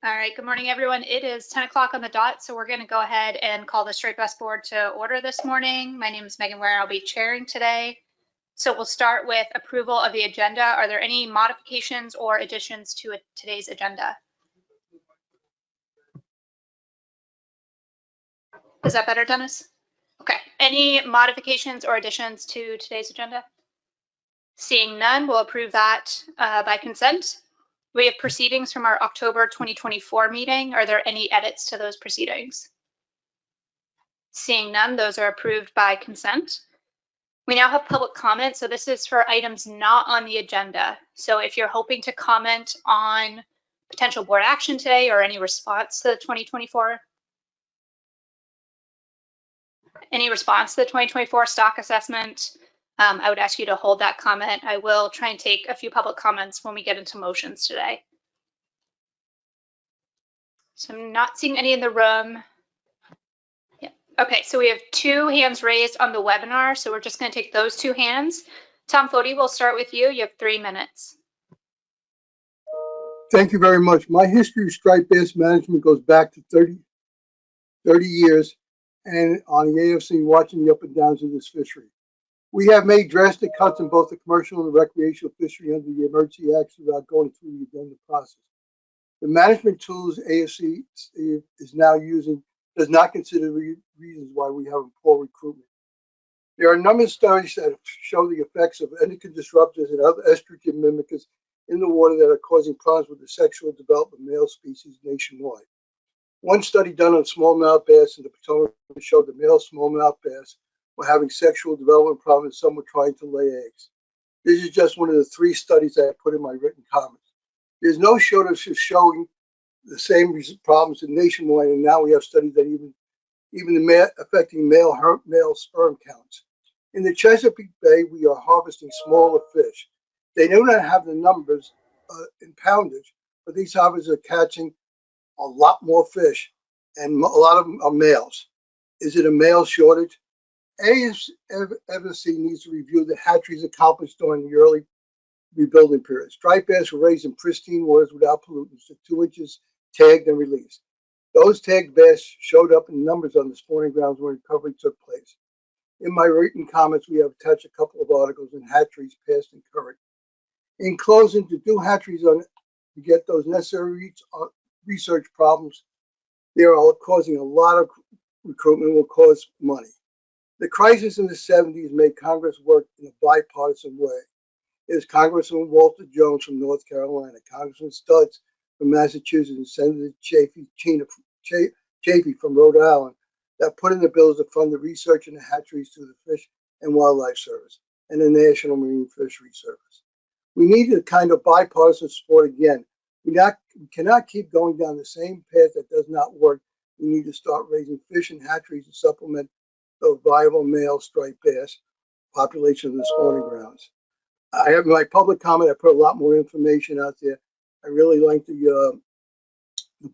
All right, good morning, everyone. It is 10 o'clock on the dot, so we're going to go ahead and call the Straight Bus Board to order this morning. My name is Megan Ware. I'll be chairing today. So we'll start with approval of the agenda. Are there any modifications or additions to today's agenda? Is that better, Dennis? Okay. Any modifications or additions to today's agenda? Seeing none, we'll approve that by consent. We have proceedings from our October 2024 meeting. Are there any edits to those proceedings? Seeing none, those are approved by consent. We now have public comment. So this is for items not on the agenda. So if you're hoping to comment on potential board action today or any response to the 2024 stock assessment, I would ask you to hold that comment. I will try and take a few public comments when we get into motions today. So I'm not seeing any in the room. Yeah. Okay, so we have 2 hands raised on the webinar. So we're just going to take those 2 hands. Tom Foti, we'll start with you. You have 3 minutes. Thank you very much. My history of striped bass management goes back to 30 years, and on the AFC, watching the up and downs of this fishery. We have made drastic cuts in both the commercial and the recreational fishery under the Emergency Acts without going through the addendum process. The management tools AFC is now using does not consider reasons why we have poor recruitment. There are a number of studies that show the effects of endocrine disruptors and other estrogen mimickers in the water that are causing problems with the sexual development of male species nationwide. One study done on smallmouth bass in the Potomac showed the male smallmouth bass were having sexual development problems and some were trying to lay eggs. This is just one of the 3 studies that I put in my written comments. There's no shortage of showing the same problems nationwide, and now we have studies that even affecting male sperm counts. In the Chesapeake Bay, we are harvesting smaller fish. They do not have the numbers in poundage, but these harvesters are catching a lot more fish, and a lot of them are males. Is it a male shortage? AFC needs to review the hatcheries accomplished during the early rebuilding period. Striped bass were raised in pristine waters without pollutants at 2 inches, tagged and released. Those tagged bass showed up in numbers on the spawning grounds where recovery took place. In my written comments, we have attached a couple of articles in hatcheries past and current. In closing, to do hatcheries to get those necessary research problems, they are causing a lot of recruitment, will cause money. The crisis in the 70s made Congress work in a bipartisan way. It is Congressman Walter Jones from North Carolina, Congressman Studs from Massachusetts, and Senator Chafee from Rhode Island that put in the bills to fund the research in the hatcheries through the Fish and Wildlife Service and the National Marine Fisheries Service. We need a kind of bipartisan support again. We cannot keep going down the same path that does not work. We need to start raising fish in hatcheries to supplement the viable male striped bass population of the spawning grounds. I have my public comment. I put a lot more information out there. I really like the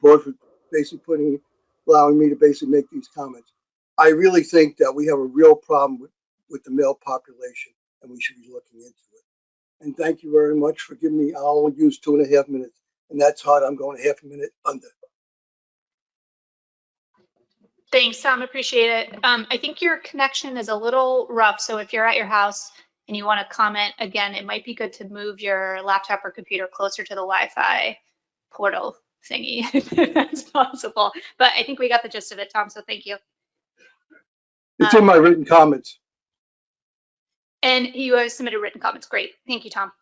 board for basically allowing me to basically make these comments. I really think that we have a real problem with the male population, and we should be looking into it. And thank you very much for giving me. I'll only use 2.5 minutes, and that's hard. I'm going a half a minute under. Thanks, Tom. Appreciate it. I think your connection is a little rough. So if you're at your house and you want to comment again, it might be good to move your laptop or computer closer to the Wi-Fi portal thingy, if that's possible. But I think we got the gist of it, Tom. So thank you. It's in my written comments. And you have submitted written comments. Great. Thank you, Tom.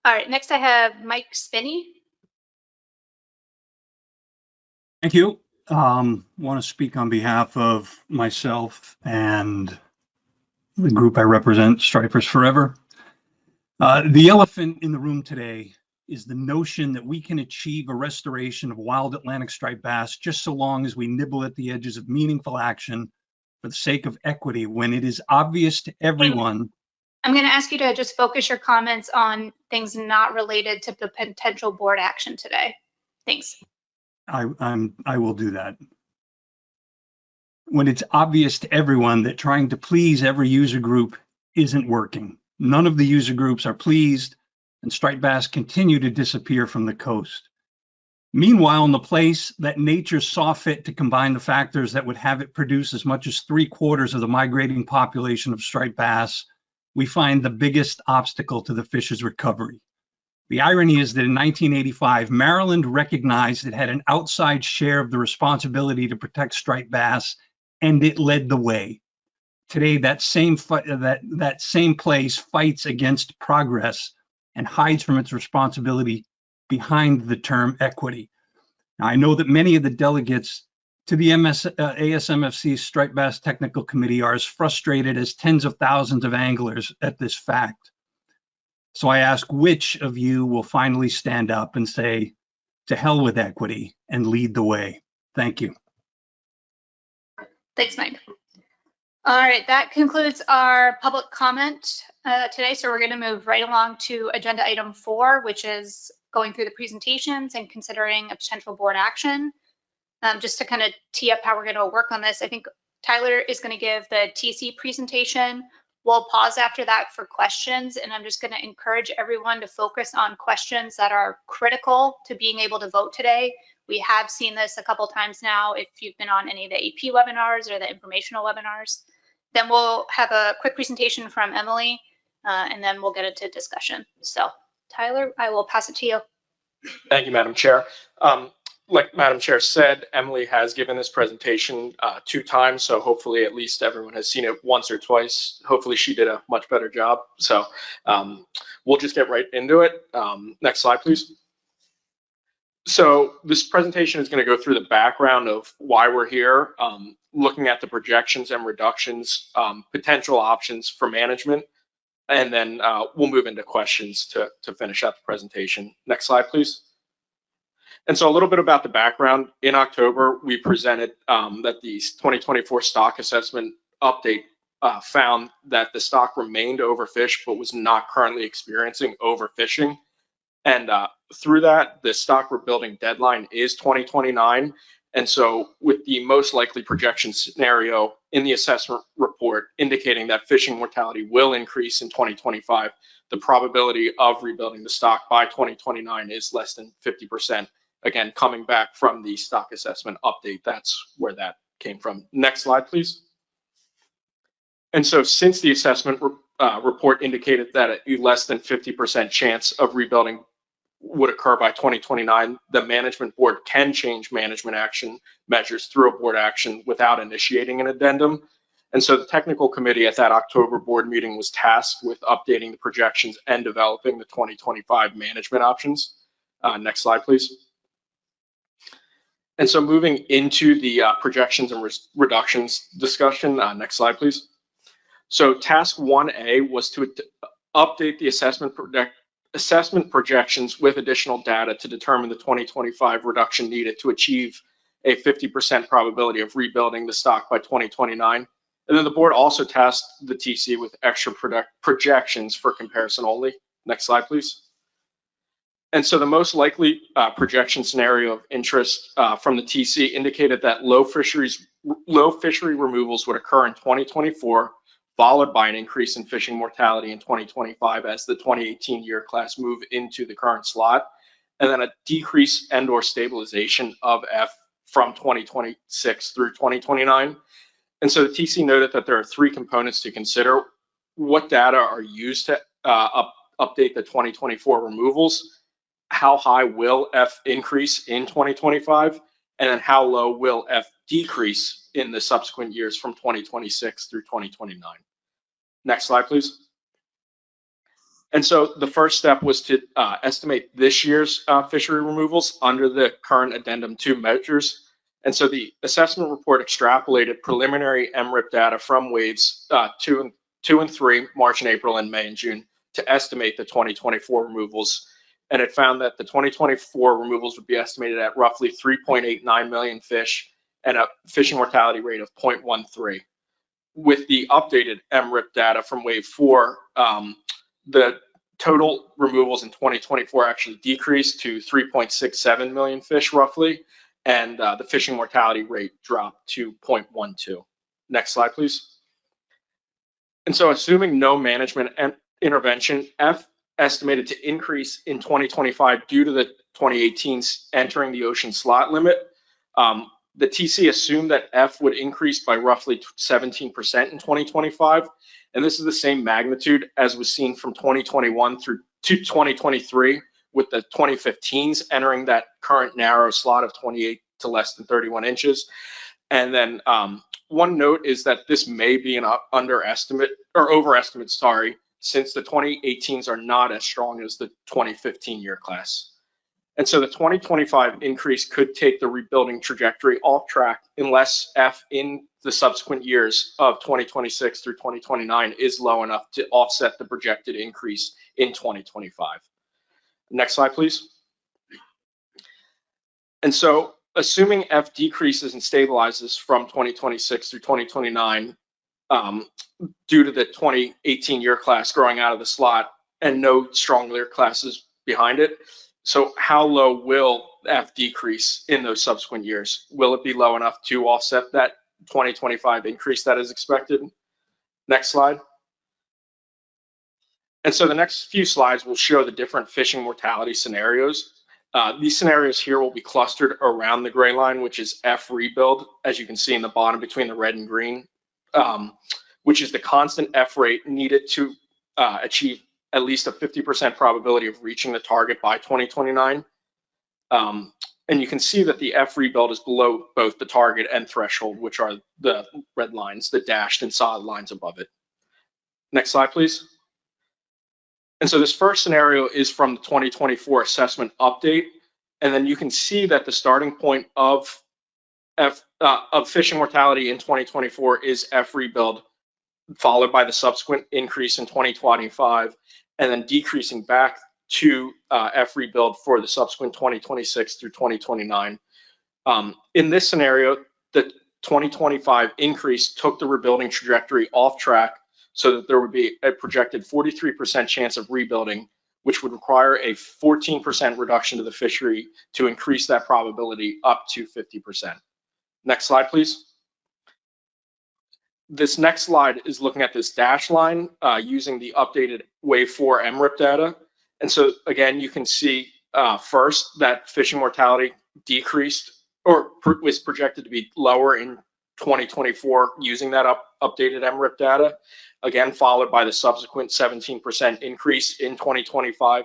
All right. Next, I have Mike Spinney. Thank you. Want to speak on behalf of myself and the group I represent, Stripers Forever. The elephant in the room today is the notion that we can achieve a restoration of wild Atlantic striped bass just so long as we nibble at the edges of meaningful action for the sake of equity, when it is obvious to everyone. I'm going to ask you to just focus your comments on things not related to the potential board action today. Thanks. I will do that. When it's obvious to everyone that trying to please every user group isn't working. None of the user groups are pleased, and striped bass continue to disappear from the coast. Meanwhile, in the place that nature saw fit to combine the factors that would have it produce as much as 3/4 of the migrating population of striped bass, we find the biggest obstacle to the fish's recovery. The irony is that in 1985, Maryland recognized it had an outside share of the responsibility to protect striped bass, and it led the way. Today, that same place fights against progress and hides from its responsibility behind the term equity. Now, I know that many of the delegates to the ASMFC Striped Bass Technical Committee are as frustrated as tens of thousands of anglers at this fact. So I ask, which of you will finally stand up and say, to hell with equity, and lead the way? Thank you. Thanks, Mike. All right, that concludes our public comment today. So we're going to move right along to agenda item 4, which is going through the presentations and considering a potential board action. Just to kind of tee up how we're going to work on this, I think Tyler is going to give the TC presentation. We'll pause after that for questions, and I'm just going to encourage everyone to focus on questions that are critical to being able to vote today. We have seen this a couple times now if you've been on any of the AP webinars or the informational webinars. Then we'll have a quick presentation from Emily, and then we'll get into discussion. So Tyler, I will pass it to you. Thank you, Madam Chair. Like Madam Chair said, Emily has given this presentation 2 times, so hopefully at least everyone has seen it once or twice. Hopefully she did a much better job. So we'll just get right into it. Next slide, please. So this presentation is going to go through the background of why we're here, looking at the projections and reductions, potential options for management, and then we'll move into questions to finish up the presentation. Next slide, please. And so a little bit about the background. In October, we presented that the 2024 stock assessment update found that the stock remained overfished, but was not currently experiencing overfishing. And through that, the stock rebuilding deadline is 2029. And so with the most likely projection scenario in the assessment report indicating that fishing mortality will increase in 2025, the probability of rebuilding the stock by 2029 is less than 50%. Again, coming back from the stock assessment update, that's where that came from. Next slide, please. And so since the assessment report indicated that a less than 50% chance of rebuilding would occur by 2029, the management board can change management action measures through a board action without initiating an addendum. And so the technical committee at that October board meeting was tasked with updating the projections and developing the 2025 management options. Next slide, please. And so moving into the projections and reductions discussion, next slide, please. So task 1A was to update the assessment projections with additional data to determine the 2025 reduction needed to achieve a 50% probability of rebuilding the stock by 2029. And then the board also tasked the TC with extra projections for comparison only. Next slide, please. And so the most likely projection scenario of interest from the TC indicated that low fishery removals would occur in 2024, followed by an increase in fishing mortality in 2025 as the 2018 year class move into the current slot, and then a decrease and or stabilization of F from 2026 through 2029. And so the TC noted that there are 3 components to consider. What data are used to update the 2024 removals? How high will F increase in 2025? And then how low will F decrease in the subsequent years from 2026 through 2029? Next slide, please. And so the first step was to estimate this year's fishery removals under the current Addendum 2 measures. And so the assessment report extrapolated preliminary MRIP data from waves 2 and 3, March and April, and May and June, to estimate the 2024 removals. And it found that the 2024 removals would be estimated at roughly 3.89 million fish and a fishing mortality rate of 0.13. With the updated MRIP data from wave 4, the total removals in 2024 actually decreased to 3.67 million fish roughly, and the fishing mortality rate dropped to 0.12. Next slide, please. And so assuming no management intervention, F estimated to increase in 2025 due to the 2018s entering the ocean slot limit. The TC assumed that F would increase by roughly 17% in 2025, and this is the same magnitude as was seen from 2021 through to 2023, with the 2015s entering that current narrow slot of 28 to less than 31 inches. And then one note is that this may be an underestimate or overestimate, sorry, since the 2018s are not as strong as the 2015 year class. And so the 2025 increase could take the rebuilding trajectory off track unless F in the subsequent years of 2026 through 2029 is low enough to offset the projected increase in 2025. Next slide, please. And so assuming F decreases and stabilizes from 2026 through 2029 due to the 2018 year class growing out of the slot and no strong year classes behind it, so how low will F decrease in those subsequent years? Will it be low enough to offset that 2025 increase that is expected? Next slide. And so the next few slides will show the different fishing mortality scenarios. These scenarios here will be clustered around the gray line, which is F rebuild, as you can see in the bottom between the red and green, which is the constant F rate needed to achieve at least a 50% probability of reaching the target by 2029. And you can see that the F rebuild is below both the target and threshold, which are the red lines, the dashed and solid lines above it. Next slide, please. And so this first scenario is from the 2024 assessment update. And then you can see that the starting point of fishing mortality in 2024 is F rebuild, followed by the subsequent increase in 2025, and then decreasing back to F rebuild for the subsequent 2026 through 2029. In this scenario, the 2025 increase took the rebuilding trajectory off track so that there would be a projected 43% chance of rebuilding, which would require a 14% reduction to the fishery to increase that probability up to 50%. Next slide, please. This next slide is looking at this dash line using the updated Wave 4 MRIP data. And so again, you can see first that fishing mortality decreased or was projected to be lower in 2024 using that updated MRIP data, again, followed by the subsequent 17% increase in 2025,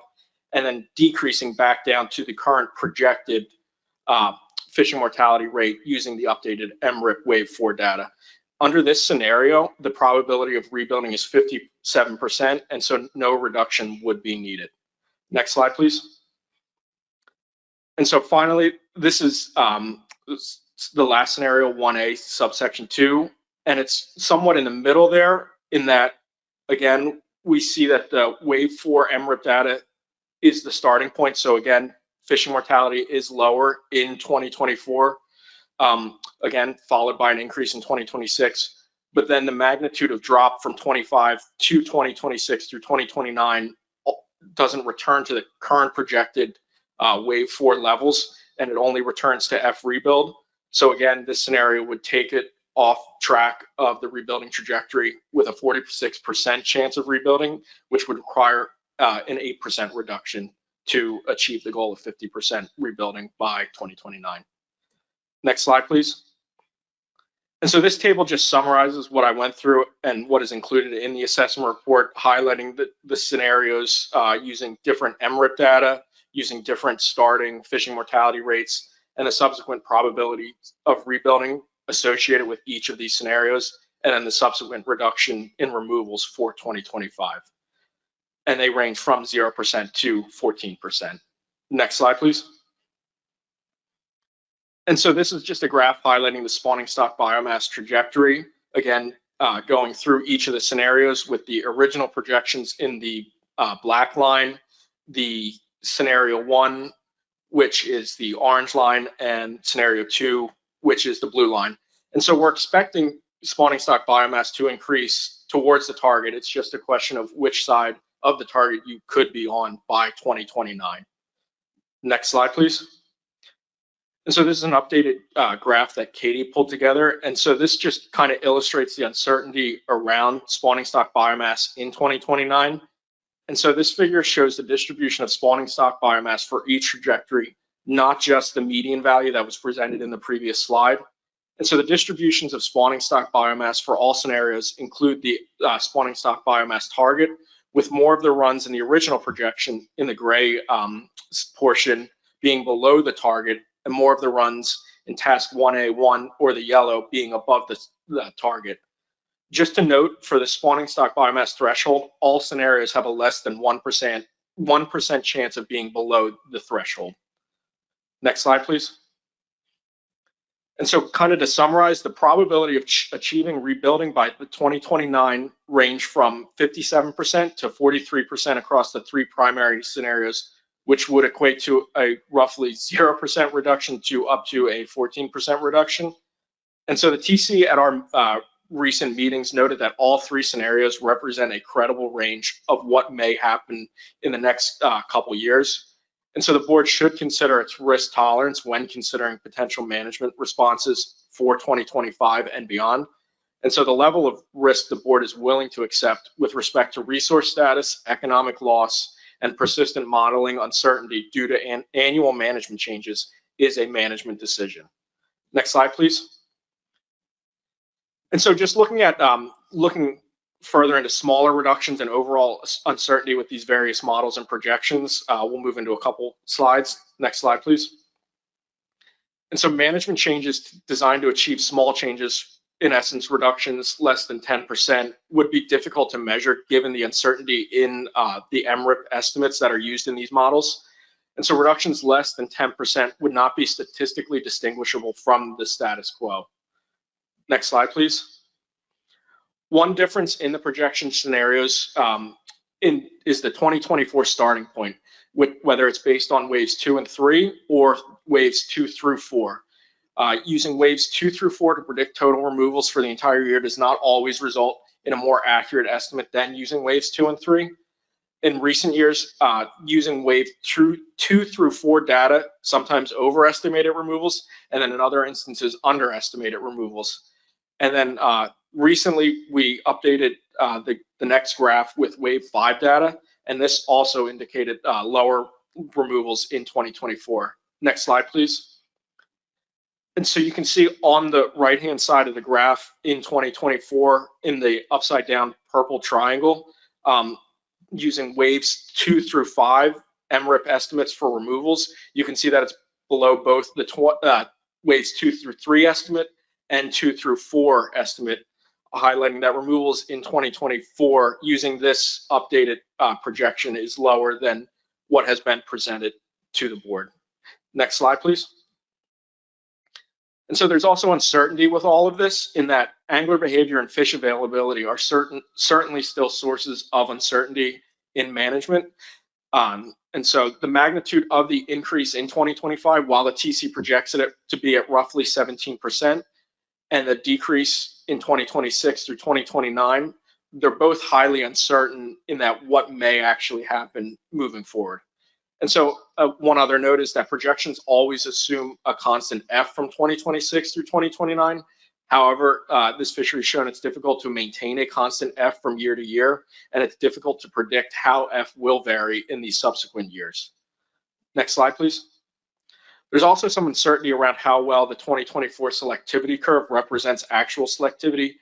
and then decreasing back down to the current projected fishing mortality rate using the updated MRIP Wave 4 data. Under this scenario, the probability of rebuilding is 57%, and so no reduction would be needed. Next slide, please. And so finally, this is the last scenario, 1A, subsection 2, and it's somewhat in the middle there in that, again, we see that the Wave 4 MRIP data is the starting point. So again, fishing mortality is lower in 2024. Again, followed by an increase in 2026, but then the magnitude of drop from 25 to 2026 through 2029 doesn't return to the current projected Wave 4 levels, and it only returns to F rebuild. So again, this scenario would take it off track of the rebuilding trajectory with a 46% chance of rebuilding, which would require an 8% reduction to achieve the goal of 50% rebuilding by 2029. Next slide, please. And so this table just summarizes what I went through and what is included in the assessment report, highlighting the scenarios using different MRIP data, using different starting fishing mortality rates, and the subsequent probability of rebuilding associated with each of these scenarios, and then the subsequent reduction in removals for 2025. And they range from 0% to 14%. Next slide, please. And so this is just a graph highlighting the spawning stock biomass trajectory. Again, going through each of the scenarios with the original projections in the black line, the scenario 1, which is the orange line, and scenario 2, which is the blue line. And so we're expecting spawning stock biomass to increase towards the target. It's just a question of which side of the target you could be on by 2029. Next slide, please. And so this is an updated graph that Katie pulled together. And so this just kind of illustrates the uncertainty around spawning stock biomass in 2029. And so this figure shows the distribution of spawning stock biomass for each trajectory, not just the median value that was presented in the previous slide. And so the distributions of spawning stock biomass for all scenarios include the spawning stock biomass target, with more of the runs in the original projection in the gray portion being below the target, and more of the runs in task 1A1 or the yellow being above the target. Just to note, for the spawning stock biomass threshold, all scenarios have a less than 1% chance of being below the threshold. Next slide, please. And so kind of to summarize, the probability of achieving rebuilding by the 2029 range from 57% to 43% across the three primary scenarios, which would equate to a roughly 0% reduction to up to a 14% reduction. And so the TC at our recent meetings noted that all three scenarios represent a credible range of what may happen in the next couple years. And so the board should consider its risk tolerance when considering potential management responses for 2025 and beyond. And so the level of risk the board is willing to accept with respect to resource status, economic loss, and persistent modeling uncertainty due to annual management changes is a management decision. Next slide, please. And so just looking at looking further into smaller reductions and overall uncertainty with these various models and projections, we'll move into a couple slides. Next slide, please. And so management changes designed to achieve small changes, in essence, reductions less than 10%, would be difficult to measure given the uncertainty in the MRIP estimates that are used in these models. And so reductions less than 10% would not be statistically distinguishable from the status quo. Next slide, please. One difference in the projection scenarios is the 2024 starting point, whether it's based on waves 2 and 3 or waves 2 through 4. Using waves 2 through 4 to predict total removals for the entire year does not always result in a more accurate estimate than using waves 2 and 3. In recent years, using wave 2 through 4 data sometimes overestimated removals, and then in other instances underestimated removals. And then recently we updated the next graph with wave 5 data, and this also indicated lower removals in 2024. Next slide, please. And so you can see on the right-hand side of the graph in 2024 in the upside down purple triangle, using waves 2 through 5 MRIP estimates for removals, you can see that it's below both the waves 2 through 3 estimate and 2 through 4 estimate, highlighting that removals in 2024 using this updated projection is lower than what has been presented to the board. Next slide, please. And so there's also uncertainty with all of this in that angler behavior and fish availability are certainly still sources of uncertainty in management. And so the magnitude of the increase in 2025, while the TC projects it to be at roughly 17%, and the decrease in 2026 through 2029, they're both highly uncertain in that what may actually happen moving forward. And so one other note is that projections always assume a constant F from 2026 through 2029. However, this fishery has shown it's difficult to maintain a constant F from year to year, and it's difficult to predict how F will vary in these subsequent years. Next slide, please. There's also some uncertainty around how well the 2024 selectivity curve represents actual selectivity.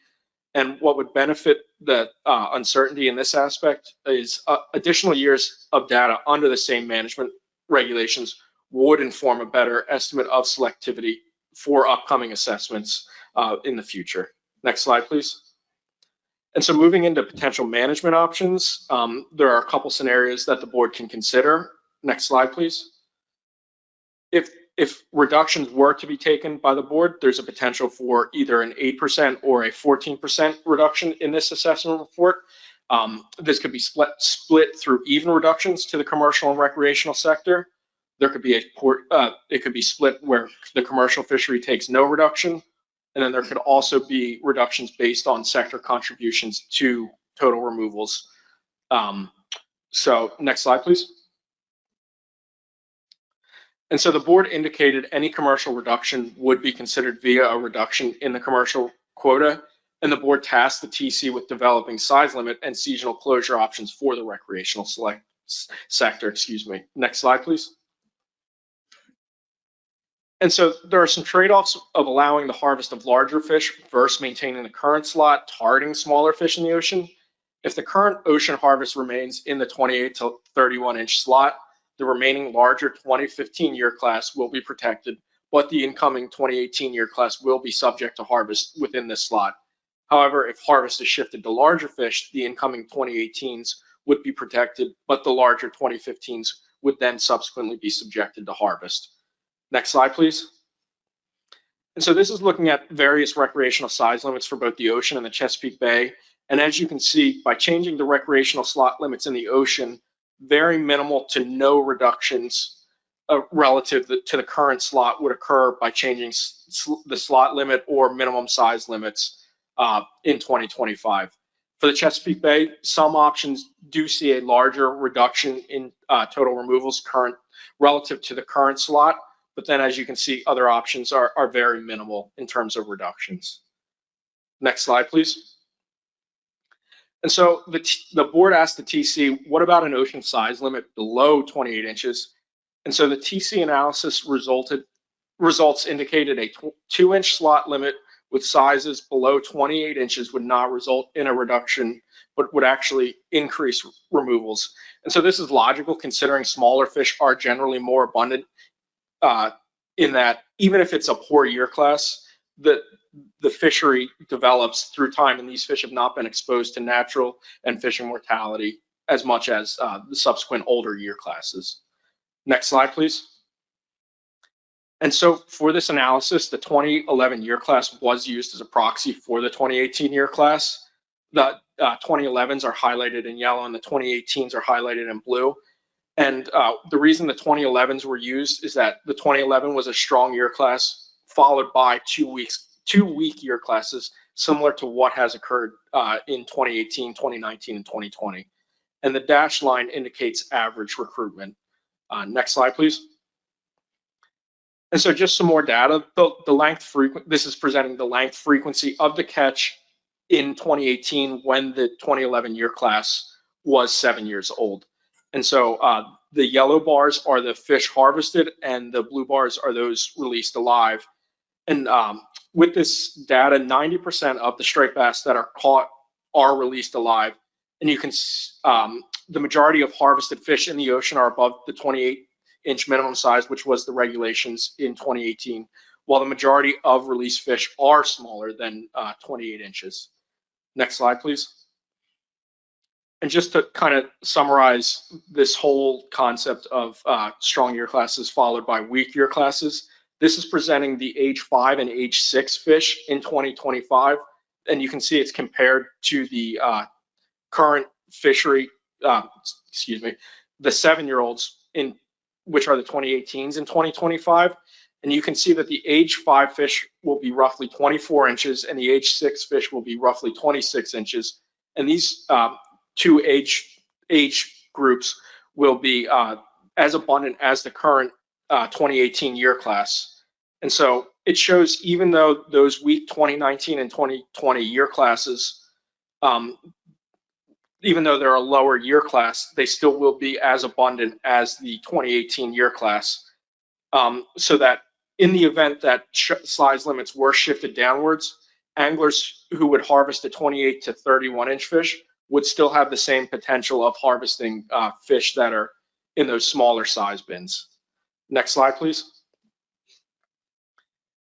And what would benefit the uncertainty in this aspect is additional years of data under the same management regulations would inform a better estimate of selectivity for upcoming assessments in the future. Next slide, please. And so moving into potential management options, there are a couple scenarios that the board can consider. Next slide, please. If reductions were to be taken by the board, there's a potential for either an 8% or a 14% reduction in this assessment report. This could be split through even reductions to the commercial and recreational sector. There could be it could be split where the commercial fishery takes no reduction, and then there could also be reductions based on sector contributions to total removals. So next slide, please. And so the board indicated any commercial reduction would be considered via a reduction in the commercial quota, and the board tasked the TC with developing size limit and seasonal closure options for the recreational sector. Next slide, please. And so there are some trade-offs of allowing the harvest of larger fish versus maintaining the current slot, targeting smaller fish in the ocean. If the current ocean harvest remains in the 28 to 31 inch slot, the remaining larger 2015 year class will be protected, but the incoming 2018 year class will be subject to harvest within this slot. However, if harvest is shifted to larger fish, the incoming 2018s would be protected, but the larger 2015s would then subsequently be subjected to harvest. Next slide, please. And so this is looking at various recreational size limits for both the ocean and the Chesapeake Bay. And as you can see, by changing the recreational slot limits in the ocean, very minimal to no reductions relative to the current slot would occur by changing the slot limit or minimum size limits in 2025. For the Chesapeake Bay, some options do see a larger reduction in total removals relative to the current slot, but then as you can see, other options are very minimal in terms of reductions. Next slide, please. And so the board asked the TC, what about an ocean size limit below 28 inches? And so the TC analysis results indicated a 2-inch slot limit with sizes below 28 inches would not result in a reduction, but would actually increase removals. And so this is logical considering smaller fish are generally more abundant in that even if it's a poor year class, the fishery develops through time, and these fish have not been exposed to natural and fishing mortality as much as the subsequent older year classes. Next slide, please. And so for this analysis, the 2011 year class was used as a proxy for the 2018 year class. The 2011s are highlighted in yellow and the 2018s are highlighted in blue. And the reason the 2011s were used is that the 2011 was a strong year class followed by 2 weak year classes, similar to what has occurred in 2018, 2019, and 2020. And the dashed line indicates average recruitment. Next slide, please. And so just some more data. This is presenting the length frequency of the catch in 2018 when the 2011 year class was 7 years old. And so the yellow bars are the fish harvested and the blue bars are those released alive. And with this data, 90% of the striped bass that are caught are released alive. And you can, the majority of harvested fish in the ocean are above the 28-inch minimum size, which was the regulations in 2018, while the majority of released fish are smaller than 28 inches. Next slide, please. And just to kind of summarize this whole concept of strong year classes followed by weak year classes, this is presenting the age 5 and age 6 fish in 2025. And you can see it's compared to the current fishery, the 7-year-olds in which are the 2018s in 2025. And you can see that the age 5 fish will be roughly 24 inches and the age 6 fish will be roughly 26 inches. And these two age groups will be as abundant as the current 2018 year class. And so it shows even though those weak 2019 and 2020 year classes, even though they're a lower year class, they still will be as abundant as the 2018 year class. So that in the event that size limits were shifted downwards, anglers who would harvest a 28 to 31 inch fish would still have the same potential of harvesting fish that are in those smaller size bins. Next slide, please.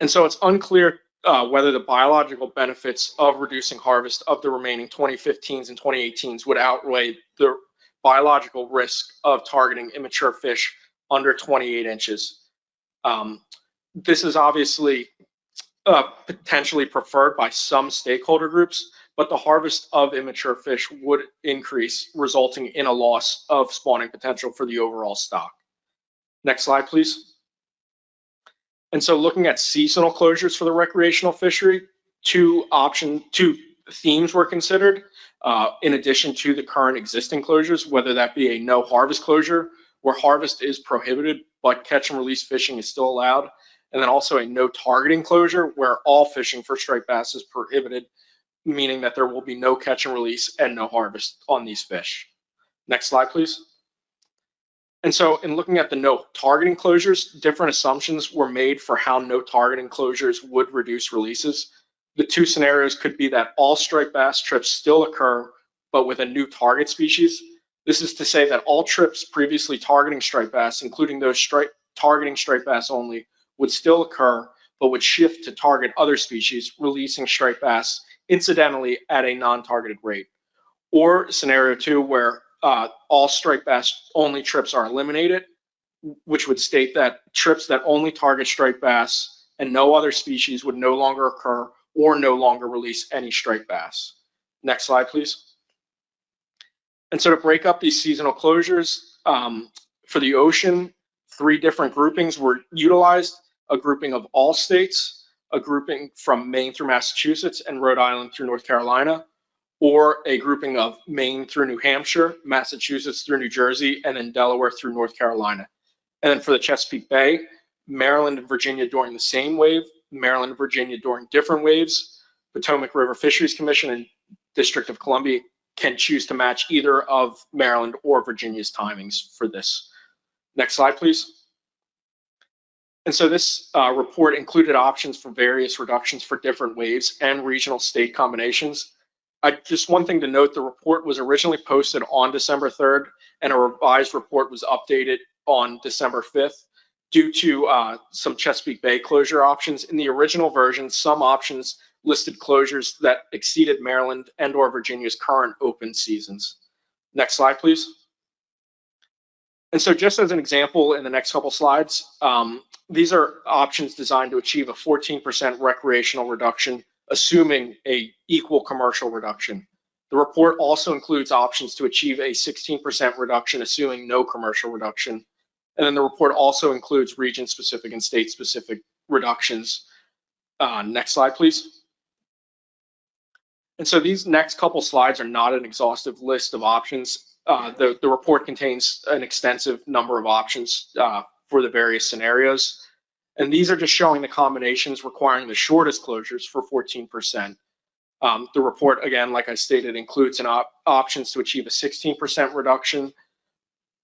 And so it's unclear whether the biological benefits of reducing harvest of the remaining 2015s and 2018s would outweigh the biological risk of targeting immature fish under 28 inches. This is obviously potentially preferred by some stakeholder groups, but the harvest of immature fish would increase, resulting in a loss of spawning potential for the overall stock. Next slide, please. And so looking at seasonal closures for the recreational fishery, two themes were considered in addition to the current existing closures, whether that be a no harvest closure where harvest is prohibited, but catch and release fishing is still allowed. And then also a no targeting closure where all fishing for striped bass is prohibited, meaning that there will be no catch and release and no harvest on these fish. Next slide, please. And so in looking at the no targeting closures, different assumptions were made for how no targeting closures would reduce releases. The two scenarios could be that all striped bass trips still occur, but with a new target species. This is to say that all trips previously targeting striped bass, including those targeting striped bass only, would still occur, but would shift to target other species, releasing striped bass incidentally at a non-targeted rate. Or scenario two, where all striped bass only trips are eliminated, which would state that trips that only target striped bass and no other species would no longer occur or no longer release any striped bass. Next slide, please. And so to break up these seasonal closures, for the ocean, 3 different groupings were utilized: a grouping of all states, a grouping from Maine through Massachusetts and Rhode Island through North Carolina, or a grouping of Maine through New Hampshire, Massachusetts through New Jersey, and then Delaware through North Carolina. And then for the Chesapeake Bay, Maryland and Virginia during the same wave, Maryland and Virginia during different waves. Potomac River Fisheries Commission and District of Columbia can choose to match either of Maryland or Virginia's timings for this. Next slide, please. And so this report included options for various reductions for different waves and regional state combinations. Just one thing to note, the report was originally posted on December 3rd, and a revised report was updated on December 5th due to some Chesapeake Bay closure options. In the original version, some options listed closures that exceeded Maryland and or Virginia's current open seasons. Next slide, please. And so just as an example in the next couple slides, these are options designed to achieve a 14% recreational reduction, assuming a equal commercial reduction. The report also includes options to achieve a 16% reduction, assuming no commercial reduction. And then the report also includes region-specific and state-specific reductions. Next slide, please. And so these next couple slides are not an exhaustive list of options. The report contains an extensive number of options for the various scenarios. And these are just showing the combinations requiring the shortest closures for 14%. The report, again, like I stated, includes options to achieve a 16% reduction,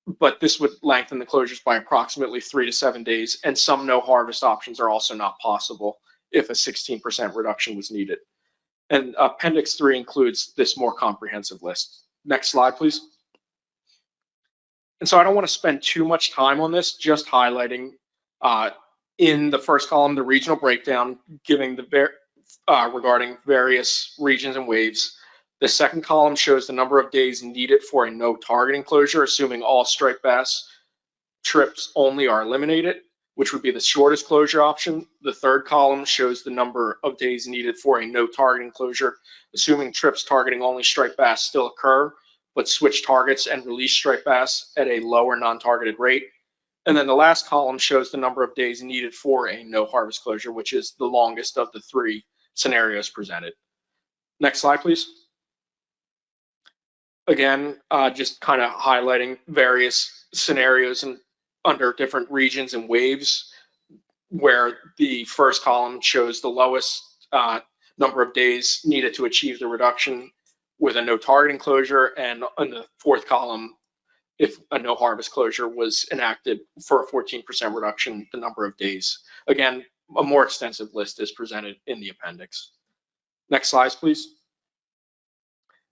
but this would lengthen the closures by approximately 3 to 7 days, and some no harvest options are also not possible if a 16% reduction was needed. And Appendix 3 includes this more comprehensive list. Next slide, please. And so I don't want to spend too much time on this, just highlighting in the first column the regional breakdown, giving the regarding various regions and waves. The second column shows the number of days needed for a no targeting closure, assuming all striped bass trips only are eliminated, which would be the shortest closure option. The third column shows the number of days needed for a no targeting closure, assuming trips targeting only striped bass still occur, but switch targets and release striped bass at a lower non-targeted rate. And then the last column shows the number of days needed for a no harvest closure, which is the longest of the 3 scenarios presented. Next slide, please. Again, just kind of highlighting various scenarios and under different regions and waves, where the first column shows the lowest number of days needed to achieve the reduction with a no targeting closure, and on the fourth column, if a no harvest closure was enacted for a 14% reduction, the number of days. Again, a more extensive list is presented in the appendix. Next slide, please.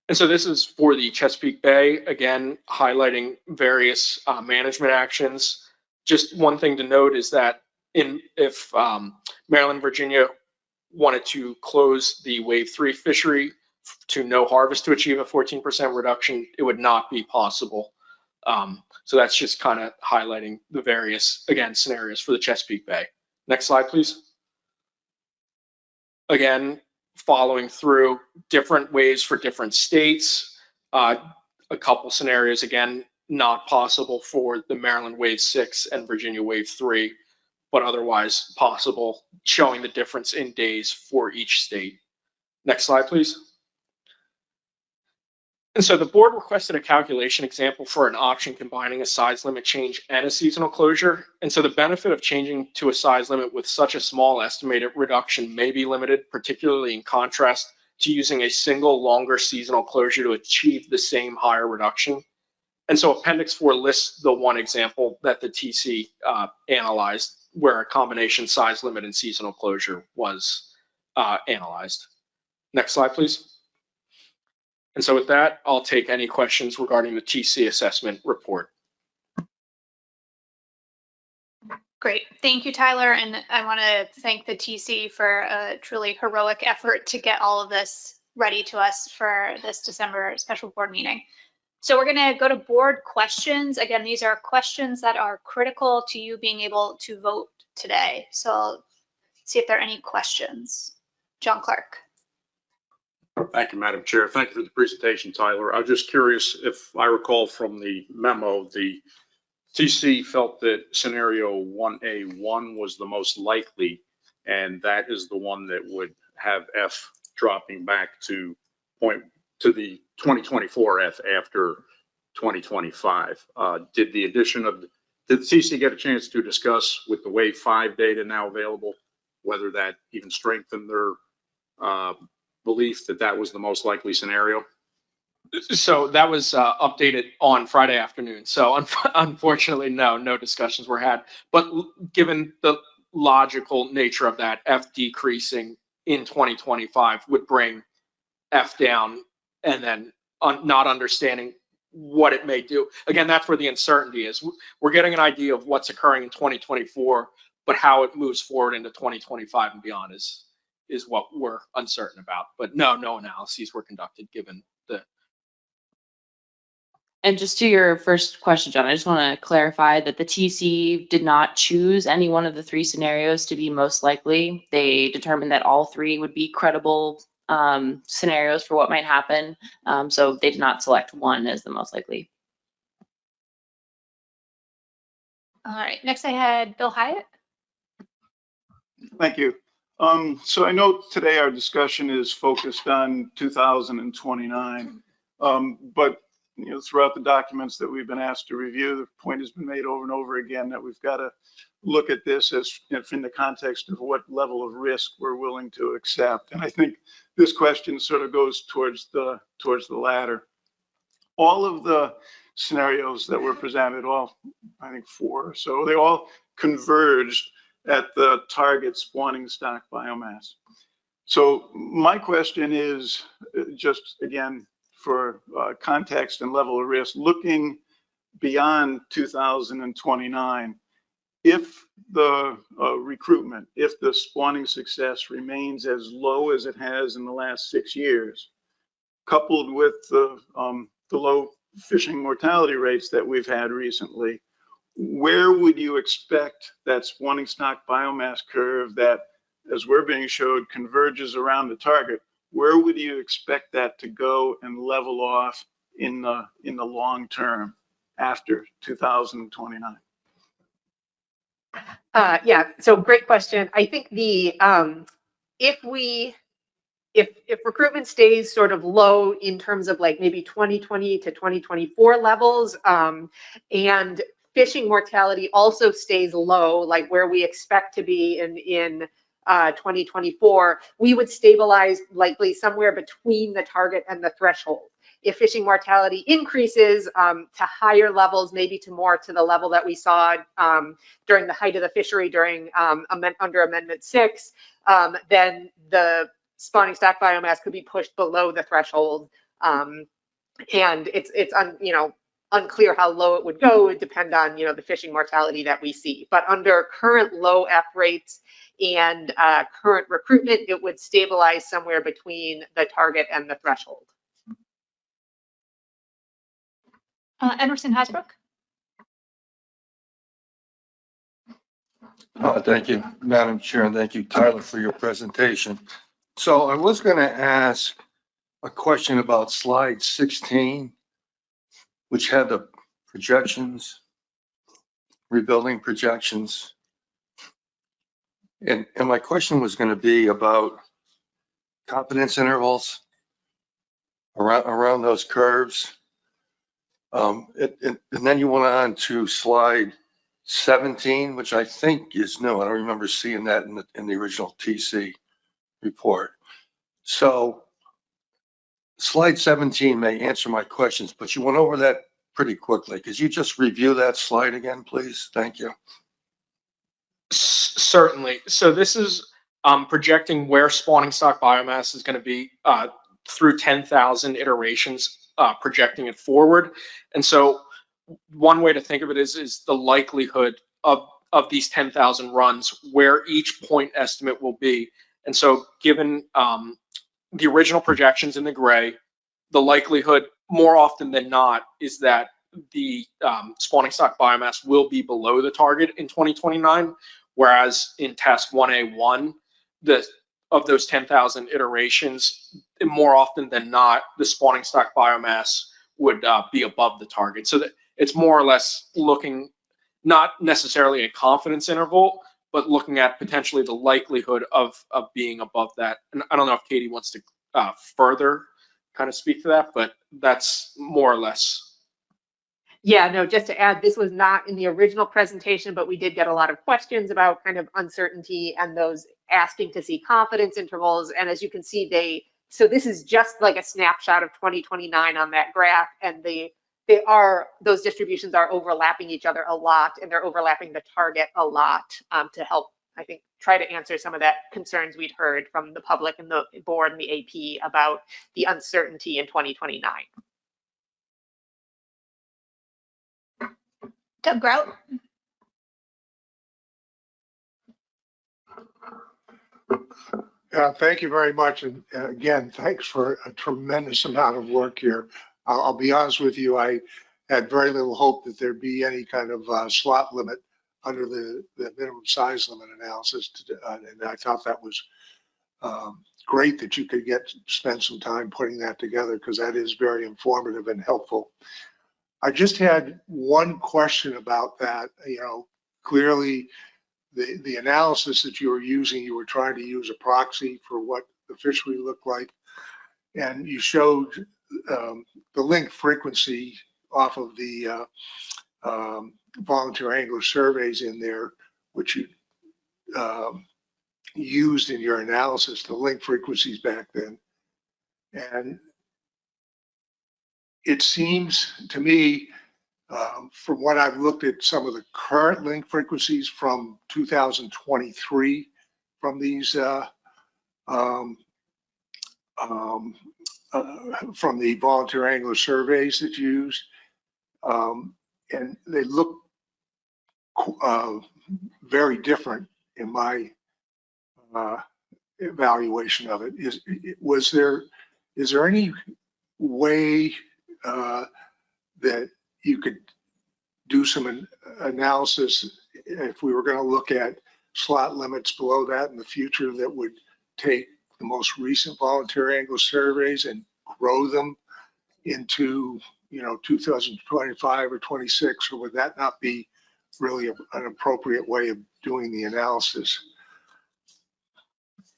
And so this is for the Chesapeake Bay, again, highlighting various management actions. Just one thing to note is that if Maryland, Virginia wanted to close the Wave 3 fishery to no harvest to achieve a 14% reduction, it would not be possible. So that's just kind of highlighting the various, again, scenarios for the Chesapeake Bay. Next slide, please. Again, following through different ways for different states, a couple scenarios, again, not possible for the Maryland Wave 6 and Virginia Wave 3, but otherwise possible, showing the difference in days for each state. Next slide, please. And so the board requested a calculation example for an option combining a size limit change and a seasonal closure. And so the benefit of changing to a size limit with such a small estimated reduction may be limited, particularly in contrast to using a single longer seasonal closure to achieve the same higher reduction. And so Appendix 4 lists the one example that the TC analyzed where a combination size limit and seasonal closure was analyzed. Next slide, please. And so with that, I'll take any questions regarding the TC assessment report. Great. Thank you, Tyler. And I want to thank the TC for a truly heroic effort to get all of this ready to us for this December special board meeting. So we're going to go to board questions. Again, these are questions that are critical to you being able to vote today. So see if there are any questions. John Clark. Thank you, Madam Chair. Thank you for the presentation, Tyler. I was just curious if I recall from the memo, the TC felt that scenario 1A1 was the most likely, and that is the one that would have F dropping back to the 2024 F after 2025. Did the TC get a chance to discuss with the wave 5 data now available, whether that even strengthened their belief that that was the most likely scenario? So that was updated on Friday afternoon. So unfortunately, no discussions were had. But given the logical nature of that, F decreasing in 2025 would bring F down, and then not understanding what it may do. Again, that's where the uncertainty is. We're getting an idea of what's occurring in 2024, but how it moves forward into 2025 and beyond is what we're uncertain about. But no analyses were conducted given the. And just to your first question, John, I just want to clarify that the TC did not choose any one of the three scenarios to be most likely. They determined that all three would be credible scenarios for what might happen. So they did not select one as the most likely. All right, next I had Bill Hyatt. Thank you. So I know today our discussion is focused on 2029, but throughout the documents that we've been asked to review, the point has been made over and over again that we've got to look at this as in the context of what level of risk we're willing to accept. And I think this question sort of goes towards the latter. All of the scenarios that were presented, I think 4 or so, they all converged at the target spawning stock biomass. So my question is just again for context and level of risk, looking beyond 2029, if the recruitment, if the spawning success remains as low as it has in the last 6 years, coupled with the low fishing mortality rates that we've had recently, where would you expect that spawning stock biomass curve that, as we're being showed, converges around the target? Where would you expect that to go and level off in the long term after 2029? Yeah, so great question. I think if recruitment stays sort of low in terms of like maybe 2020 to 2024 levels, and fishing mortality also stays low, like where we expect to be in 2024, we would stabilize likely somewhere between the target and the threshold. If fishing mortality increases to higher levels, maybe to the level that we saw during the height of the fishery during under Amendment 6, then the spawning stock biomass could be pushed below the threshold, and it's unclear how low it would go. It would depend on the fishing mortality that we see. But under current low F rates and current recruitment, it would stabilize somewhere between the target and the threshold. Emerson Hasbrook. Thank you, Madam Chair, and thank you, Tyler, for your presentation. So I was going to ask a question about slide 16, which had the projections, rebuilding projections. And my question was going to be about confidence intervals around those curves. And then you went on to slide 17, which I think is new. I don't remember seeing that in the original TC report. So slide 17 may answer my questions, but you went over that pretty quickly. Could you just review that slide again, please? Thank you. Certainly. So this is projecting where spawning stock biomass is going to be through 10,000 iterations, projecting it forward. And so one way to think of it is the likelihood of these 10,000 runs, where each point estimate will be. And so given the original projections in the gray, the likelihood more often than not is that the spawning stock biomass will be below the target in 2029, whereas in task 1A1, of those 10,000 iterations, more often than not, the spawning stock biomass would be above the target. So that it's more or less looking, not necessarily a confidence interval, but looking at potentially the likelihood of being above that. And I don't know if Katie wants to further kind of speak to that, but that's more or less. Yeah, no, just to add, this was not in the original presentation, but we did get a lot of questions about kind of uncertainty and those asking to see confidence intervals. And as you can see, so this is just like a snapshot of 2029 on that graph, and those distributions are overlapping each other a lot, and they're overlapping the target a lot to help, I think, try to answer some of that concerns we'd heard from the public and the board and the AP about the uncertainty in 2029. Doug Grout. Thank you very much. And again, thanks for a tremendous amount of work here. I'll be honest with you, I had very little hope that there'd be any kind of slot limit under the minimum size limit analysis. And I thought that was great that you could spend some time putting that together, because that is very informative and helpful. I just had one question about that. Clearly the analysis that you were using, you were trying to use a proxy for what the fishery looked like. And you showed the link frequency off of the volunteer angler surveys in there, which you used in your analysis, the link frequencies back then. And it seems to me, from what I've looked at some of the current link frequencies from 2023 from these from the volunteer angler surveys that you used, and they look very different in my evaluation of it. Is there any way that you could do some analysis if we were going to look at slot limits below that in the future, that would take the most recent volunteer angler surveys and grow them into 2025 or 26, or would that not be really an appropriate way of doing the analysis?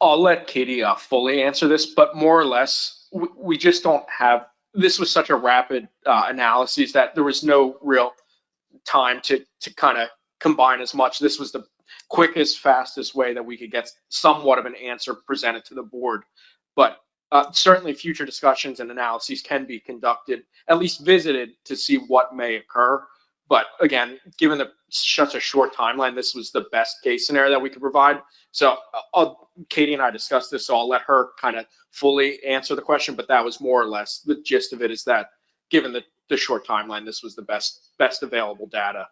I'll let Katie fully answer this, but more or less, we just don't have, this was such a rapid analysis that there was no real time to kind of combine as much. This was the quickest, fastest way that we could get somewhat of an answer presented to the board. But certainly future discussions and analyses can be conducted, at least visited, to see what may occur. But again, given such a short timeline, this was the best case scenario that we could provide. So Katie and I discussed this, so I'll let her kind of fully answer the question, but that was more or less the gist of it, is that given the short timeline, this was the best available data.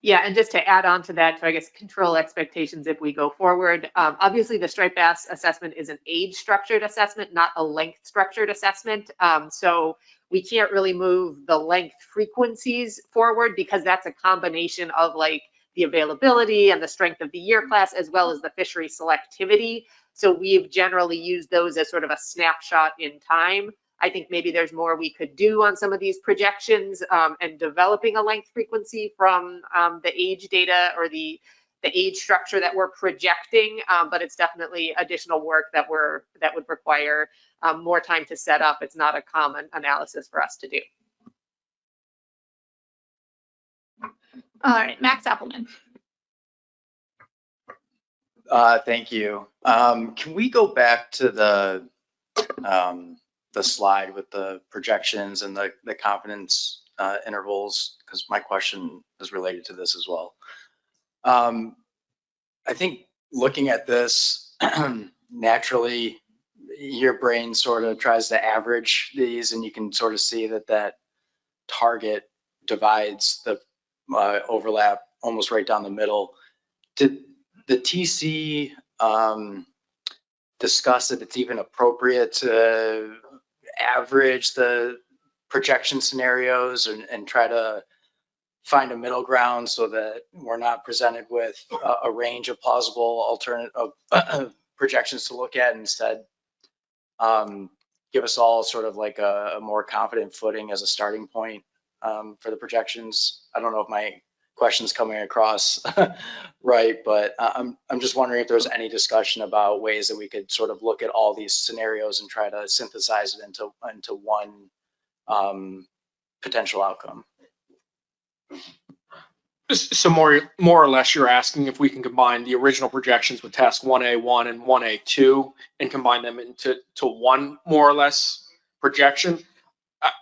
Yeah, and just to add on to that, to I guess control expectations if we go forward. Obviously, the striped bass assessment is an age structured assessment, not a length structured assessment. So we can't really move the length frequencies forward, because that's a combination of like the availability and the strength of the year class, as well as the fishery selectivity. So we've generally used those as sort of a snapshot in time. I think maybe there's more we could do on some of these projections and developing a length frequency from the age data or the age structure that we're projecting, but it's definitely additional work that would require more time to set up. It's not a common analysis for us to do. All right, Max Appleman. Thank you. Can we go back to the the slide with the projections and the confidence intervals, because my question is related to this as well. I think looking at this, naturally, your brain sort of tries to average these, and you can sort of see that target divides the overlap almost right down the middle. Did the TC discuss if it's even appropriate to average the projection scenarios and try to find a middle ground so that we're not presented with a range of plausible alternative projections to look at, instead give us all sort of like a more confident footing as a starting point for the projections? I don't know if my question's coming across right, but I'm just wondering if there's any discussion about ways that we could sort of look at all these scenarios and try to synthesize it into one potential outcome. So more or less, you're asking if we can combine the original projections with task 1A1 and 1A2 and combine them into one more or less projection.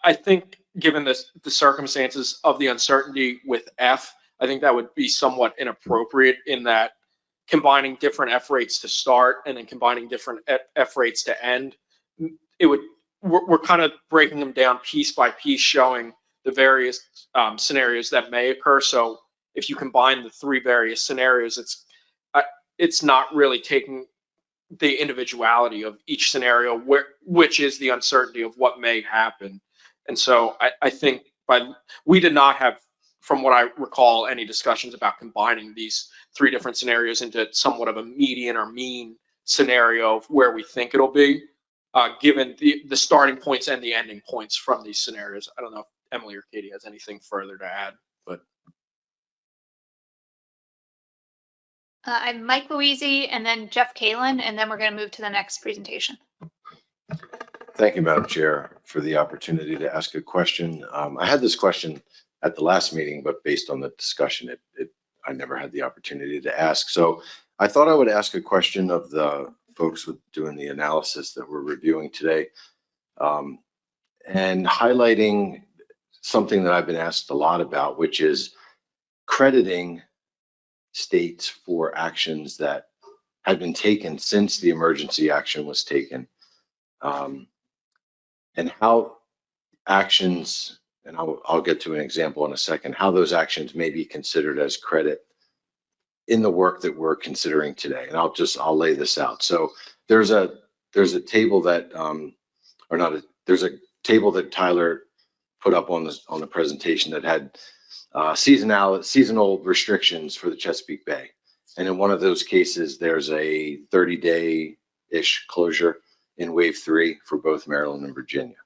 I think given the circumstances of the uncertainty with F, I think that would be somewhat inappropriate, in that combining different F rates to start and then combining different F rates to end, we're kind of breaking them down piece by piece, showing the various scenarios that may occur. So if you combine the three various scenarios, it's not really taking the individuality of each scenario, which is the uncertainty of what may happen. And so I think we did not have, from what I recall, any discussions about combining these three different scenarios into somewhat of a median or mean scenario of where we think it'll be, given the starting points and the ending points from these scenarios. I don't know if Emily or Katie has anything further to add, but. I'm Mike Louisi and then Jeff Kalin, and then we're going to move to the next presentation. Thank you, Madam Chair, for the opportunity to ask a question. I had this question at the last meeting, but based on the discussion, I never had the opportunity to ask. So I thought I would ask a question of the folks doing the analysis that we're reviewing today, and highlighting something that I've been asked a lot about, which is crediting states for actions that had been taken since the emergency action was taken, and how actions, and I'll get to an example in a second, how those actions may be considered as credit in the work that we're considering today. And I'll lay this out. So there's a table that, there's a table that Tyler put up on the presentation that had seasonal restrictions for the Chesapeake Bay. And in one of those cases, there's a 30-day-ish closure in wave 3 for both Maryland and Virginia.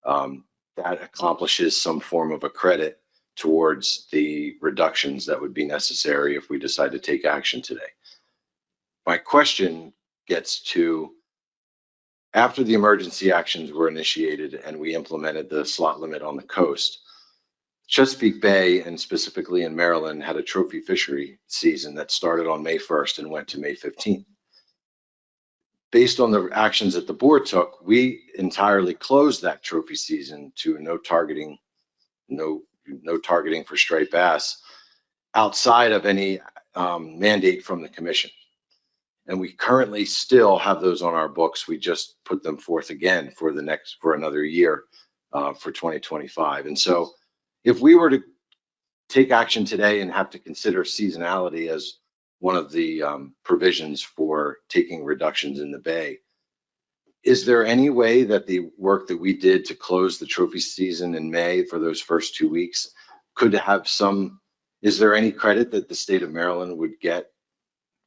That accomplishes some form of a credit towards the reductions that would be necessary if we decide to take action today. My question gets to, after the emergency actions were initiated and we implemented the slot limit on the coast, Chesapeake Bay, and specifically in Maryland, had a trophy fishery season that started on May 1st and went to May 15th. Based on the actions that the board took, we entirely closed that trophy season to no targeting for striped bass outside of any mandate from the commission. And we currently still have those on our books. We just put them forth again for another year for 2025. And so if we were to take action today and have to consider seasonality as one of the provisions for taking reductions in the bay, is there any way that the work that we did to close the trophy season in May for those first 2 weeks could have is there any credit that the state of Maryland would get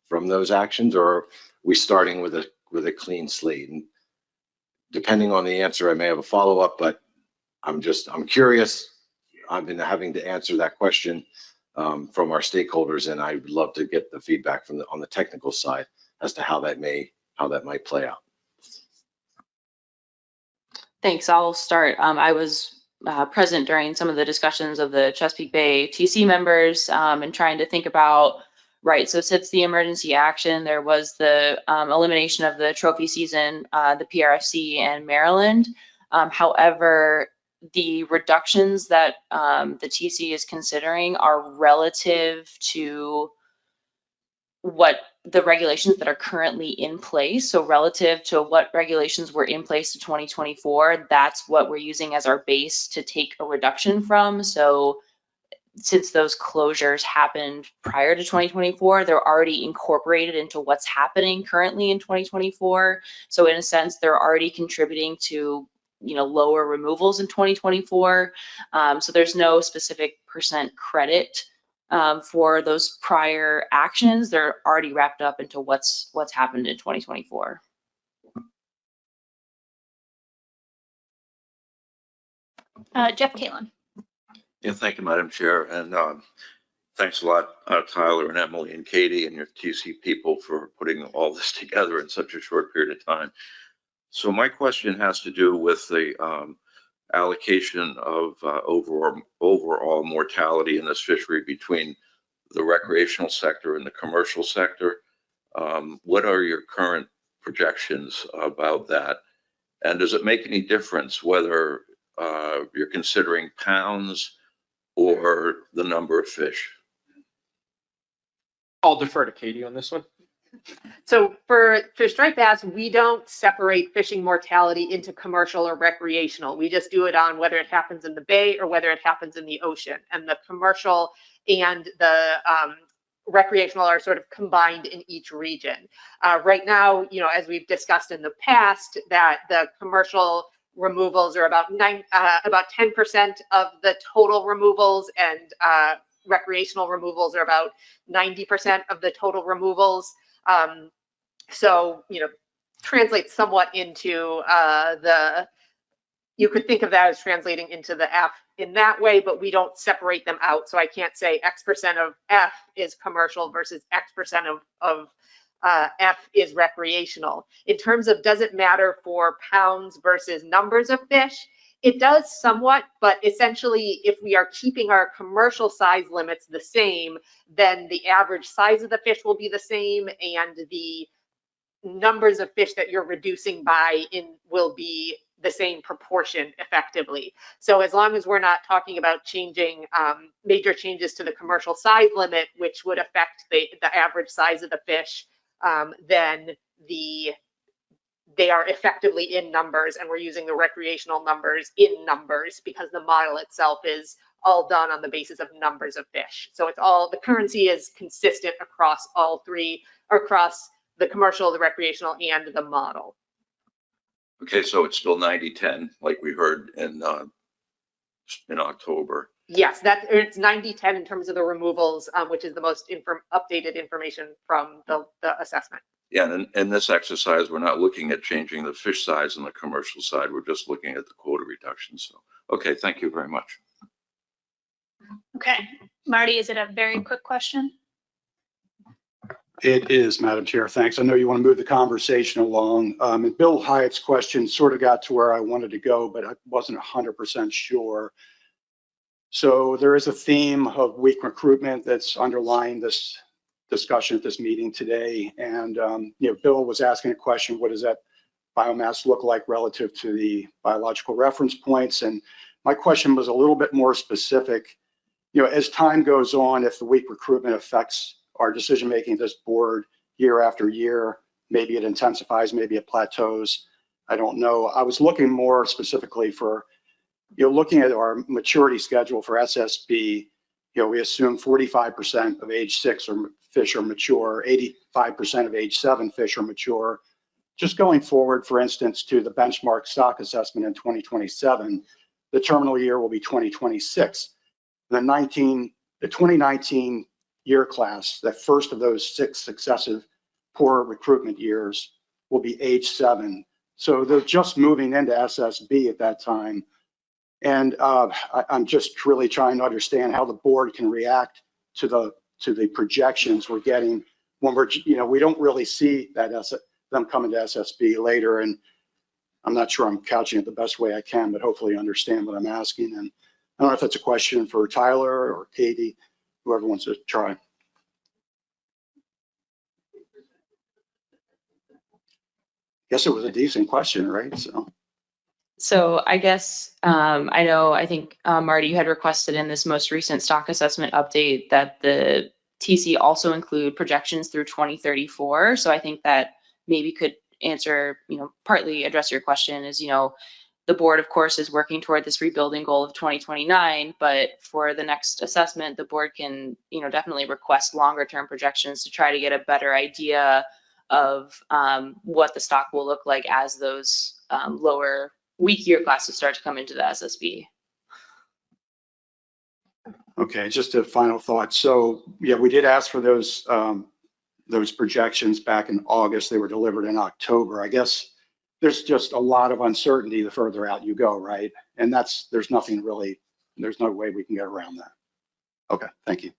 from those actions, or are we starting with a clean slate? And depending on the answer, I may have a follow-up, but I'm curious. I've been having to answer that question from our stakeholders, and I'd love to get the feedback on the technical side as to how that might play out. Thanks. I'll start. I was present during some of the discussions of the Chesapeake Bay TC members and trying to think about Right, so since the emergency action, there was the elimination of the trophy season, the PRFC and Maryland. However, the reductions that the TC is considering are relative to what the regulations that are currently in place. So relative to what regulations were in place to 2024, that's what we're using as our base to take a reduction from. So since those closures happened prior to 2024, they're already incorporated into what's happening currently in 2024. So in a sense, they're already contributing to, you know, lower removals in 2024. So there's no specific percent credit for those prior actions. They're already wrapped up into what's happened in 2024. Jeff Kalin. Yeah, thank you, Madam Chair. And thanks a lot, Tyler and Emily and Katie and your TC people for putting all this together in such a short period of time. So my question has to do with the allocation of overall mortality in this fishery between the recreational sector and the commercial sector. What are your current projections about that? And does it make any difference whether you're considering pounds or the number of fish? I'll defer to Katie on this one. So for striped bass, we don't separate fishing mortality into commercial or recreational. We just do it on whether it happens in the bay or whether it happens in the ocean. And the commercial and the recreational are sort of combined in each region. Right now, you know, as we've discussed in the past, that the commercial removals are about 10% of the total removals, and recreational removals are about 90% of the total removals. So, you know, translates somewhat into you could think of that as translating into the F in that way, but we don't separate them out. So I can't say X% of F is commercial versus X% of F is recreational. In terms of does it matter for pounds versus numbers of fish, it does somewhat, but essentially if we are keeping our commercial size limits the same, then the average size of the fish will be the same, and the numbers of fish that you're reducing by will be the same proportion effectively. So as long as we're not talking about changing major changes to the commercial size limit, which would affect the average size of the fish, then they are effectively in numbers, and we're using the recreational numbers in numbers because the model itself is all done on the basis of numbers of fish. So it's all, the currency is consistent across all three, or across the commercial, the recreational, and the model. Okay, so it's still 90-10, like we heard in October. Yes, it's 90-10 in terms of the removals, which is the most updated information from the assessment. Yeah, and in this exercise, we're not looking at changing the fish size on the commercial side. We're just looking at the quota reduction. So, okay, thank you very much. Okay, Marty, is it a very quick question? It is, Madam Chair. Thanks. I know you want to move the conversation along. And Bill Hyatt's question sort of got to where I wanted to go, but I wasn't 100% sure. So there is a theme of weak recruitment that's underlying this discussion at this meeting today. And, you know, Bill was asking a question, what does that biomass look like relative to the biological reference points? And my question was a little bit more specific. You know, as time goes on, if the weak recruitment affects our decision-making at this board year after year, maybe it intensifies, maybe it plateaus, I don't know. I was looking more specifically for, you know, looking at our maturity schedule for SSB, you know, we assume 45% of age 6 fish are mature, 85% of age 7 fish are mature. Just going forward, for instance, to the benchmark stock assessment in 2027, the terminal year will be 2026. The 2019 year class, the first of those 6 successive poor recruitment years, will be age 7. So they're just moving into SSB at that time. And I'm just really trying to understand how the board can react to the projections we're getting when we're, you know, we don't really see that them coming to SSB later. And I'm not sure I'm couching it the best way I can, but hopefully you understand what I'm asking. And I don't know if that's a question for Tyler or Katie, whoever wants to try. guess it was a decent question, right? So I guess, I think Marty, you had requested in this most recent stock assessment update that the TC also include projections through 2034. So I think that maybe could answer, partly address your question is, the board, of course, is working toward this rebuilding goal of 2029, but for the next assessment, the board can, definitely request longer term projections to try to get a better idea of what the stock will look like as those lower weak year classes start to come into the SSB. Okay, just a final thought. So yeah, we did ask for those projections back in August. They were delivered in October. I guess there's just a lot of uncertainty the further out you go, right? And there's no way we can get around that. Okay, thank you.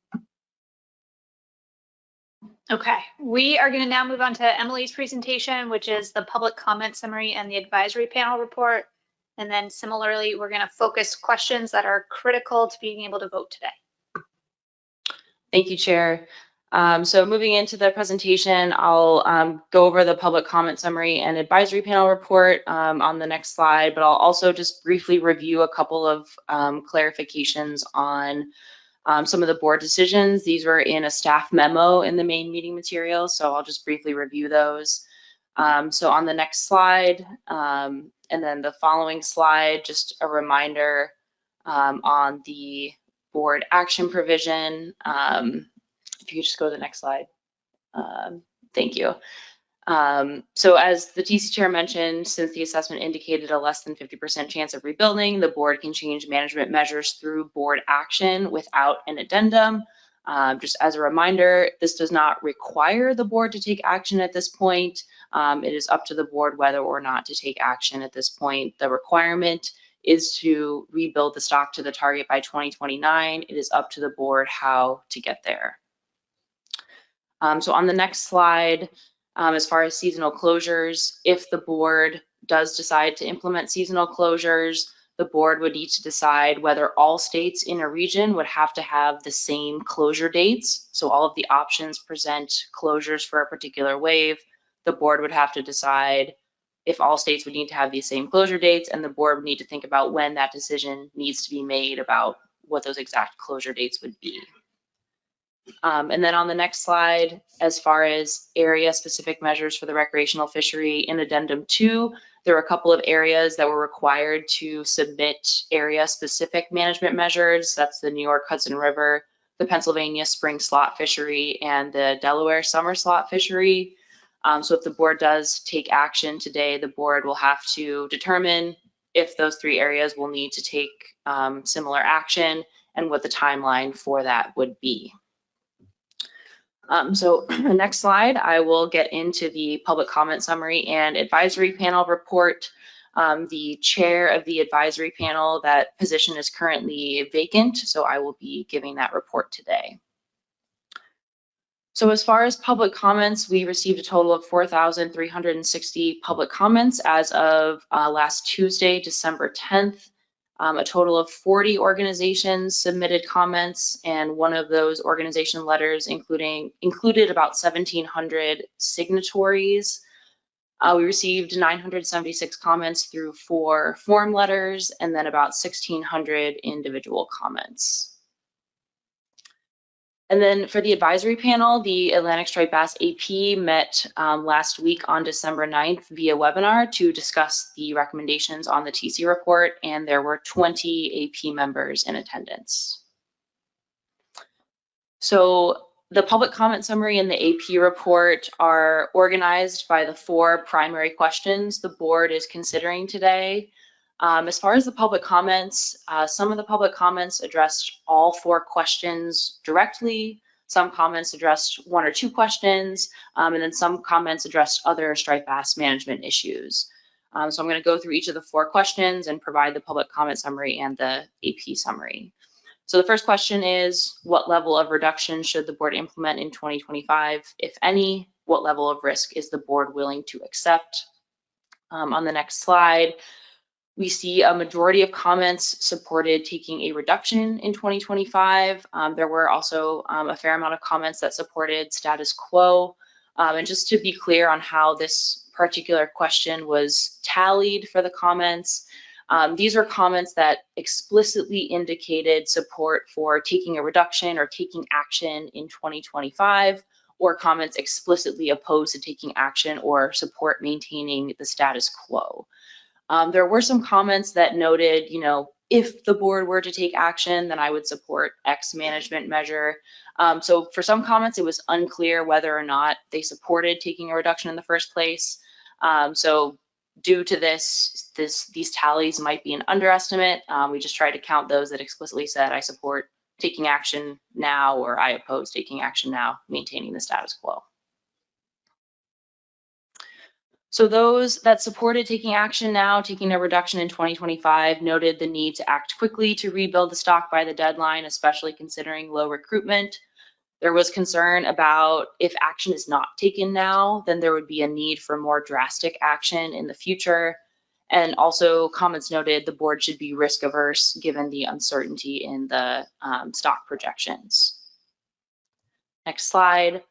Okay, we are going to now move on to Emily's presentation, which is the public comment summary and the advisory panel report. And then similarly, we're going to focus questions that are critical to being able to vote today. Thank you, Chair. So moving into the presentation, I'll go over the public comment summary and advisory panel report on the next slide, but I'll also just briefly review a couple of clarifications on some of the board decisions. These were in a staff memo in the main meeting material, so I'll just briefly review those. So on the next slide, and then the following slide, just a reminder on the board action provision. If you could just go to the next slide. Thank you. So as the TC chair mentioned, since the assessment indicated a less than 50% chance of rebuilding, the board can change management measures through board action without an addendum. Just as a reminder, this does not require the board to take action at this point. It is up to the board whether or not to take action at this point. The requirement is to rebuild the stock to the target by 2029. It is up to the board how to get there. So on the next slide, as far as seasonal closures, if the board does decide to implement seasonal closures, the board would need to decide whether all states in a region would have to have the same closure dates. So all of the options present closures for a particular wave. The board would have to decide if all states would need to have these same closure dates, and the board would need to think about when that decision needs to be made about what those exact closure dates would be. And then on the next slide, as far as area specific measures for the recreational fishery in addendum 2, there were a couple of areas that were required to submit area specific management measures. That's the New York Hudson River, the Pennsylvania spring slot fishery, and the Delaware summer slot fishery. So if the board does take action today, the board will have to determine if those 3 areas will need to take similar action and what the timeline for that would be. So the next slide, I will get into the public comment summary and advisory panel report. The chair of the advisory panel, that position is currently vacant, so I will be giving that report today. So as far as public comments, we received a total of 4,360 public comments as of last Tuesday, December 10th. A total of 40 organizations submitted comments, and one of those organization letters included about 1,700 signatories. We received 976 comments through 4 form letters, and then about 1,600 individual comments. And then for the advisory panel, the Atlantic Striped Bass AP met last week on December 9th via webinar to discuss the recommendations on the TC report, and there were 20 AP members in attendance. So the public comment summary and the AP report are organized by the 4 primary questions the board is considering today. As far as the public comments, some of the public comments addressed all 4 questions directly. Some comments addressed 1 or 2 questions, and then some comments addressed other striped bass management issues. So I'm going to go through each of the 4 questions and provide the public comment summary and the AP summary. So the first question is, what level of reduction should the board implement in 2025, if any? What level of risk is the board willing to accept? On the next slide, we see a majority of comments supported taking a reduction in 2025. There were also a fair amount of comments that supported status quo. And just to be clear on how this particular question was tallied for the comments. These are comments that explicitly indicated support for taking a reduction or taking action in 2025, or comments explicitly opposed to taking action or support maintaining the status quo. There were some comments that noted, if the board were to take action, then I would support X management measure. So for some comments, it was unclear whether or not they supported taking a reduction in the first place. So due to these tallies might be an underestimate. We just tried to count those that explicitly said, I support taking action now, or I oppose taking action now, maintaining the status quo. So those that supported taking action now, taking a reduction in 2025, noted the need to act quickly to rebuild the stock by the deadline, especially considering low recruitment. There was concern about if action is not taken now, then there would be a need for more drastic action in the future. And also comments noted the board should be risk averse given the uncertainty in the stock projections. Next slide.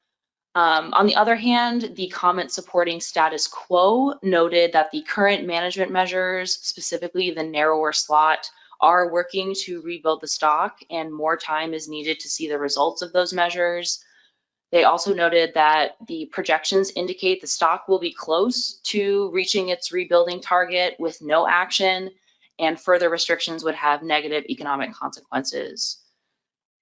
On the other hand, the comment supporting status quo noted that the current management measures, specifically the narrower slot, are working to rebuild the stock, and more time is needed to see the results of those measures. They also noted that the projections indicate the stock will be close to reaching its rebuilding target with no action, and further restrictions would have negative economic consequences.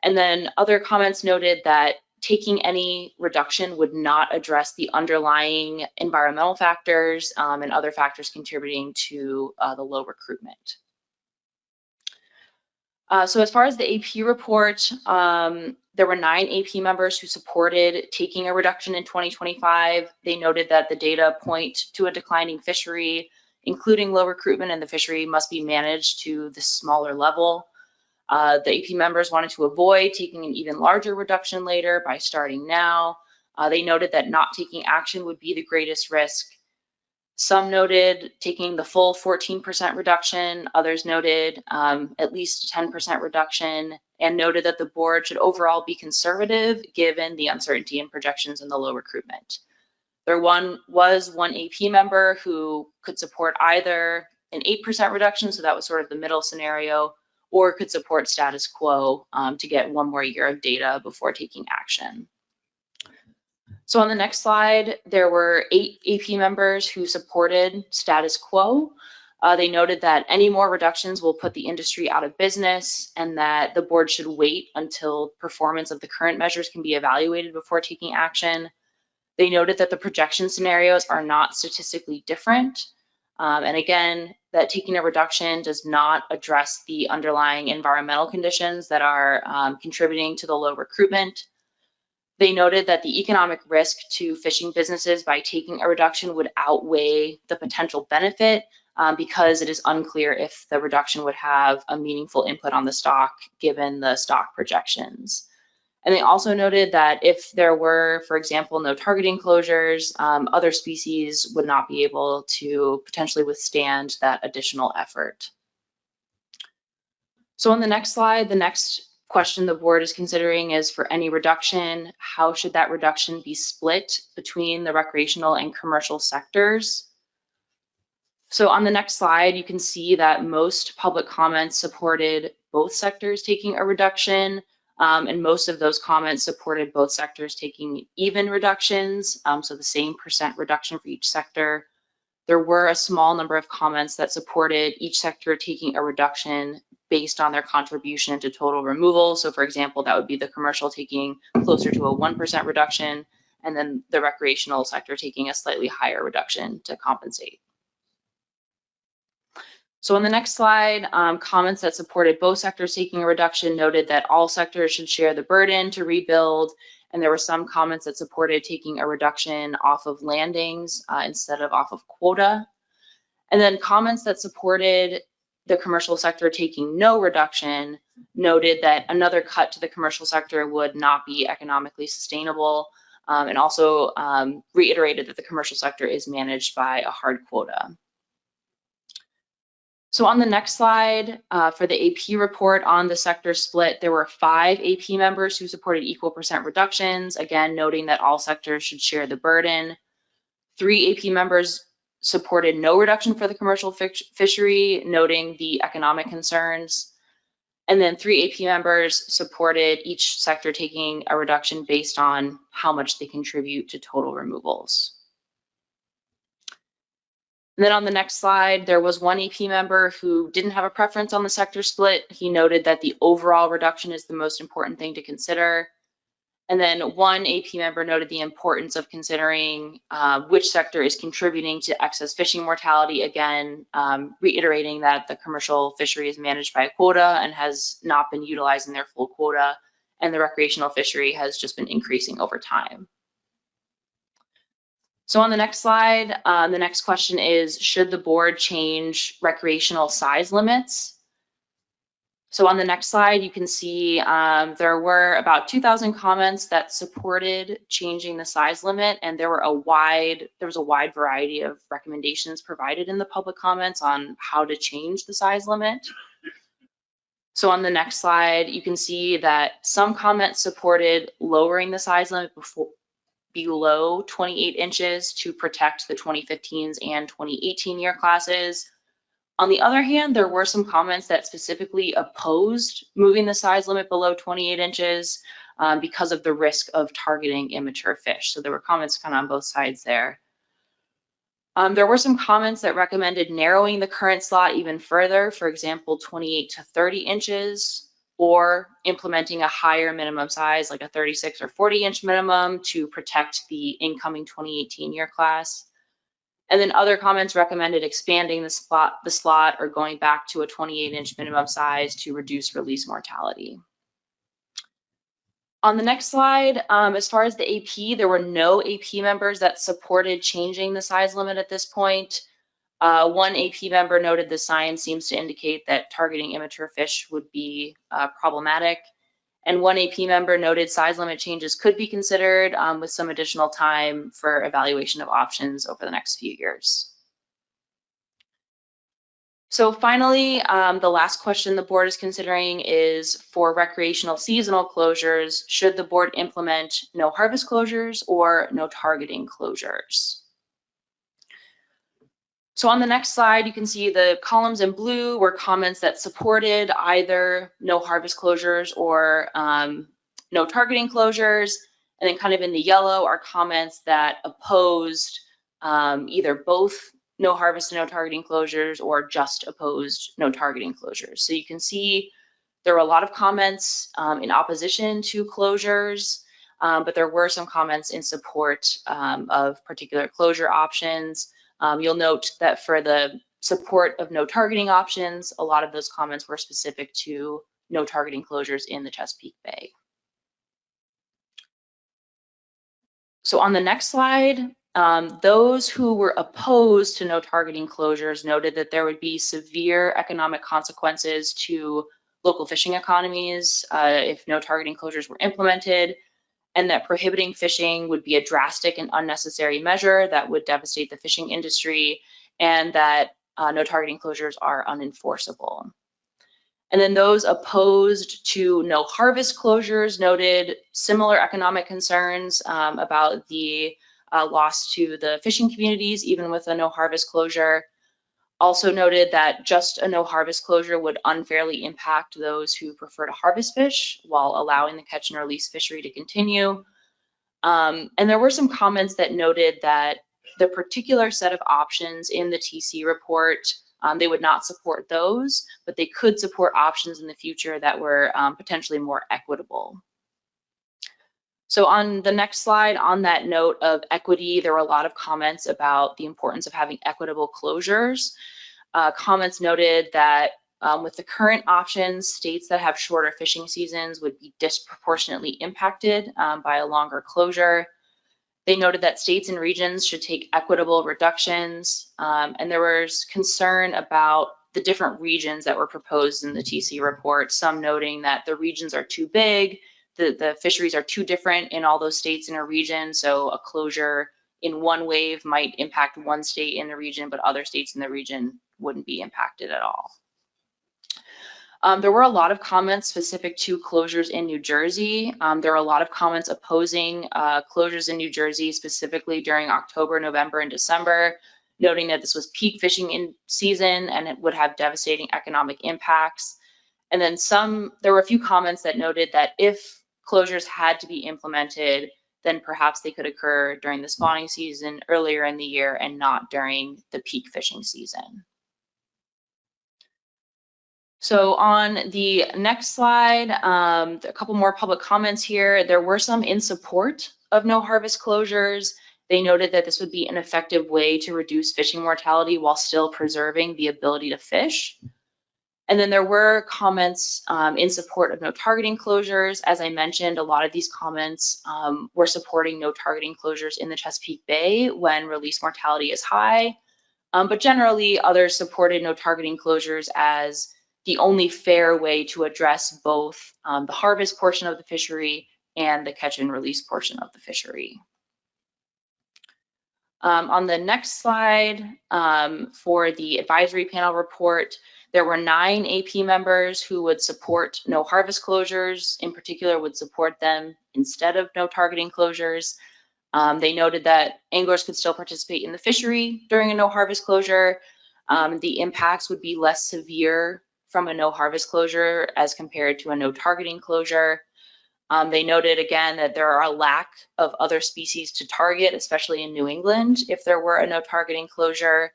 And then other comments noted that taking any reduction would not address the underlying environmental factors and other factors contributing to the low recruitment. So as far as the AP report, there were 9 AP members who supported taking a reduction in 2025. They noted that the data point to a declining fishery, including low recruitment, and the fishery must be managed to the smaller level. The AP members wanted to avoid taking an even larger reduction later by starting now. They noted that not taking action would be the greatest risk. Some noted taking the full 14% reduction. Others noted at least a 10% reduction, and noted that the board should overall be conservative given the uncertainty in projections and the low recruitment. There was one AP member who could support either an 8% reduction, so that was sort of the middle scenario, or could support status quo to get one more year of data before taking action. So on the next slide, there were 8 AP members who supported status quo. They noted that any more reductions will put the industry out of business, and that the board should wait until performance of the current measures can be evaluated before taking action. They noted that the projection scenarios are not statistically different. And again, that taking a reduction does not address the underlying environmental conditions that are contributing to the low recruitment. They noted that the economic risk to fishing businesses by taking a reduction would outweigh the potential benefit because it is unclear if the reduction would have a meaningful input on the stock given the stock projections. And they also noted that if there were, for example, no targeting closures, other species would not be able to potentially withstand that additional effort. So on the next slide, the next question the board is considering is for any reduction, how should that reduction be split between the recreational and commercial sectors? So on the next slide, you can see that most public comments supported both sectors taking a reduction. And most of those comments supported both sectors taking even reductions, so the same % reduction for each sector. There were a small number of comments that supported each sector taking a reduction based on their contribution to total removal. So for example, that would be the commercial taking closer to a 1% reduction, and then the recreational sector taking a slightly higher reduction to compensate. So on the next slide, comments that supported both sectors taking a reduction noted that all sectors should share the burden to rebuild, and there were some comments that supported taking a reduction off of landings instead of off of quota. And then comments that supported the commercial sector taking no reduction noted that another cut to the commercial sector would not be economically sustainable, and also reiterated that the commercial sector is managed by a hard quota. So on the next slide, for the AP report on the sector split, there were 5 AP members who supported equal % reductions, again, noting that all sectors should share the burden. 3 AP members supported no reduction for the commercial fishery, noting the economic concerns. And then 3 AP members supported each sector taking a reduction based on how much they contribute to total removals. And then on the next slide, there was 1 AP member who didn't have a preference on the sector split. He noted that the overall reduction is the most important thing to consider. And then 1 AP member noted the importance of considering which sector is contributing to excess fishing mortality, again, reiterating that the commercial fishery is managed by a quota and has not been utilizing their full quota, and the recreational fishery has just been increasing over time. So on the next slide, the next question is, should the board change recreational size limits? So on the next slide, you can see there were about 2,000 comments that supported changing the size limit, and there was a wide variety of recommendations provided in the public comments on how to change the size limit. So on the next slide, you can see that some comments supported lowering the size limit below 28 inches to protect the 2015s and 2018 year classes. On the other hand, there were some comments that specifically opposed moving the size limit below 28 inches because of the risk of targeting immature fish. So there were comments kind of on both sides there. There were some comments that recommended narrowing the current slot even further, for example, 28 to 30 inches, or implementing a higher minimum size, like a 36 or 40 inch minimum, to protect the incoming 2018 year class. And then other comments recommended expanding the slot or going back to a 28 inch minimum size to reduce release mortality. On the next slide, as far as the AP, there were no AP members that supported changing the size limit at this point. 1 AP member noted the science seems to indicate that targeting immature fish would be problematic. And 1 AP member noted size limit changes could be considered with some additional time for evaluation of options over the next few years. So finally, the last question the board is considering is for recreational seasonal closures, should the board implement no harvest closures or no targeting closures? So on the next slide, you can see the columns in blue were comments that supported either no harvest closures or no targeting closures. And then kind of in the yellow are comments that opposed either both no harvest and no targeting closures or just opposed no targeting closures. So you can see there were a lot of comments in opposition to closures, but there were some comments in support of particular closure options. You'll note that for the support of no targeting options, a lot of those comments were specific to no targeting closures in the Chesapeake Bay. So on the next slide, those who were opposed to no targeting closures noted that there would be severe economic consequences to local fishing economies if no targeting closures were implemented, and that prohibiting fishing would be a drastic and unnecessary measure that would devastate the fishing industry, and that no targeting closures are unenforceable. And then those opposed to no harvest closures noted similar economic concerns about the loss to the fishing communities, even with a no harvest closure. Also noted that just a no harvest closure would unfairly impact those who prefer to harvest fish while allowing the catch and release fishery to continue. And there were some comments that noted that the particular set of options in the TC report, they would not support those, but they could support options in the future that were potentially more equitable. So on the next slide, on that note of equity, there were a lot of comments about the importance of having equitable closures. Comments noted that with the current options, states that have shorter fishing seasons would be disproportionately impacted by a longer closure. They noted that states and regions should take equitable reductions, and there was concern about the different regions that were proposed in the TC report, some noting that the regions are too big, the fisheries are too different in all those states in a region, so a closure in one wave might impact one state in the region, but other states in the region wouldn't be impacted at all. There were a lot of comments specific to closures in New Jersey. There were a lot of comments opposing closures in New Jersey, specifically during October, November, and December, noting that this was peak fishing in season and it would have devastating economic impacts. And then there were a few comments that noted that if closures had to be implemented, then perhaps they could occur during the spawning season earlier in the year and not during the peak fishing season. So on the next slide, a couple more public comments here. There were some in support of no harvest closures. They noted that this would be an effective way to reduce fishing mortality while still preserving the ability to fish. And then there were comments in support of no targeting closures. As I mentioned, a lot of these comments were supporting no targeting closures in the Chesapeake Bay when release mortality is high. But generally, others supported no targeting closures as the only fair way to address both the harvest portion of the fishery and the catch and release portion of the fishery. On the next slide, for the advisory panel report, there were 9 AP members who would support no harvest closures, in particular would support them instead of no targeting closures. They noted that anglers could still participate in the fishery during a no harvest closure. The impacts would be less severe from a no harvest closure as compared to a no targeting closure. They noted again that there are a lack of other species to target, especially in New England, if there were a no targeting closure.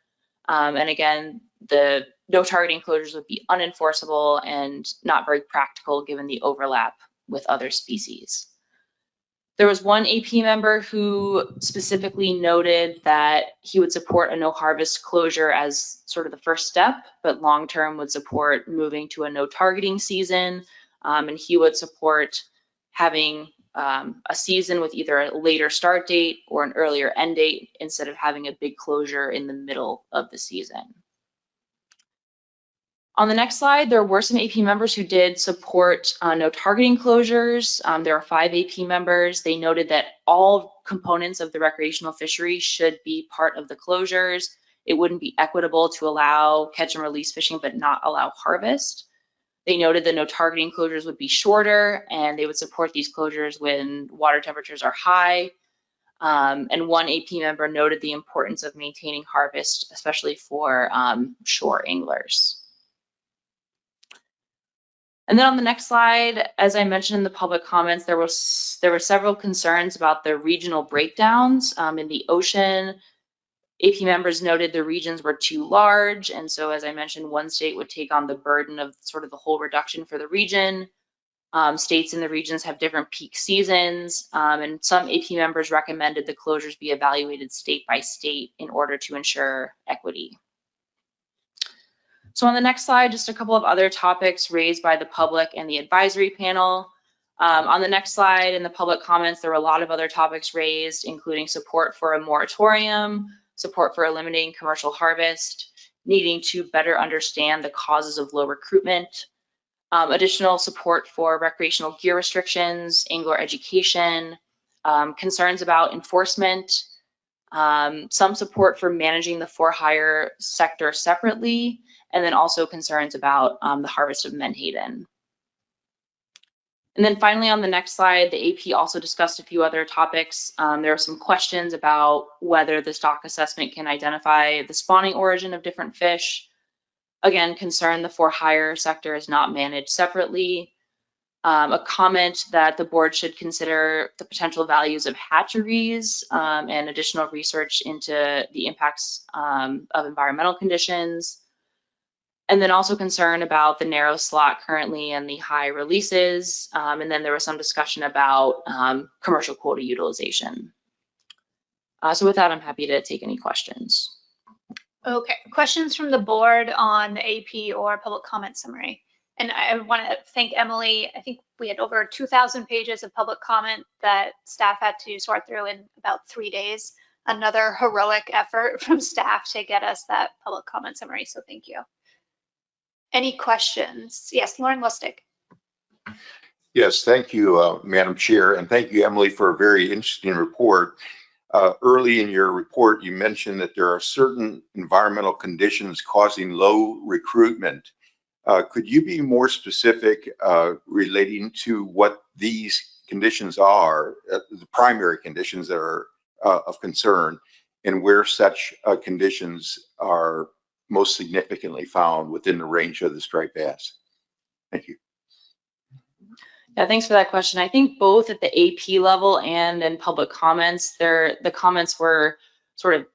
And again, the no targeting closures would be unenforceable and not very practical given the overlap with other species. There was one AP member who specifically noted that he would support a no harvest closure as sort of the first step, but long-term would support moving to a no targeting season. And he would support having a season with either a later start date or an earlier end date instead of having a big closure in the middle of the season. On the next slide, there were some AP members who did support no targeting closures. There are 5 AP members. They noted that all components of the recreational fishery should be part of the closures. It wouldn't be equitable to allow catch and release fishing but not allow harvest. They noted that no targeting closures would be shorter and they would support these closures when water temperatures are high. And one AP member noted the importance of maintaining harvest, especially for shore anglers. And then on the next slide, as I mentioned in the public comments, there were several concerns about the regional breakdowns in the ocean. AP members noted the regions were too large, and so as I mentioned, one state would take on the burden of sort of the whole reduction for the region. States in the regions have different peak seasons, and some AP members recommended the closures be evaluated state by state in order to ensure equity. So on the next slide, just a couple of other topics raised by the public and the advisory panel. On the next slide, in the public comments, there were a lot of other topics raised, including support for a moratorium, support for eliminating commercial harvest, needing to better understand the causes of low recruitment, additional support for recreational gear restrictions, angler education, concerns about enforcement, some support for managing the for-hire sector separately, and then also concerns about the harvest of menhaden. And then finally on the next slide, the AP also discussed a few other topics. There are some questions about whether the stock assessment can identify the spawning origin of different fish. Again, concern the for-hire sector is not managed separately. A comment that the board should consider the potential values of hatcheries and additional research into the impacts of environmental conditions. And then also concern about the narrow slot currently and the high releases. And then there was some discussion about commercial quota utilization. So with that, I'm happy to take any questions. Okay, questions from the board on the AP or public comment summary. And I want to thank Emily. I think we had over 2,000 pages of public comment that staff had to sort through in about 3 days. Another heroic effort from staff to get us that public comment summary, so thank you. Any questions? Yes, Lauren Lustig. Yes, thank you, Madam Chair, and thank you, Emily, for a very interesting report. Early in your report, you mentioned that there are certain environmental conditions causing low recruitment. Could you be more specific relating to what these conditions are, the primary conditions that are of concern, and where such conditions are most significantly found within the range of the striped bass? Thank you. Yeah, thanks for that question. I think both at the AP level and in public comments, the comments were sort of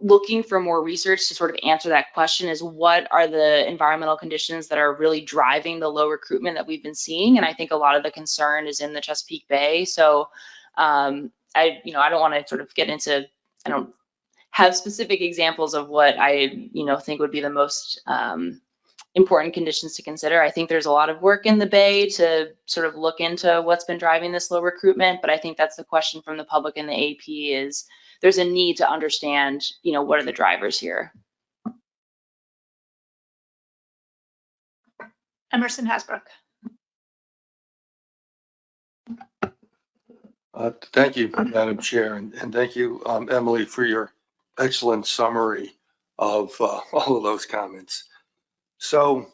looking for more research to sort of answer that question, is what are the environmental conditions that are really driving the low recruitment that we've been seeing? And I think a lot of the concern is in the Chesapeake Bay. So I don't want to sort of get into, I don't have specific examples of what I, think would be the most important conditions to consider. I think there's a lot of work in the Bay to sort of look into what's been driving this low recruitment, but I think that's the question from the public and the AP is there's a need to understand, what are the drivers here? Emerson Hasbrook. Thank you, Madam Chair, and thank you, Emily, for your excellent summary of all of those comments. So,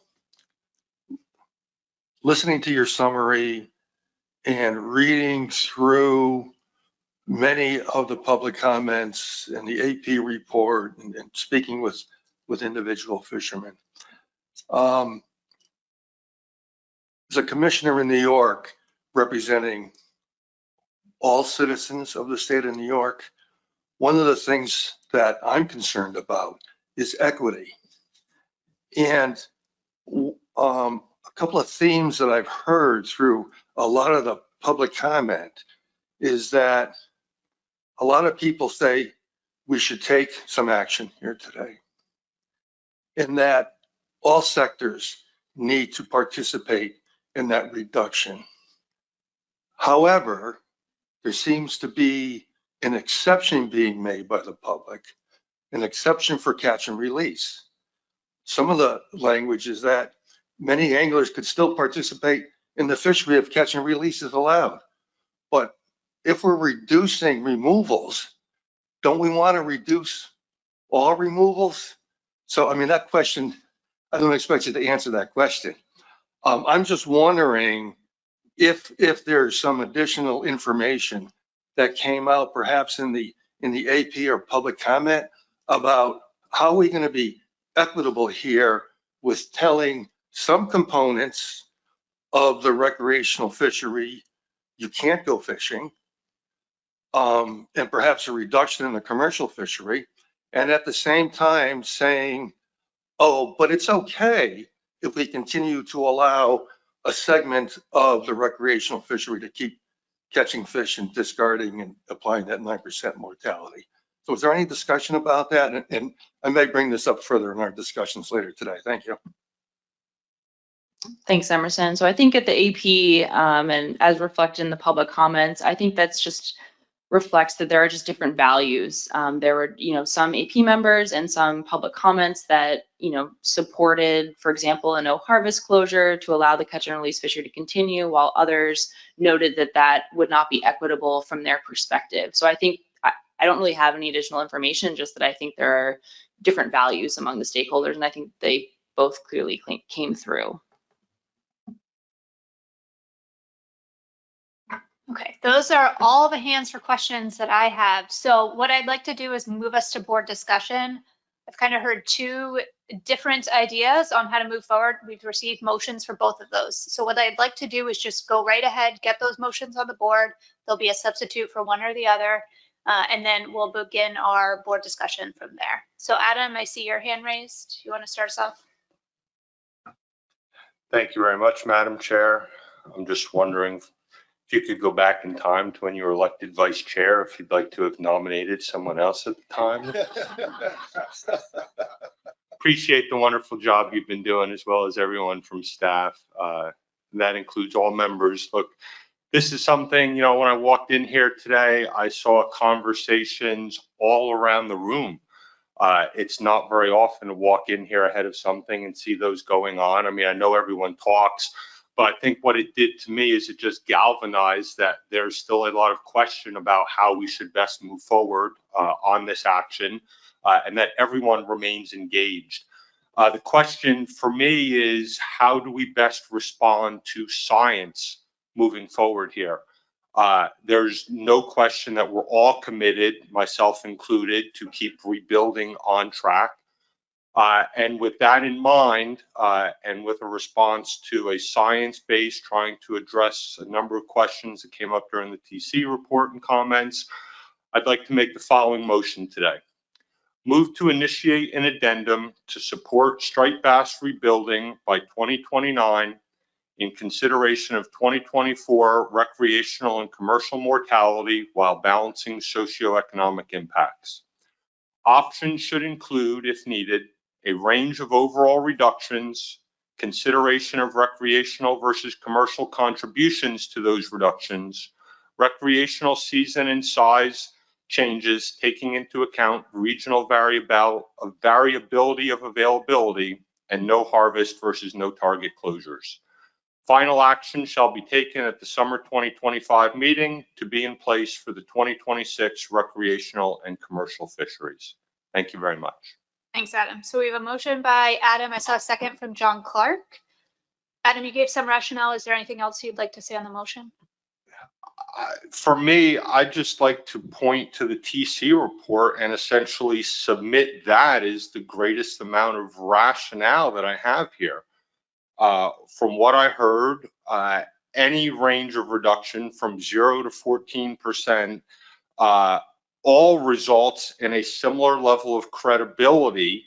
listening to your summary and reading through many of the public comments and the AP report and speaking with individual fishermen. As a commissioner in New York, representing all citizens of the state of New York, one of the things that I'm concerned about is equity. And a couple of themes that I've heard through a lot of the public comment is that a lot of people say we should take some action here today, and that all sectors need to participate in that reduction. However, there seems to be an exception being made by the public, an exception for catch and release. Some of the language is that many anglers could still participate in the fishery if catch and release is allowed. But if we're reducing removals, don't we want to reduce all removals? So, that question, I don't expect you to answer that question. I'm just wondering if there's some additional information that came out perhaps in the AP or public comment about how are we going to be equitable here with telling some components of the recreational fishery you can't go fishing, and perhaps a reduction in the commercial fishery, and at the same time saying, oh, but it's okay if we continue to allow a segment of the recreational fishery to keep catching fish and discarding and applying that 9% mortality. So is there any discussion about that? And I may bring this up further in our discussions later today. Thank you. Thanks, Emerson. So I think at the AP and as reflected in the public comments, I think that's just reflects that there are just different values. There were, some AP members and some public comments that, supported, for example, a no harvest closure to allow the catch and release fishery to continue, while others noted that that would not be equitable from their perspective. So I think I don't really have any additional information, just that I think there are different values among the stakeholders, and I think they both clearly came through. Okay, those are all the hands for questions that I have. So what I'd like to do is move us to board discussion. I've kind of heard two different ideas on how to move forward. We've received motions for both of those. So what I'd like to do is just go right ahead, get those motions on the board. There'll be a substitute for one or the other, and then we'll begin our board discussion from there. So Adam, I see your hand raised. You want to start us off? Thank you very much, Madam Chair. I'm just wondering if you could go back in time to when you were elected vice chair, if you'd like to have nominated someone else at the time. Appreciate the wonderful job you've been doing, as well as everyone from staff. That includes all members. Look, this is something, when I walked in here today, I saw conversations all around the room. It's not very often to walk in here ahead of something and see those going on. I know everyone talks, but I think what it did to me is it just galvanized that there's still a lot of question about how we should best move forward on this action, and that everyone remains engaged. The question for me is, how do we best respond to science moving forward here? There's no question that we're all committed, myself included, to keep rebuilding on track. And with that in mind, and with a response to a science-based trying to address a number of questions that came up during the TC report and comments, I'd like to make the following motion today. Move to initiate an addendum to support striped bass rebuilding by 2029 in consideration of 2024 recreational and commercial mortality while balancing socioeconomic impacts. Options should include, if needed, a range of overall reductions, consideration of recreational versus commercial contributions to those reductions, recreational season and size changes taking into account regional variability of availability, and no harvest versus no target closures. Final action shall be taken at the summer 2025 meeting to be in place for the 2026 recreational and commercial fisheries. Thank you very much. Thanks, Adam. So we have a motion by Adam. I saw a second from John Clark. Adam, you gave some rationale. Is there anything else you'd like to say on the motion? For me, I'd just like to point to the TC report and essentially submit that as the greatest amount of rationale that I have here. From what I heard, any range of reduction from 0 to 14% all results in a similar level of credibility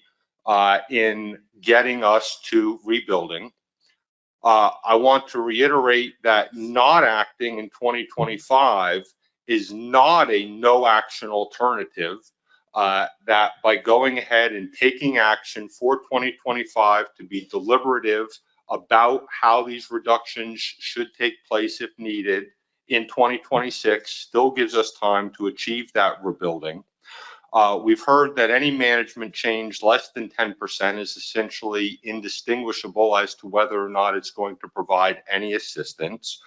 in getting us to rebuilding. I want to reiterate that not acting in 2025 is not a no action alternative, that by going ahead and taking action for 2025 to be deliberative about how these reductions should take place if needed in 2026 still gives us time to achieve that rebuilding. We've heard that any management change less than 10% is essentially indistinguishable as to whether or not it's going to provide any assistance.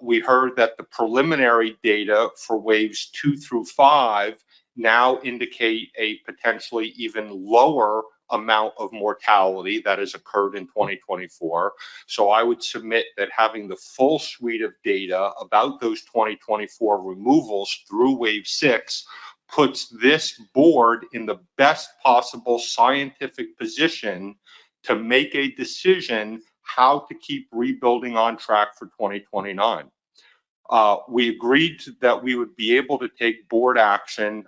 We heard that the preliminary data for waves 2 through 5 now indicate a potentially even lower amount of mortality that has occurred in 2024. So I would submit that having the full suite of data about those 2024 removals through wave 6 puts this board in the best possible scientific position to make a decision how to keep rebuilding on track for 2029. We agreed that we would be able to take board action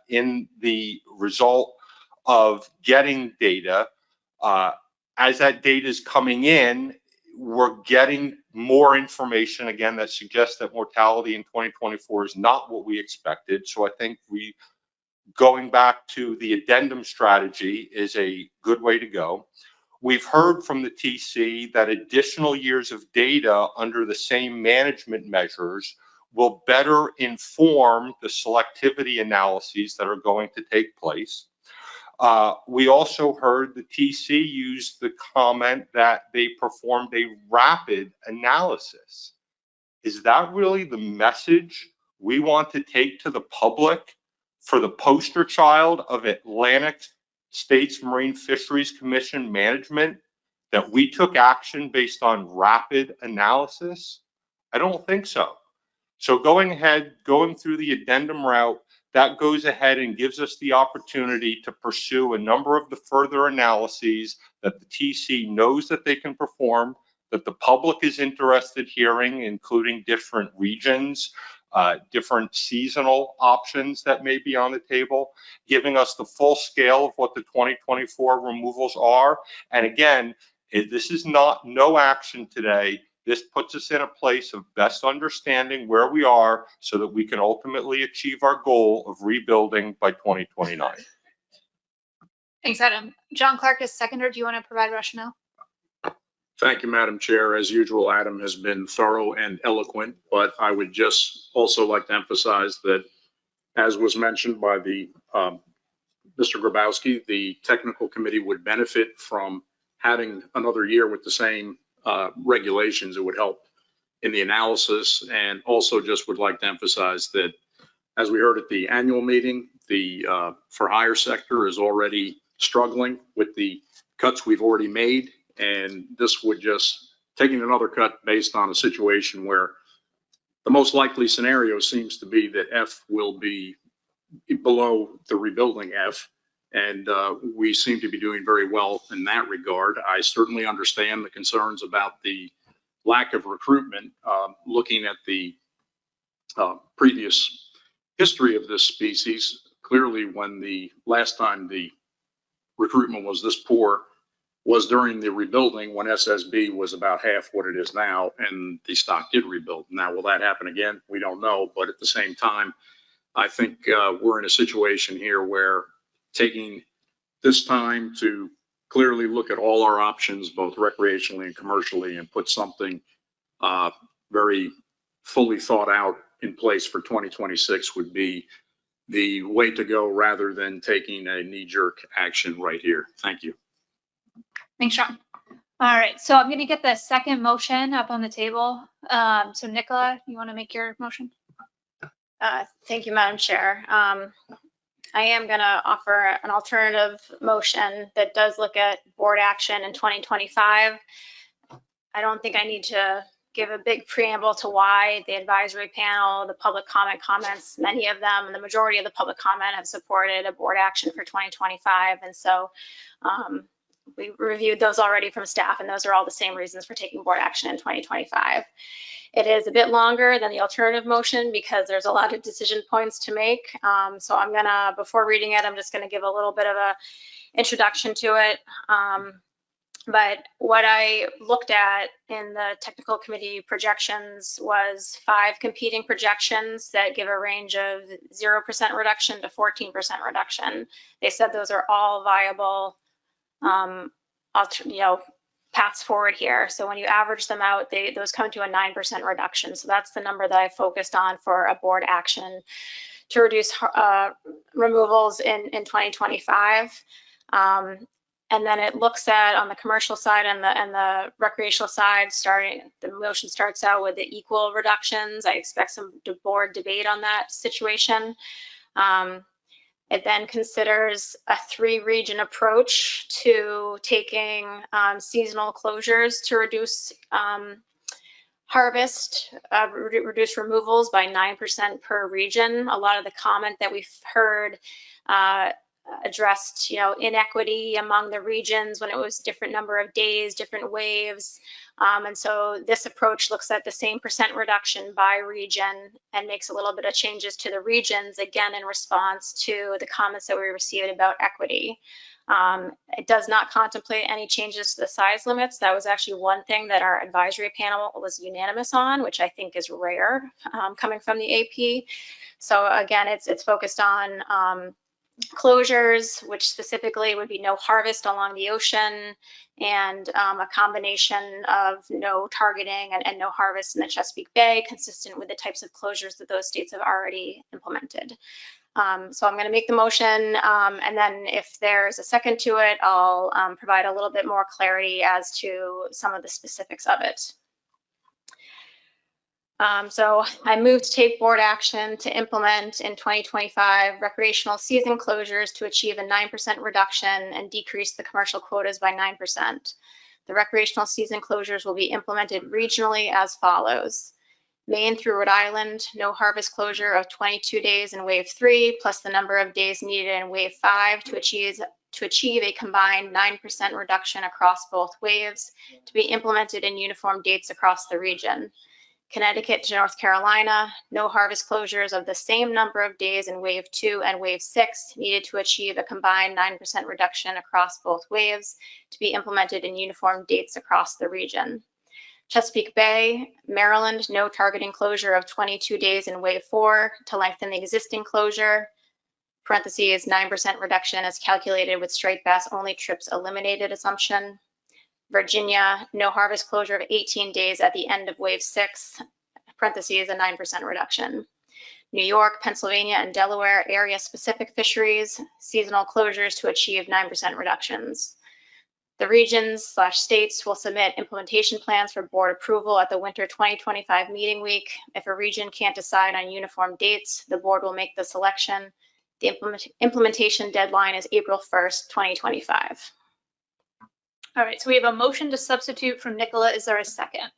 in the result of getting data. As that data is coming in, we're getting more information again that suggests that mortality in 2024 is not what we expected. So I think going back to the addendum strategy is a good way to go. We've heard from the TC that additional years of data under the same management measures will better inform the selectivity analyses that are going to take place. We also heard the TC use the comment that they performed a rapid analysis. Is that really the message we want to take to the public for the poster child of Atlantic States Marine Fisheries Commission management, that we took action based on rapid analysis? I don't think so. So going through the addendum route, that goes ahead and gives us the opportunity to pursue a number of the further analyses that the TC knows that they can perform, that the public is interested hearing, including different regions, different seasonal options that may be on the table, giving us the full scale of what the 2024 removals are. And again, this is not no action today. This puts us in a place of best understanding where we are so that we can ultimately achieve our goal of rebuilding by 2029. Thanks, Adam. John Clark is seconder. Do you want to provide rationale? Thank you, Madam Chair. As usual, Adam has been thorough and eloquent, but I would just also like to emphasize that, as was mentioned by the Mr. Grabowski, the technical committee would benefit from having another year with the same regulations. It would help in the analysis, and also just would like to emphasize that, as we heard at the annual meeting, the for hire sector is already struggling with the cuts we've already made. And this would just, taking another cut based on a situation where the most likely scenario seems to be that F will be below the rebuilding F. And we seem to be doing very well in that regard. I certainly understand the concerns about the lack of recruitment. Looking at the previous history of this species, clearly when the last time the recruitment was this poor was during the rebuilding when SSB was about half what it is now, and the stock did rebuild. Now, will that happen again? We don't know, but at the same time, I think we're in a situation here where taking this time to clearly look at all our options, both recreationally and commercially, and put something very fully thought out in place for 2026 would be the way to go rather than taking a knee-jerk action right here. Thank you. Thanks, Sean. All right, so I'm going to get the second motion up on the table. So Nicola, you want to make your motion? Thank you, Madam Chair. I am going to offer an alternative motion that does look at board action in 2025. I don't think I need to give a big preamble to why the advisory panel, the public comment comments, many of them, and the majority of the public comment have supported a board action for 2025. And so we reviewed those already from staff, and those are all the same reasons for taking board action in 2025. It is a bit longer than the alternative motion because there's a lot of decision points to make. So I'm gonna, before reading it, I'm just gonna give a little bit of a introduction to it. But what I looked at in the technical committee projections was 5 competing projections that give a range of 0% reduction to 14% reduction. They said those are all viable paths forward here. So when you average them out, those come to a 9% reduction. So that's the number that I focused on for a board action to reduce removals in 2025. And then it looks at on the commercial side and the recreational side, the motion starts out with the equal reductions. I expect some board debate on that situation. It then considers a 3-region approach to taking seasonal closures to reduce harvest, reduce removals by 9% per region. A lot of the comment that we've heard addressed, inequity among the regions when it was different number of days, different waves. And so this approach looks at the same percent reduction by region and makes a little bit of changes to the regions, again, in response to the comments that we received about equity. It does not contemplate any changes to the size limits. That was actually one thing that our advisory panel was unanimous on, which I think is rare coming from the AP. So again, it's focused on closures, which specifically would be no harvest along the ocean and a combination of no targeting and no harvest in the Chesapeake Bay, consistent with the types of closures that those states have already implemented. So I'm going to make the motion, and then if there's a second to it, I'll provide a little bit more clarity as to some of the specifics of it. So I moved to take board action to implement in 2025 recreational season closures to achieve a 9% reduction and decrease the commercial quotas by 9%. The recreational season closures will be implemented regionally as follows. Maine through Rhode Island, no harvest closure of 22 days in wave 3, plus the number of days needed in wave 5 to achieve a combined 9% reduction across both waves, to be implemented in uniform dates across the region. Connecticut to North Carolina, no harvest closures of the same number of days in wave 2 and wave 6 needed to achieve a combined 9% reduction across both waves, to be implemented in uniform dates across the region. Chesapeake Bay, Maryland, no targeting closure of 22 days in wave 4 to lengthen the existing closure, parentheses 9% reduction as calculated with striped bass only trips eliminated assumption. Virginia, no harvest closure of 18 days at the end of wave 6, parentheses a 9% reduction. New York, Pennsylvania, and Delaware area specific fisheries, seasonal closures to achieve 9% reductions. The regions/states will submit implementation plans for board approval at the winter 2025 meeting week. If a region can't decide on uniform dates, the board will make the selection. The implementation deadline is April 1st, 2025. All right, so we have a motion to substitute from Nicola. Is there a second?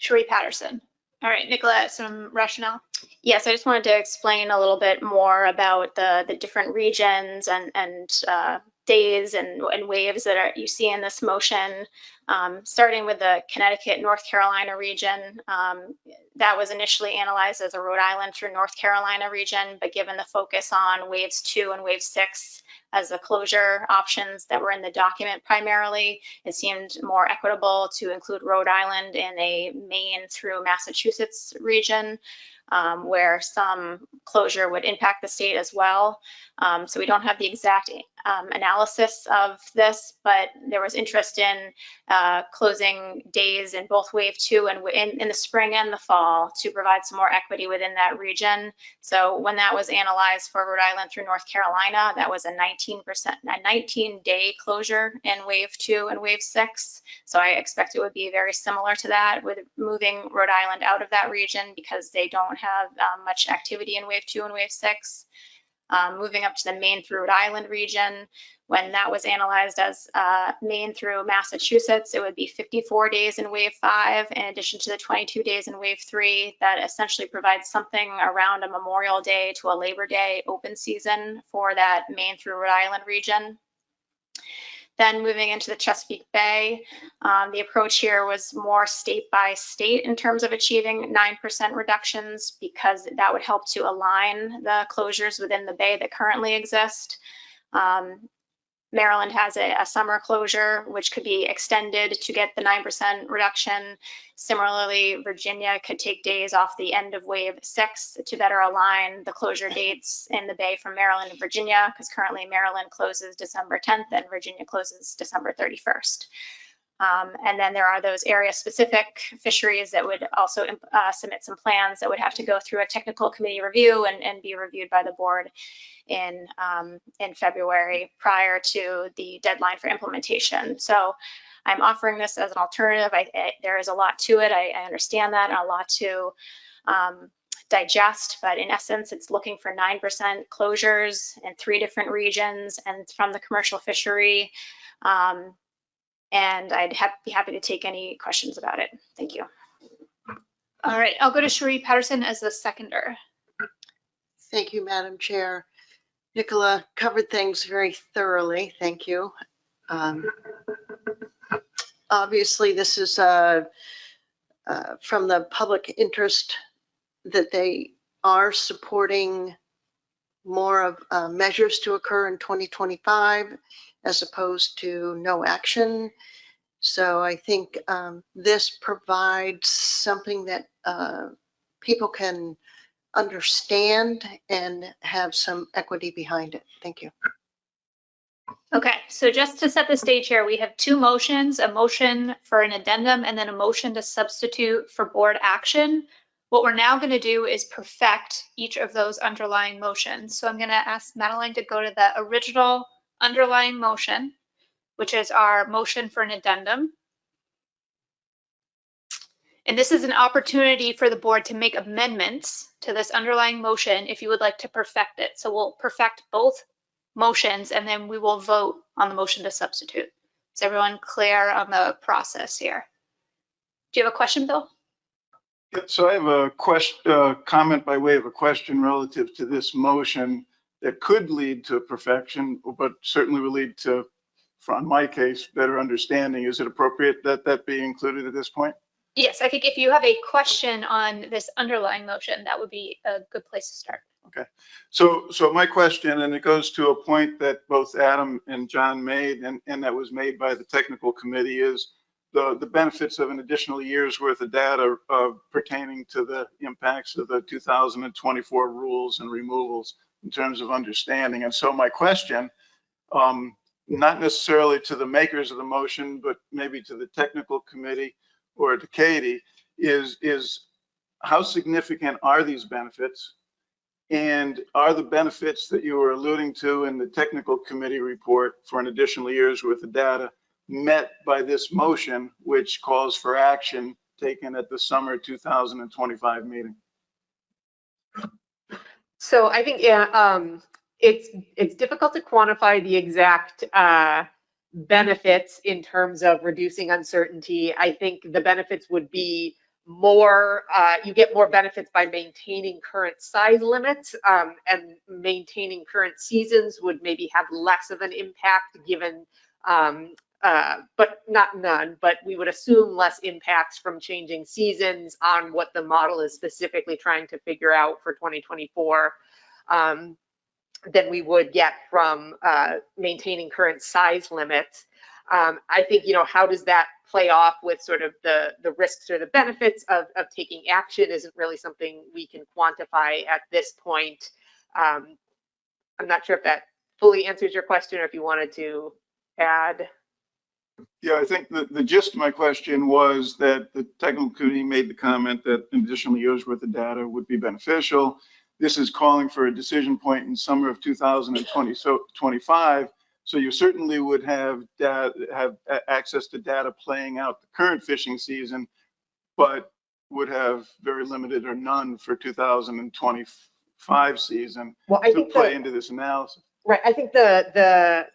Sheree Patterson. All right, Nicola, some rationale? Yes, I just wanted to explain a little bit more about the different regions and days and waves that you see in this motion. Starting with the Connecticut, North Carolina region, that was initially analyzed as a Rhode Island through North Carolina region, but given the focus on waves 2 and wave 6 as the closure options that were in the document primarily, it seemed more equitable to include Rhode Island in a Maine through Massachusetts region, where some closure would impact the state as well. So we don't have the exact analysis of this, but there was interest in closing days in both wave 2 and in the spring and the fall to provide some more equity within that region. So when that was analyzed for Rhode Island through North Carolina, that was a 19-day closure in wave 2 and wave 6. So I expect it would be very similar to that, with moving Rhode Island out of that region because they don't have much activity in wave 2 and wave 6. Moving up to the Maine through Rhode Island region, when that was analyzed as Maine through Massachusetts, it would be 54 days in wave 5, in addition to the 22 days in wave 3. That essentially provides something around a Memorial Day to a Labor Day open season for that Maine through Rhode Island region. Then moving into the Chesapeake Bay, the approach here was more state by state in terms of achieving 9% reductions, because that would help to align the closures within the bay that currently exist. Maryland has a summer closure, which could be extended to get the 9% reduction. Similarly, Virginia could take days off the end of wave 6 to better align the closure dates in the bay from Maryland and Virginia, because currently Maryland closes December 10th and Virginia closes December 31st. And then there are those area-specific fisheries that would also submit some plans that would have to go through a technical committee review and be reviewed by the board in February prior to the deadline for implementation. So I'm offering this as an alternative. There is a lot to it. I understand that, and a lot to digest, but in essence, it's looking for 9% closures in 3 different regions and from the commercial fishery. And I'd be happy to take any questions about it. Thank you. All right, I'll go to Sheree Patterson as the seconder. Thank you, Madam Chair. Nicola covered things very thoroughly. Thank you. Obviously, this is from the public interest that they are supporting more of measures to occur in 2025 as opposed to no action. So I think this provides something that people can understand and have some equity behind it. Thank you. Okay, so just to set the stage here, we have 2 motions, a motion for an addendum and then a motion to substitute for board action. What we're now going to do is perfect each of those underlying motions. So I'm going to ask Madeline to go to the original underlying motion, which is our motion for an addendum. And this is an opportunity for the board to make amendments to this underlying motion if you would like to perfect it. So we'll perfect both motions and then we will vote on the motion to substitute. Is everyone clear on the process here? Do you have a question, Bill? Yeah, so I have a question, comment by way of a question relative to this motion that could lead to perfection, but certainly will lead to, in my case, better understanding. Is it appropriate that that be included at this point? Yes, I think if you have a question on this underlying motion, that would be a good place to start. Okay, so my question, and it goes to a point that both Adam and John made, and that was made by the technical committee, is the benefits of an additional year's worth of data pertaining to the impacts of the 2024 rules and removals in terms of understanding. And so my question, not necessarily to the makers of the motion, but maybe to the technical committee or to Katie, is how significant are these benefits? And are the benefits that you were alluding to in the technical committee report for an additional year's worth of data met by this motion, which calls for action taken at the summer 2025 meeting? So I think, yeah, it's difficult to quantify the exact benefits in terms of reducing uncertainty. I think the benefits would be more, you get more benefits by maintaining current size limits, and maintaining current seasons would maybe have less of an impact given, but not none, but we would assume less impacts from changing seasons on what the model is specifically trying to figure out for 2024. Than we would get from maintaining current size limits. I think, how does that play off with sort of the risks or the benefits of taking action isn't really something we can quantify at this point. I'm not sure if that fully answers your question or if you wanted to add. Yeah, I think the gist of my question was that the technical committee made the comment that an additional year's worth of data would be beneficial. This is calling for a decision point in summer of 2025. So you certainly would have access to data playing out the current fishing season, but would have very limited or none for 2025 season to play into this analysis. Right. I think the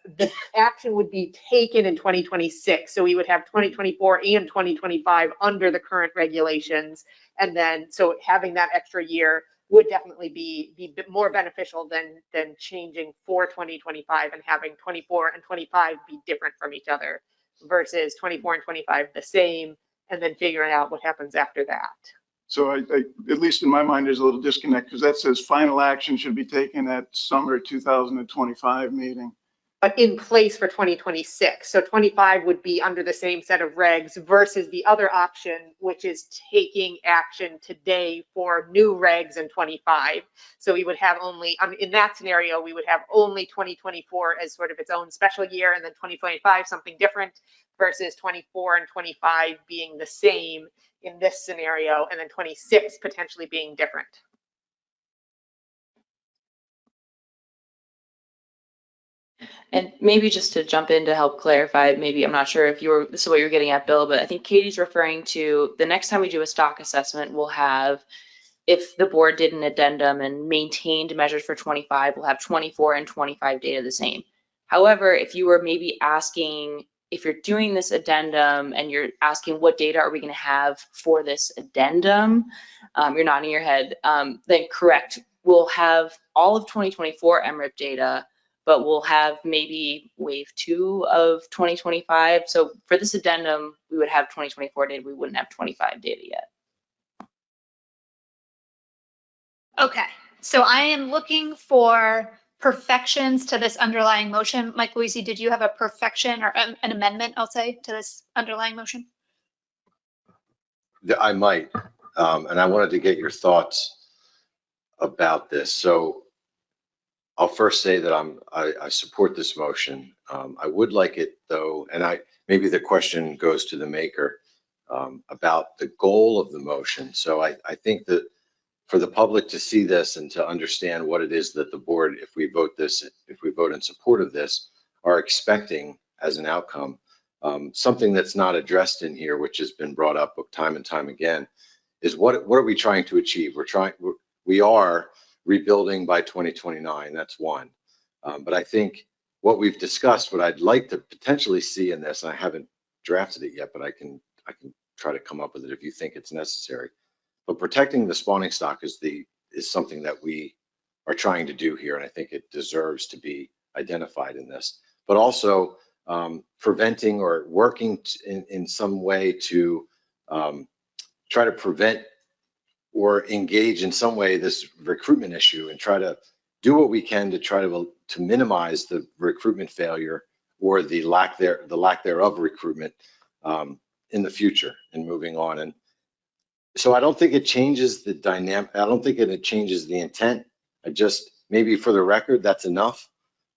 action would be taken in 2026. So we would have 2024 and 2025 under the current regulations. And then, so having that extra year would definitely be more beneficial than changing for 2025 and having 24 and 25 be different from each other versus 24 and 25 the same, and then figuring out what happens after that. So I at least in my mind, there's a little disconnect because that says final action should be taken at summer 2025 meeting. But in place for 2026. So 25 would be under the same set of regs versus the other option, which is taking action today for new regs in 25. So we would have only, in that scenario, we would have only 2024 as sort of its own special year, and then 2025 something different, versus 24 and 25 being the same in this scenario, and then 26 potentially being different. And maybe just to jump in to help clarify, maybe I'm not sure if this is what you're getting at, Bill, but I think Katie's referring to the next time we do a stock assessment, we'll have, if the board did an addendum and maintained measures for 25, we'll have 24 and 25 data the same. However, if you were maybe asking, if you're doing this addendum and you're asking what data are we going to have for this addendum, you're nodding your head, then correct, we'll have all of 2024 MRIP data, but we'll have maybe wave 2 of 2025. So for this addendum, we would have 2024 data, we wouldn't have 25 data yet. Okay, so I am looking for perfections to this underlying motion. Mike Louisi, did you have a perfection or an amendment, I'll say, to this underlying motion? I might, and I wanted to get your thoughts about this. So I'll first say that I support this motion. I would like it though, and maybe the question goes to the maker about the goal of the motion. So I think that for the public to see this and to understand what it is that the board, if we vote in support of this, are expecting as an outcome, something that's not addressed in here, which has been brought up time and time again, is what are we trying to achieve? We are rebuilding by 2029. That's one. But I think what we've discussed, what I'd like to potentially see in this, and I haven't drafted it yet, but I can try to come up with it if you think it's necessary. But protecting the spawning stock is something that we are trying to do here, and I think it deserves to be identified in this. But also preventing or working in some way to try to prevent or engage in some way this recruitment issue and try to do what we can to try to minimize the recruitment failure or the lack thereof recruitment in the future and moving on. And so I don't think it changes the dynamic. I don't think it changes the intent. Maybe for the record, that's enough.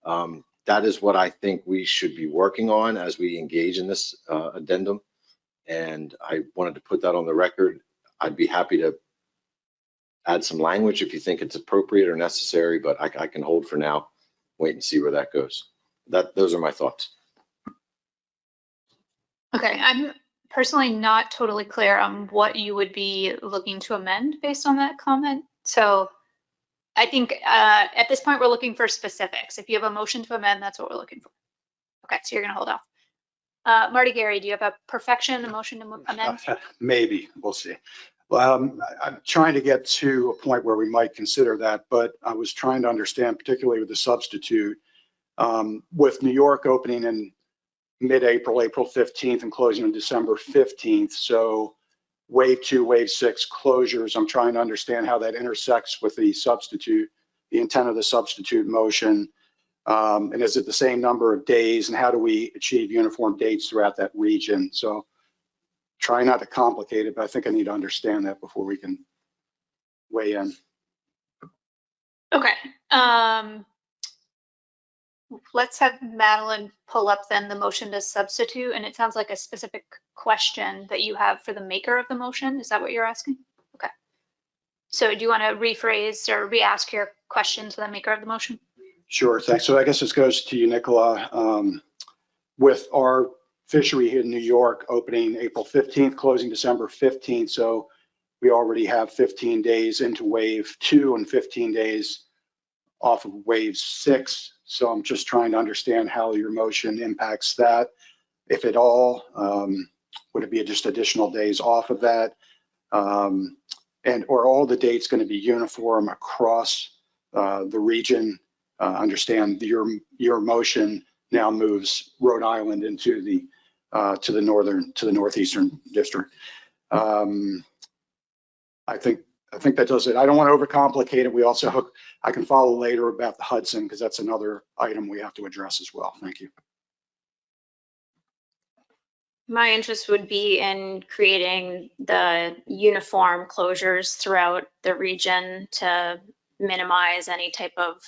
That is what I think we should be working on as we engage in this addendum. And I wanted to put that on the record. I'd be happy to add some language if you think it's appropriate or necessary, but I can hold for now, wait and see where that goes. Those are my thoughts. Okay, I'm personally not totally clear on what you would be looking to amend based on that comment. So I think at this point, we're looking for specifics. If you have a motion to amend, that's what we're looking for. Okay, so you're going to hold off. Marty, Gary, do you have a perfection, a motion to amend? Maybe, we'll see. I'm trying to get to a point where we might consider that, but I was trying to understand, particularly with the substitute, with New York opening in mid-April, April 15th, and closing on December 15th. So wave 2, wave 6 closures, I'm trying to understand how that intersects with the substitute, the intent of the substitute motion. And is it the same number of days, and how do we achieve uniform dates throughout that region? So try not to complicate it, but I think I need to understand that before we can weigh in. Okay. Let's have Madeline pull up then the motion to substitute, and it sounds like a specific question that you have for the maker of the motion. Is that what you're asking? Okay. So do you want to rephrase or re-ask your question to the maker of the motion? Sure, thanks. So I guess this goes to you, Nicola. With our fishery here in New York opening April 15th, closing December 15th. So we already have 15 days into wave 2 and 15 days off of wave 6. So I'm just trying to understand how your motion impacts that, if at all. Would it be just additional days off of that? And or all the dates going to be uniform across the region? Understand your motion now moves Rhode Island into the to the northeastern district. I think that does it. I don't want to overcomplicate it. We also I can follow later about the Hudson, because that's another item we have to address as well. Thank you. My interest would be in creating the uniform closures throughout the region to minimize any type of,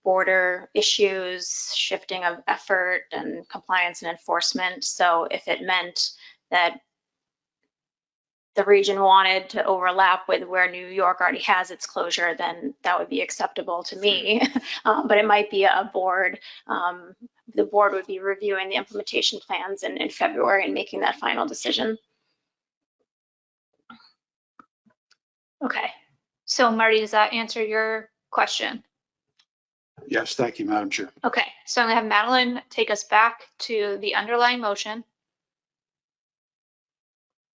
border issues, shifting of effort and compliance and enforcement. So if it meant that the region wanted to overlap with where New York already has its closure, then that would be acceptable to me. But it might be a board. The board would be reviewing the implementation plans in February and making that final decision. Okay. So Marty, does that answer your question? Yes, thank you, Madam Chair. Okay, so I'm gonna have Madeline take us back to the underlying motion.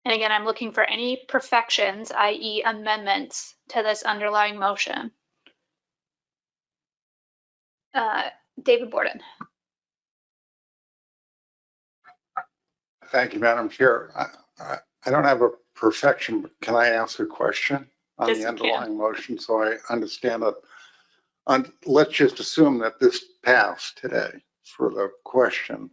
And again, I'm looking for any perfections, i.e. amendments to this underlying motion. David Borden. Thank you, Madam Chair. I don't have a perfection, but can I ask a question on Yes, the you underlying motion so I understand it? Let's just assume that this passed today for the question.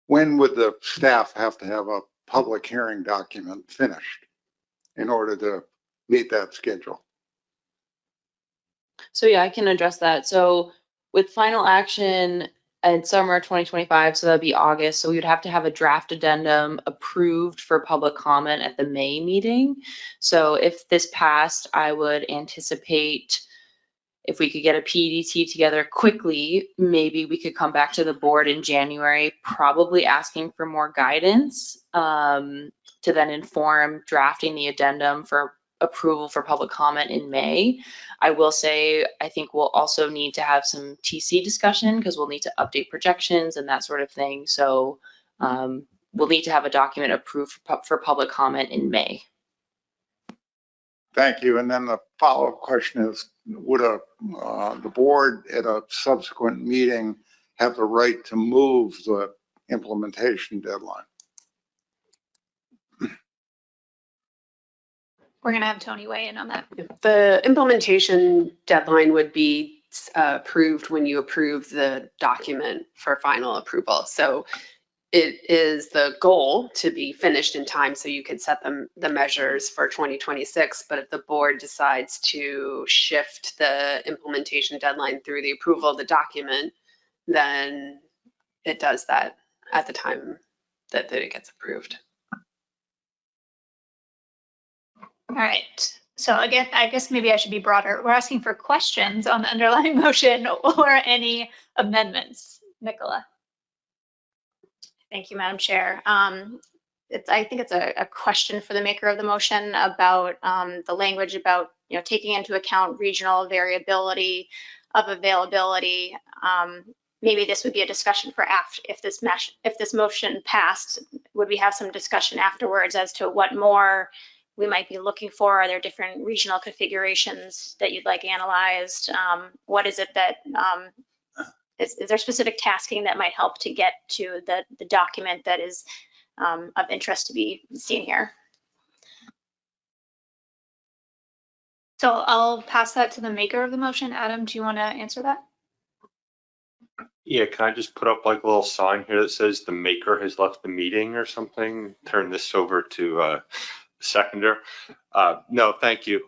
When would the staff have to have a public hearing document finished in order to meet that schedule? So yeah, I can address that. So with final action in summer 2025, so that'd be August. So we would have to have a draft addendum approved for public comment at the May meeting. So if this passed, I would anticipate if we could get a PDT together quickly, maybe we could come back to the board in January, probably asking for more guidance to then inform drafting the addendum for approval for public comment in May. I will say, I think we'll also need to have some TC discussion because we'll need to update projections and that sort of thing. So we'll need to have a document approved for public comment in May. Thank you. And then the follow-up question is, would the board at a subsequent meeting have the right to move the implementation deadline? We're gonna have Tony weigh in on that. The implementation deadline would be approved when you approve the document for final approval. So it is the goal to be finished in time so you can set the measures for 2026. But if the board decides to shift the implementation deadline through the approval of the document, then it does that at the time that it gets approved. All right. So again, I guess maybe I should be broader. We're asking for questions on the underlying motion or any amendments. Nicola. Thank you, Madam Chair. I think it's a question for the maker of the motion about the language about, taking into account regional variability of availability. Maybe this would be a discussion for after, if this motion passed, would we have some discussion afterwards as to what more we might be looking for? Are there different regional configurations that you'd like analyzed? What is it that, is there specific tasking that might help to get to the document that is of interest to be seen here? So I'll pass that to the maker of the motion. Adam, do you want to answer that? Yeah, can I just put up like a little sign here that says the maker has left the meeting or something? Turn this over to the seconder. No, thank you.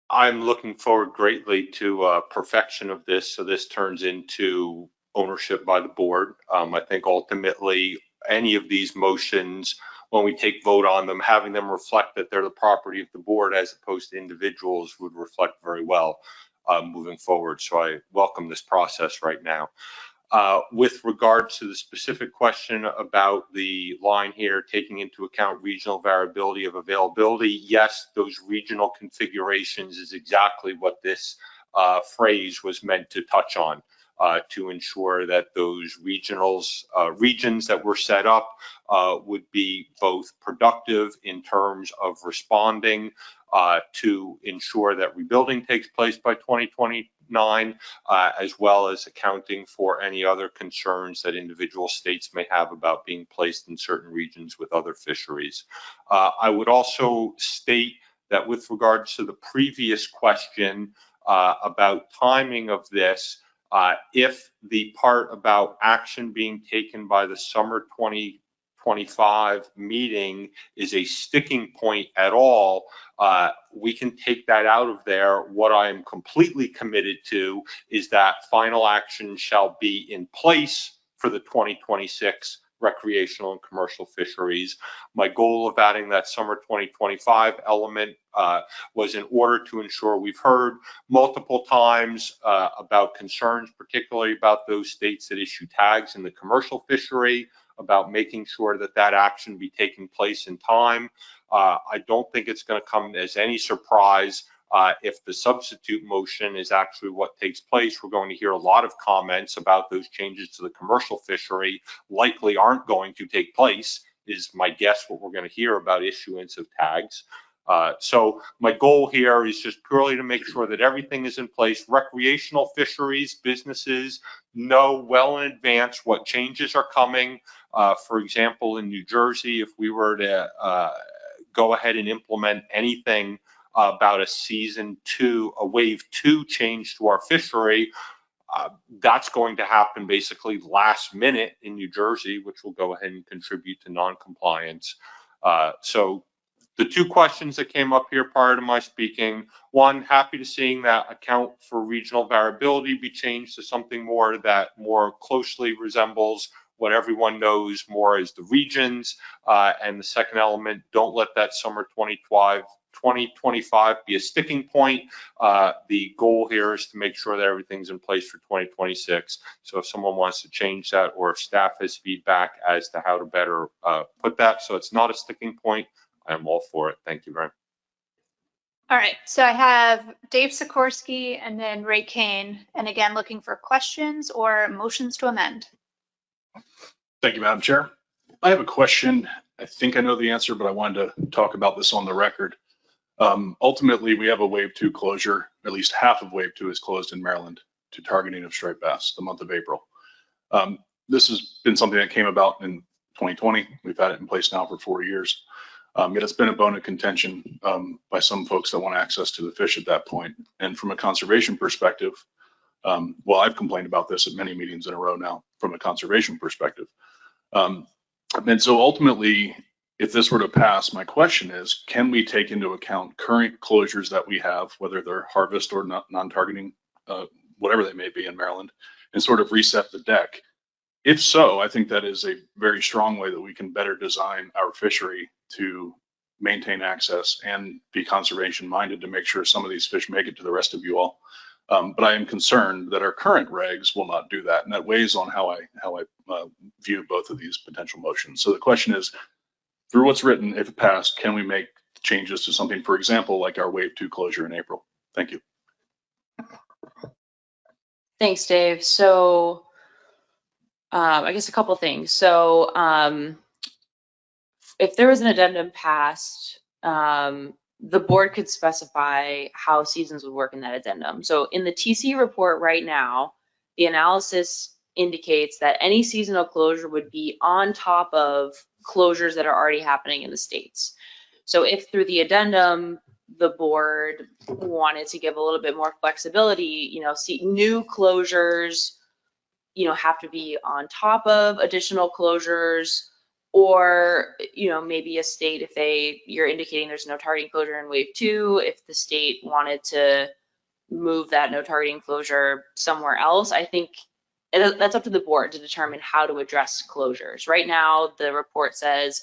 I'm looking forward greatly to perfection of this, so this turns into ownership by the board. I think ultimately any of these motions, when we take vote on them, having them reflect that they're the property of the board as opposed to individuals would reflect very well moving forward. So I welcome this process right now. With regard to the specific question about the line here, taking into account regional variability of availability, yes, those regional configurations is exactly what this phrase was meant to touch on, to ensure that those regions that were set up would be both productive in terms of responding to ensure that rebuilding takes place by 2029, as well as accounting for any other concerns that individual states may have about being placed in certain regions with other fisheries. I would also state that with regards to the previous question about timing of this, if the part about action being taken by the summer 2025 meeting is a sticking point at all, we can take that out of there. What I am completely committed to is that final action shall be in place for the 2026 recreational and commercial fisheries. My goal of adding that summer 2025 element was in order to ensure we've heard multiple times about concerns, particularly about those states that issue tags in the commercial fishery, about making sure that that action be taking place in time. I don't think it's going to come as any surprise if the substitute motion is actually what takes place. We're going to hear a lot of comments about those changes to the commercial fishery likely aren't going to take place, is my guess what we're going to hear about issuance of tags. So my goal here is just purely to make sure that everything is in place. Recreational fisheries, businesses know well in advance what changes are coming. For example, in New Jersey, if we were to go ahead and implement anything about a wave 2 change to our fishery, that's going to happen basically last minute in New Jersey, which will go ahead and contribute to non-compliance. So the two questions that came up here prior to my speaking, one, happy to seeing that account for regional variability be changed to something more that more closely resembles what everyone knows more as the regions. And the second element, don't let that summer 2025 be a sticking point. The goal here is to make sure that everything's in place for 2026. So if someone wants to change that, or if staff has feedback as to how to better put that so it's not a sticking point, I'm all for it. Thank you very much. All right, so I have Dave Sikorsky and then Ray Kane, and again, looking for questions or motions to amend. Thank you, Madam Chair. I have a question. I think I know the answer, but I wanted to talk about this on the record. Ultimately, we have a wave 2 closure. At least half of wave 2 is closed in Maryland to targeting of striped bass the month of April. This has been something that came about in 2020. We've had it in place now for 4 years. Yet it's been a bone of contention by some folks that want access to the fish at that point. And from a conservation perspective, well, I've complained about this at many meetings in a row now from a conservation perspective. And so ultimately, if this were to pass, my question is, can we take into account current closures that we have, whether they're harvest or non-targeting, whatever they may be in Maryland, and sort of reset the deck? If so, I think that is a very strong way that we can better design our fishery to maintain access and be conservation minded to make sure some of these fish make it to the rest of you all. But I am concerned that our current regs will not do that. And that weighs on how I view both of these potential motions. So the question is, through what's written, if it passed, can we make changes to something, for example, like our wave 2 closure in April? Thank you. Thanks, Dave. So I guess a couple things. So if there was an addendum passed, the board could specify how seasons would work in that addendum. So in the TC report right now, the analysis indicates that any seasonal closure would be on top of closures that are already happening in the states. So if through the addendum, the board wanted to give a little bit more flexibility, you know, see new closures, you know, have to be on top of additional closures, or, you know, maybe a state, if you're indicating there's no targeting closure in wave 2, if the state wanted to move that no targeting closure somewhere else, I think that's up to the board to determine how to address closures. Right now, the report says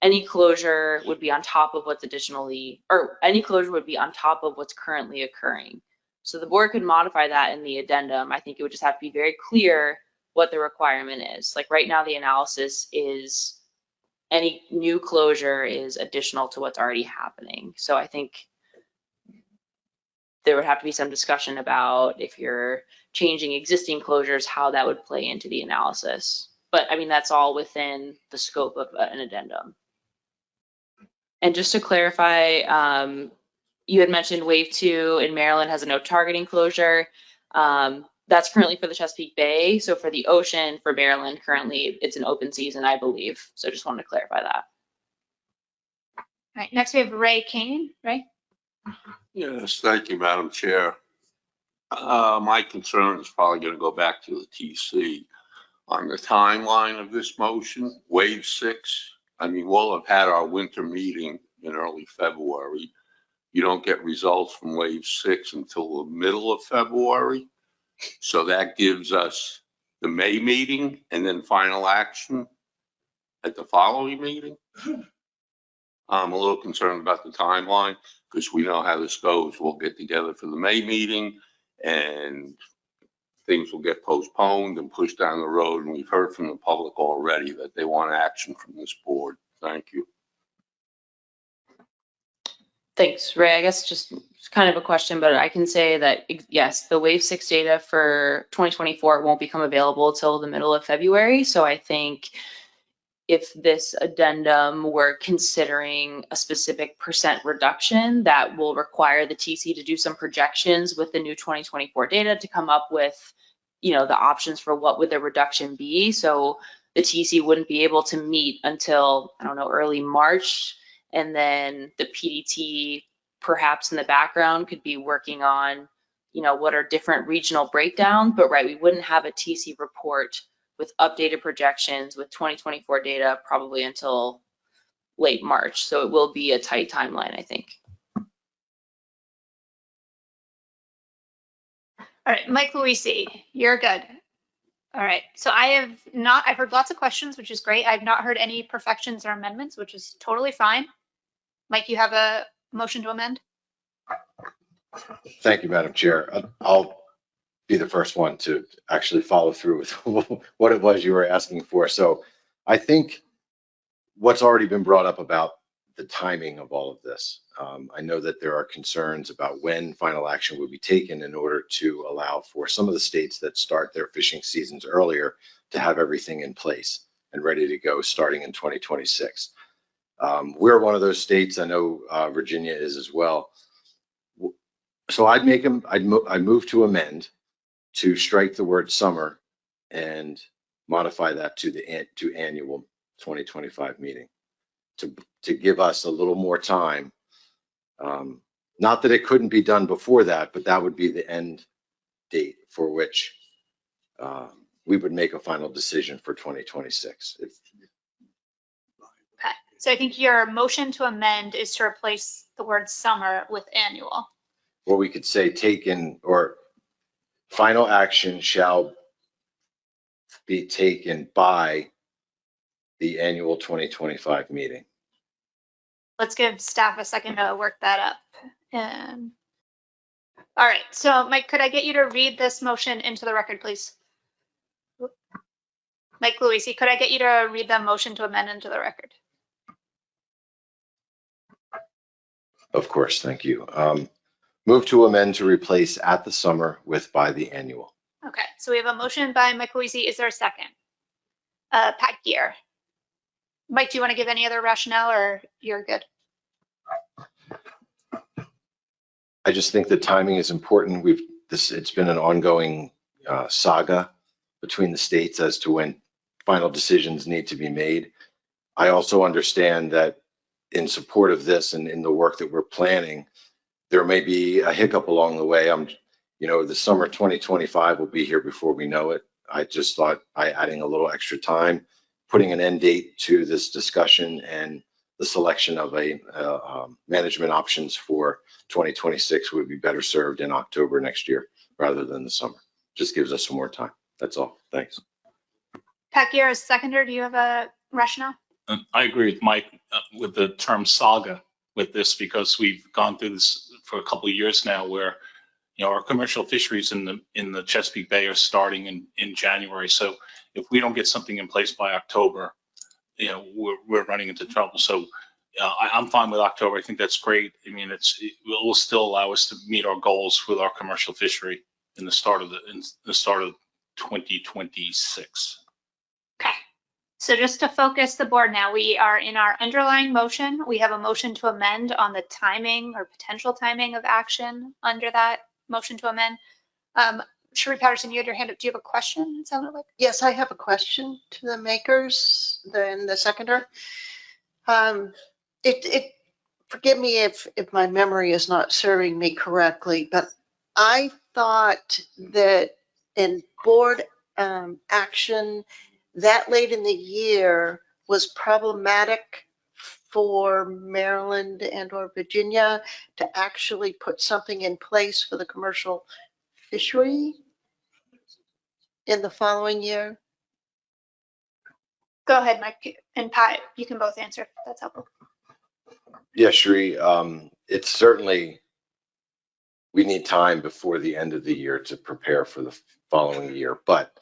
any closure would be on top of what's additionally, or any closure would be on top of what's currently occurring. So the board could modify that in the addendum. I think it would just have to be very clear what the requirement is. Like right now, the analysis is any new closure is additional to what's already happening. So I think there would have to be some discussion about if you're changing existing closures, how that would play into the analysis. But I mean, that's all within the scope of an addendum. And just to clarify, you had mentioned wave 2 in Maryland has a no targeting closure. That's currently for the Chesapeake Bay. So for the ocean, for Maryland, currently it's an open season, I believe. So just wanted to clarify that. All right, next we have Ray Kane. Ray? Yes, thank you, Madam Chair. My concern is probably going to go back to the TC on the timeline of this motion, wave 6. I mean, we'll have had our winter meeting in early February. You don't get results from wave 6 until the middle of February. So that gives us the May meeting and then final action at the following meeting. I'm a little concerned about the timeline because we know how this goes. We'll get together for the May meeting and things will get postponed and pushed down the road. And we've heard from the public already that they want action from this board. Thank you. Thanks, Ray. I guess just kind of a question, but I can say that, yes, the wave 6 data for 2024 won't become available till the middle of February. So I think if this addendum were considering a specific % reduction, that will require the TC to do some projections with the new 2024 data to come up with, you know, the options for what would the reduction be. So the TC wouldn't be able to meet until, I don't know, early March. And then the PDT, perhaps in the background, could be working on, you know, what are different regional breakdowns. But right, we wouldn't have a TC report with updated projections with 2024 data probably until late March. So it will be a tight timeline, I think. All right, Mike Luisi, you're good. All right, so I've heard lots of questions, which is great. I've not heard any perfections or amendments, which is totally fine. Mike, you have a motion to amend? Thank you, Madam Chair. I'll be the first one to actually follow through with what it was you were asking for. So I think what's already been brought up about the timing of all of this. I know that there are concerns about when final action will be taken in order to allow for some of the states that start their fishing seasons earlier to have everything in place and ready to go starting in 2026. We're one of those states. I know Virginia is as well. So I'd move to amend to strike the word summer and modify that to annual 2025 meeting to give us a little more time. Not that it couldn't be done before that, but that would be the end date for which we would make a final decision for 2026. Okay. So I think your motion to amend is to replace the word summer with annual. Or we could say taken, or final action shall be taken by the annual 2025 meeting. Let's give staff a second to work that up. All right, so Mike, could I get you to read this motion into the record, please? Mike Louisi, could I get you to read the motion to amend into the record? Of course, thank you. Move to amend to replace at the summer with by the annual. Okay, so we have a motion by Mike Louisi. Is there a second? Pat Gear. Mike, do you want to give any other rationale or you're good? I just think the timing is important. It's been an ongoing saga between the states as to when final decisions need to be made. I also understand that in support of this and in the work that we're planning, there may be a hiccup along the way. The summer 2025 will be here before we know it. I just thought by adding a little extra time, putting an end date to this discussion and the selection of a management options for 2026 would be better served in October next year rather than the summer. Just gives us some more time. That's all. Thanks. Pat Gear is seconder. Do you have a rationale? I agree with Mike with the term saga with this, because we've gone through this for a couple of years now where, our commercial fisheries in the Chesapeake Bay are starting in January. So if we don't get something in place by October, we're running into trouble. So I'm fine with October. I think that's great. I mean, it will still allow us to meet our goals with our commercial fishery in the start of 2026. Okay. So just to focus the board now, we are in our underlying motion. We have a motion to amend on the timing or potential timing of action under that motion to amend. Sheree Patterson, you had your hand up. Do you have a question? It sounded like. Yes, I have a question to the makers, then the seconder. Forgive me if my memory is not serving me correctly, but I thought that in board action that late in the year was problematic for Maryland and or Virginia to actually put something in place for the commercial fishery in the following year. Go ahead, Mike and Pat. You can both answer if that's helpful. Yeah, Sheree, it's certainly, we need time before the end of the year to prepare for the following year. But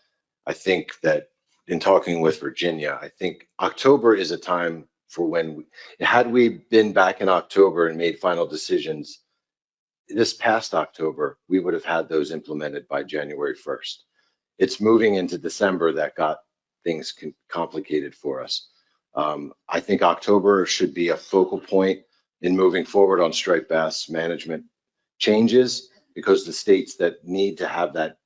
I think that in talking with Virginia, I think October is a time for when, had we been back in October and made final decisions this past October, we would have had those implemented by January 1st. It's moving into December that got things complicated for us. I think October should be a focal point in moving forward on striped bass management changes, because the states that need to have that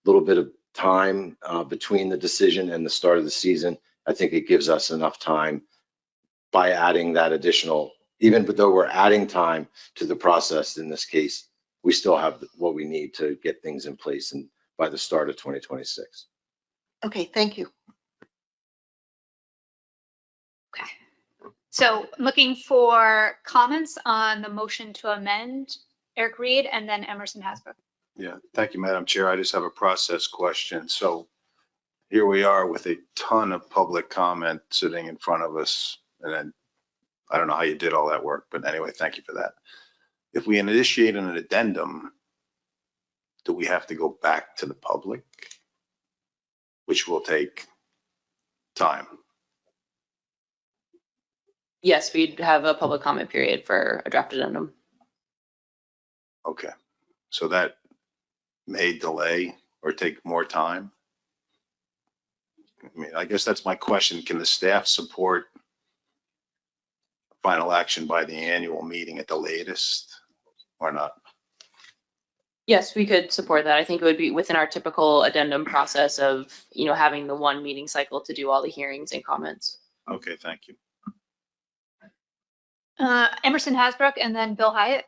little bit of time between the decision and the start of the season, I think it gives us enough time by adding that additional, even though we're adding time to the process in this case, we still have what we need to get things in place and by the start of 2026. Okay, thank you. Okay. So looking for comments on the motion to amend, Eric Reed and then Emerson Hasbrook. Yeah, thank you, Madam Chair. I just have a process question. So here we are with a ton of public comment sitting in front of us. And then I don't know how you did all that work, but anyway, thank you for that. If we initiate an addendum, do we have to go back to the public, which will take time? Yes, we'd have a public comment period for a draft addendum. Okay, so that may delay or take more time. I mean, I guess that's my question. Can the staff support final action by the annual meeting at the latest or not? Yes, we could support that. I think it would be within our typical addendum process of, having the one meeting cycle to do all the hearings and comments. Okay, thank you. Emerson Hasbrook and then Bill Hyatt.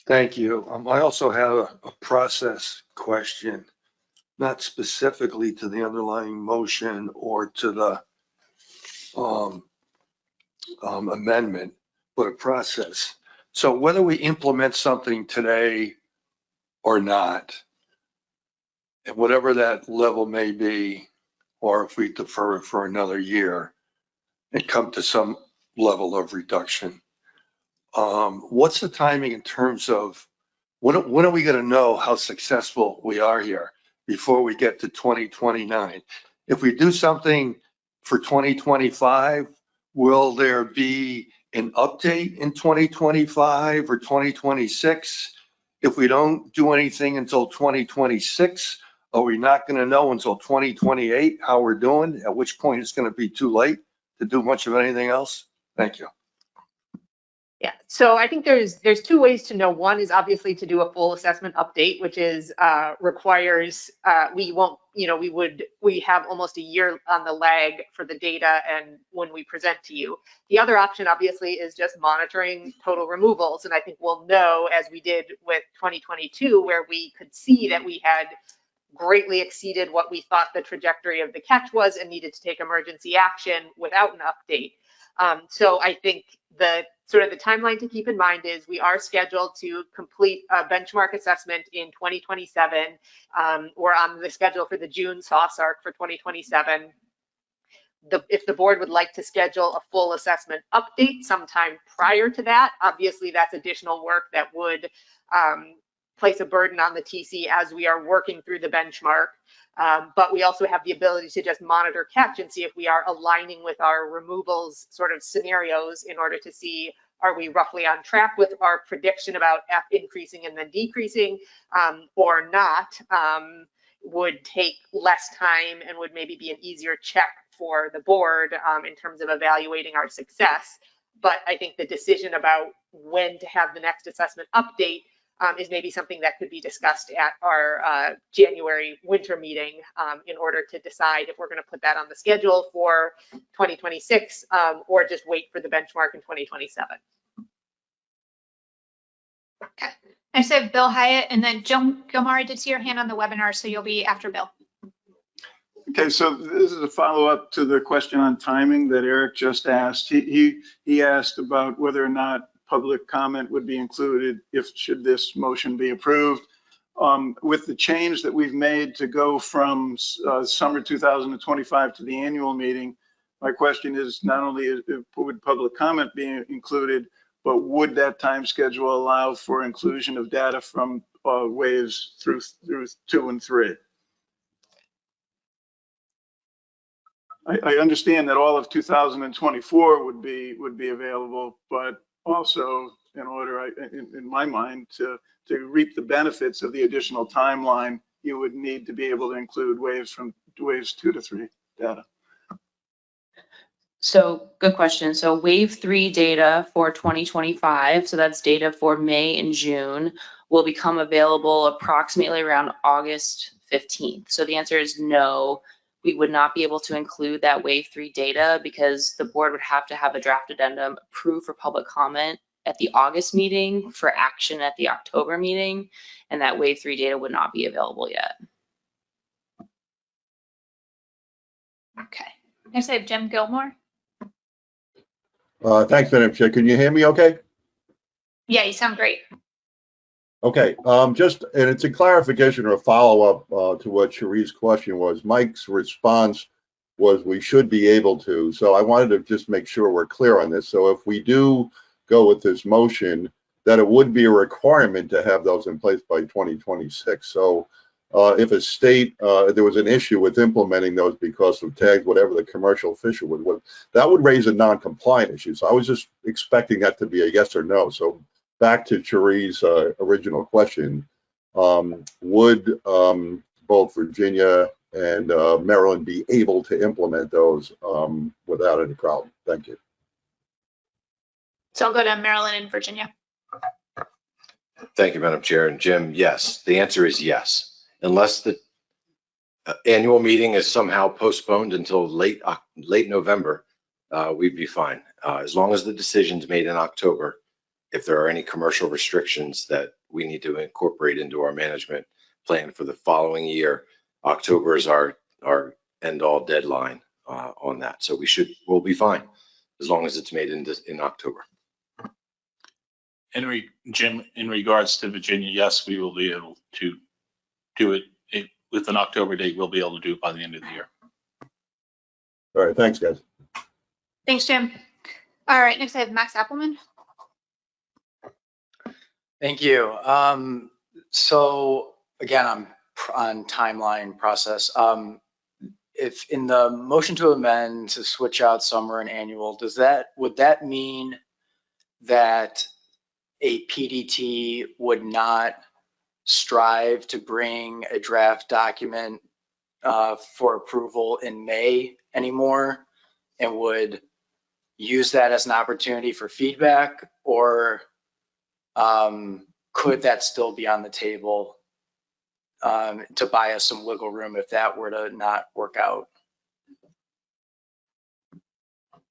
Thank you. I also have a process question, not specifically to the underlying motion or to the amendment, but a process. So whether we implement something today or not, and whatever that level may be, or if we defer it for another year and come to some level of reduction, What's the timing in terms of when are we going to know how successful we are here before we get to 2029? If we do something for 2025, will there be an update in 2025 or 2026? If we don't do anything until 2026, are we not going to know until 2028 how we're doing? At which point it's going to be too late to do much of anything else? Thank you. Yeah, so I think there's two ways to know. One is obviously to do a full assessment update, which is requires we have almost a year on the lag for the data and when we present to you. The other option obviously is just monitoring total removals, and I think we'll know, as we did with 2022, where we could see that we had greatly exceeded what we thought the trajectory of the catch was and needed to take emergency action without an update. So I think the timeline to keep in mind is we are scheduled to complete a benchmark assessment in 2027. We're on the schedule for the June SOSARC for 2027. If the board would like to schedule a full assessment update sometime prior to that, obviously that's additional work that would place a burden on the TC as we are working through the benchmark. But we also have the ability to just monitor catch and see if we are aligning with our removals sort of scenarios in order to see, are we roughly on track with our prediction about F increasing and then decreasing, or not, would take less time and would maybe be an easier check for the board in terms of evaluating our success. But I think the decision about when to have the next assessment update is maybe something that could be discussed at our January winter meeting in order to decide if we're going to put that on the schedule for 2026 or just wait for the benchmark in 2027. Okay. Next I have Bill Hyatt, and then Gilmar, I did see your hand on the webinar, so you'll be after Bill. Okay, so this is a follow-up to the question on timing that Eric just asked. He asked about whether or not public comment would be included should this motion be approved. With the change that we've made to go from summer 2025 to the annual meeting, my question is not only would public comment be included, but would that time schedule allow for inclusion of data from waves through 2 and 3? I understand that all of 2024 would be available, but also in order, in my mind, to reap the benefits of the additional timeline, you would need to be able to include waves 2 to 3 data. So good question. So wave 3 data for 2025, so that's data for May and June, will become available approximately around August 15th. So the answer is no. We would not be able to include that wave 3 data because the board would have to have a draft addendum approved for public comment at the August meeting for action at the October meeting, and that wave 3 data would not be available yet. Okay. Next I have Jim Gilmore. Thanks, Madam Chair. Can you hear me okay? Yeah, you sound great. Okay, and it's a clarification or a follow-up to what Cherie's question was. Mike's response was we should be able to. So I wanted to just make sure we're clear on this. So if we do go with this motion, that it would be a requirement to have those in place by 2026. So if a state, there was an issue with implementing those because of tags, whatever the commercial official would, that would raise a non-compliant issue. So I was just expecting that to be a yes or no. So back to Cherie's original question, would both Virginia and Maryland be able to implement those without any problem? Thank you. So I'll go to Maryland and Virginia. Thank you, Madam Chair. And Jim, yes, the answer is yes. Unless the annual meeting is somehow postponed until late November, we'd be fine. As long as the decision's made in October, if there are any commercial restrictions that we need to incorporate into our management plan for the following year, October is our end-all deadline on that. So we'll be fine as long as it's made in October. Jim, in regards to Virginia, yes, we will be able to do it with an October date. We'll be able to do it by the end of the year. All right, thanks, guys. Thanks, Jim. All right, next I have Max Appelman. Thank you. So again, I'm on timeline process. If in the motion to amend to switch out summer and annual, would that mean that a PDT would not strive to bring a draft document for approval in May anymore, and would use that as an opportunity for feedback, or could that still be on the table to buy us some wiggle room if that were to not work out?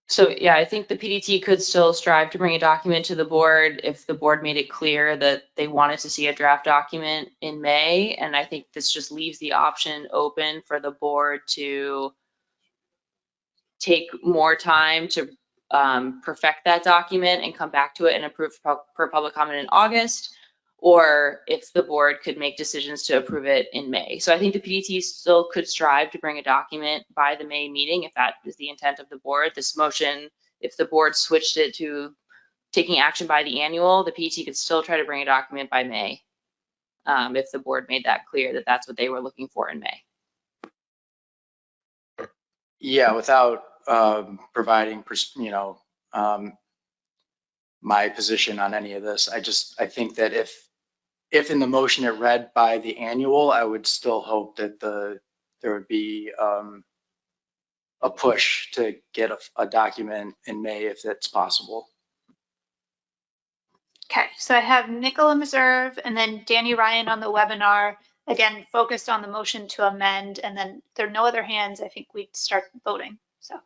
So yeah, I think the PDT could still strive to bring a document to the board if the board made it clear that they wanted to see a draft document in May. And I think this just leaves the option open for the board to take more time to perfect that document and come back to it and approve for public comment in August, or if the board could make decisions to approve it in May. So I think the PDT still could strive to bring a document by the May meeting if that is the intent of the board. This motion, if the board switched it to taking action by the annual, the PDT could still try to bring a document by May if the board made that clear that that's what they were looking for in May. Yeah, without providing, my position on any of this. I think that if in the motion it read by the annual, I would still hope that there would be a push to get a document in May if that's possible. Okay, so I have Nicola Meserve and then Danny Ryan on the webinar, again, focused on the motion to amend, and then if there are no other hands, I think we'd start voting, so.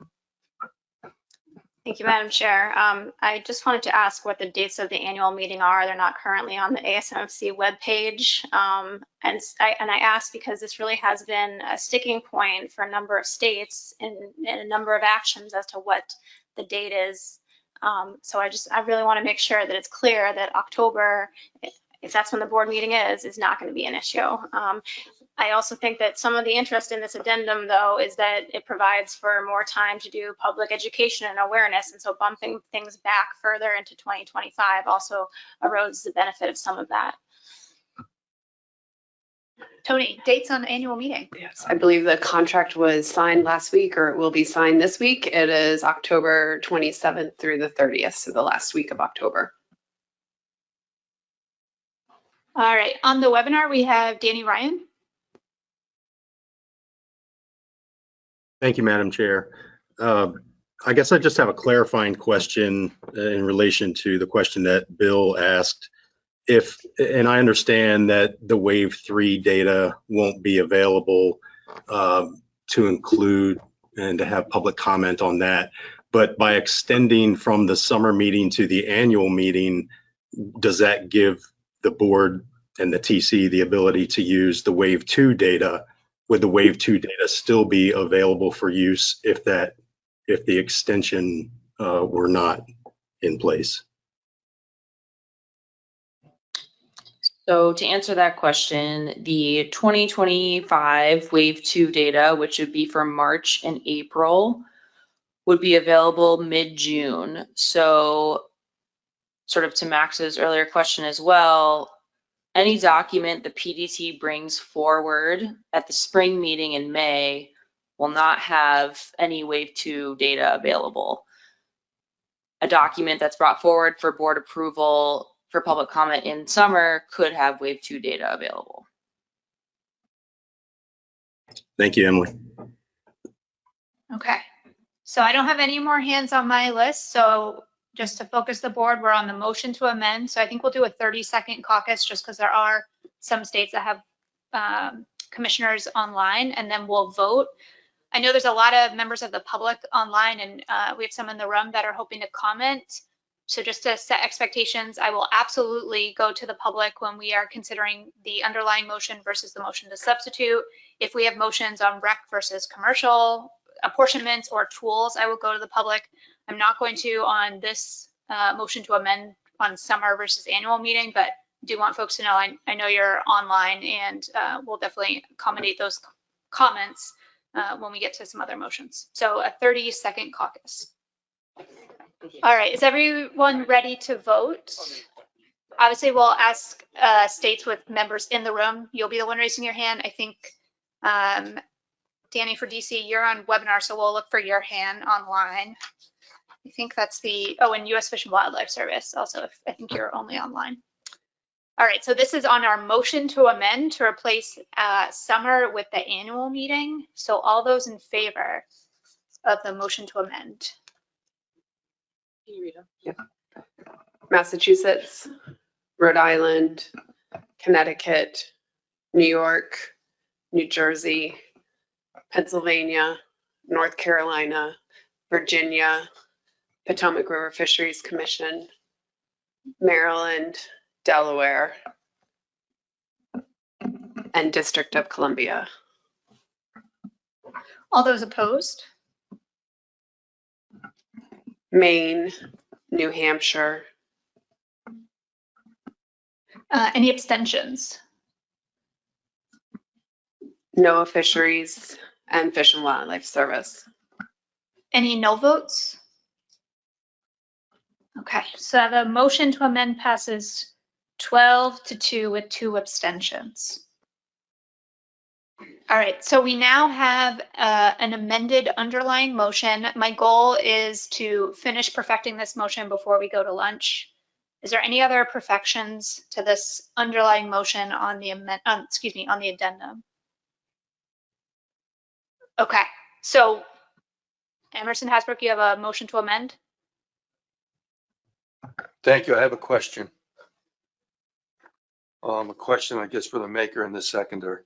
Thank you, Madam Chair. I just wanted to ask what the dates of the annual meeting are. They're not currently on the ASMFC webpage. And I ask because this really has been a sticking point for a number of states and a number of actions as to what the date is. So I really want to make sure that it's clear that October, if that's when the board meeting is not going to be an issue. I also think that some of the interest in this addendum, though, is that it provides for more time to do public education and awareness. And so bumping things back further into 2025 also erodes the benefit of some of that. Tony, dates on the annual meeting? Yes, I believe the contract was signed last week, or it will be signed this week. It is October 27th through the 30th, so the last week of October. All right, on the webinar, we have Danny Ryan. Thank you, Madam Chair. I guess I just have a clarifying question in relation to the question that Bill asked. And I understand that the Wave 3 data won't be available to include and to have public comment on that, but by extending from the summer meeting to the annual meeting, does that give the board and the TC the ability to use the Wave 2 data? Would the Wave 2 data still be available for use if the extension were not in place? So to answer that question, the 2025 Wave 2 data, which would be for March and April, would be available mid-June. So sort of to Max's earlier question as well, any document the PDT brings forward at the spring meeting in May will not have any Wave 2 data available. A document that's brought forward for board approval for public comment in summer could have Wave 2 data available. Thank you, Emily. Okay, so I don't have any more hands on my list, so just to focus the board, we're on the motion to amend. So I think we'll do a 30-second caucus just because there are some states that have commissioners online, and then we'll vote. I know there's a lot of members of the public online, and we have some in the room that are hoping to comment. So just to set expectations, I will absolutely go to the public when we are considering the underlying motion versus the motion to substitute. If we have motions on rec versus commercial apportionments or tools, I will go to the public. I'm not going to on this motion to amend on summer versus annual meeting, but do want folks to know I know you're online, and we'll definitely accommodate those comments when we get to some other motions. So a 30-second caucus. All right, is everyone ready to vote? Obviously, we'll ask states with members in the room. You'll be the one raising your hand. I think, Danny, for DC, you're on webinar, so we'll look for your hand online. I think that's and U.S. Fish and Wildlife Service also, I think you're only online. All right, so this is on our motion to amend to replace summer with the annual meeting. So all those in favor of the motion to amend? Can you read them? Yeah. Massachusetts, Rhode Island, Connecticut, New York, New Jersey, Pennsylvania, North Carolina, Virginia, Potomac River Fisheries Commission, Maryland, Delaware, and District of Columbia. All those opposed? Maine, New Hampshire. Any abstentions? NOAA Fisheries and Fish and Wildlife Service. Any no votes? Okay, so the motion to amend passes 12-2 with 2 abstentions. All right, so we now have an amended underlying motion. My goal is to finish perfecting this motion before we go to lunch. Is there any other perfections to this underlying motion on the on the addendum? Okay, so Emerson Hasbrook, you have a motion to amend? Thank you. I have a question. A question, I guess, for the maker and the seconder.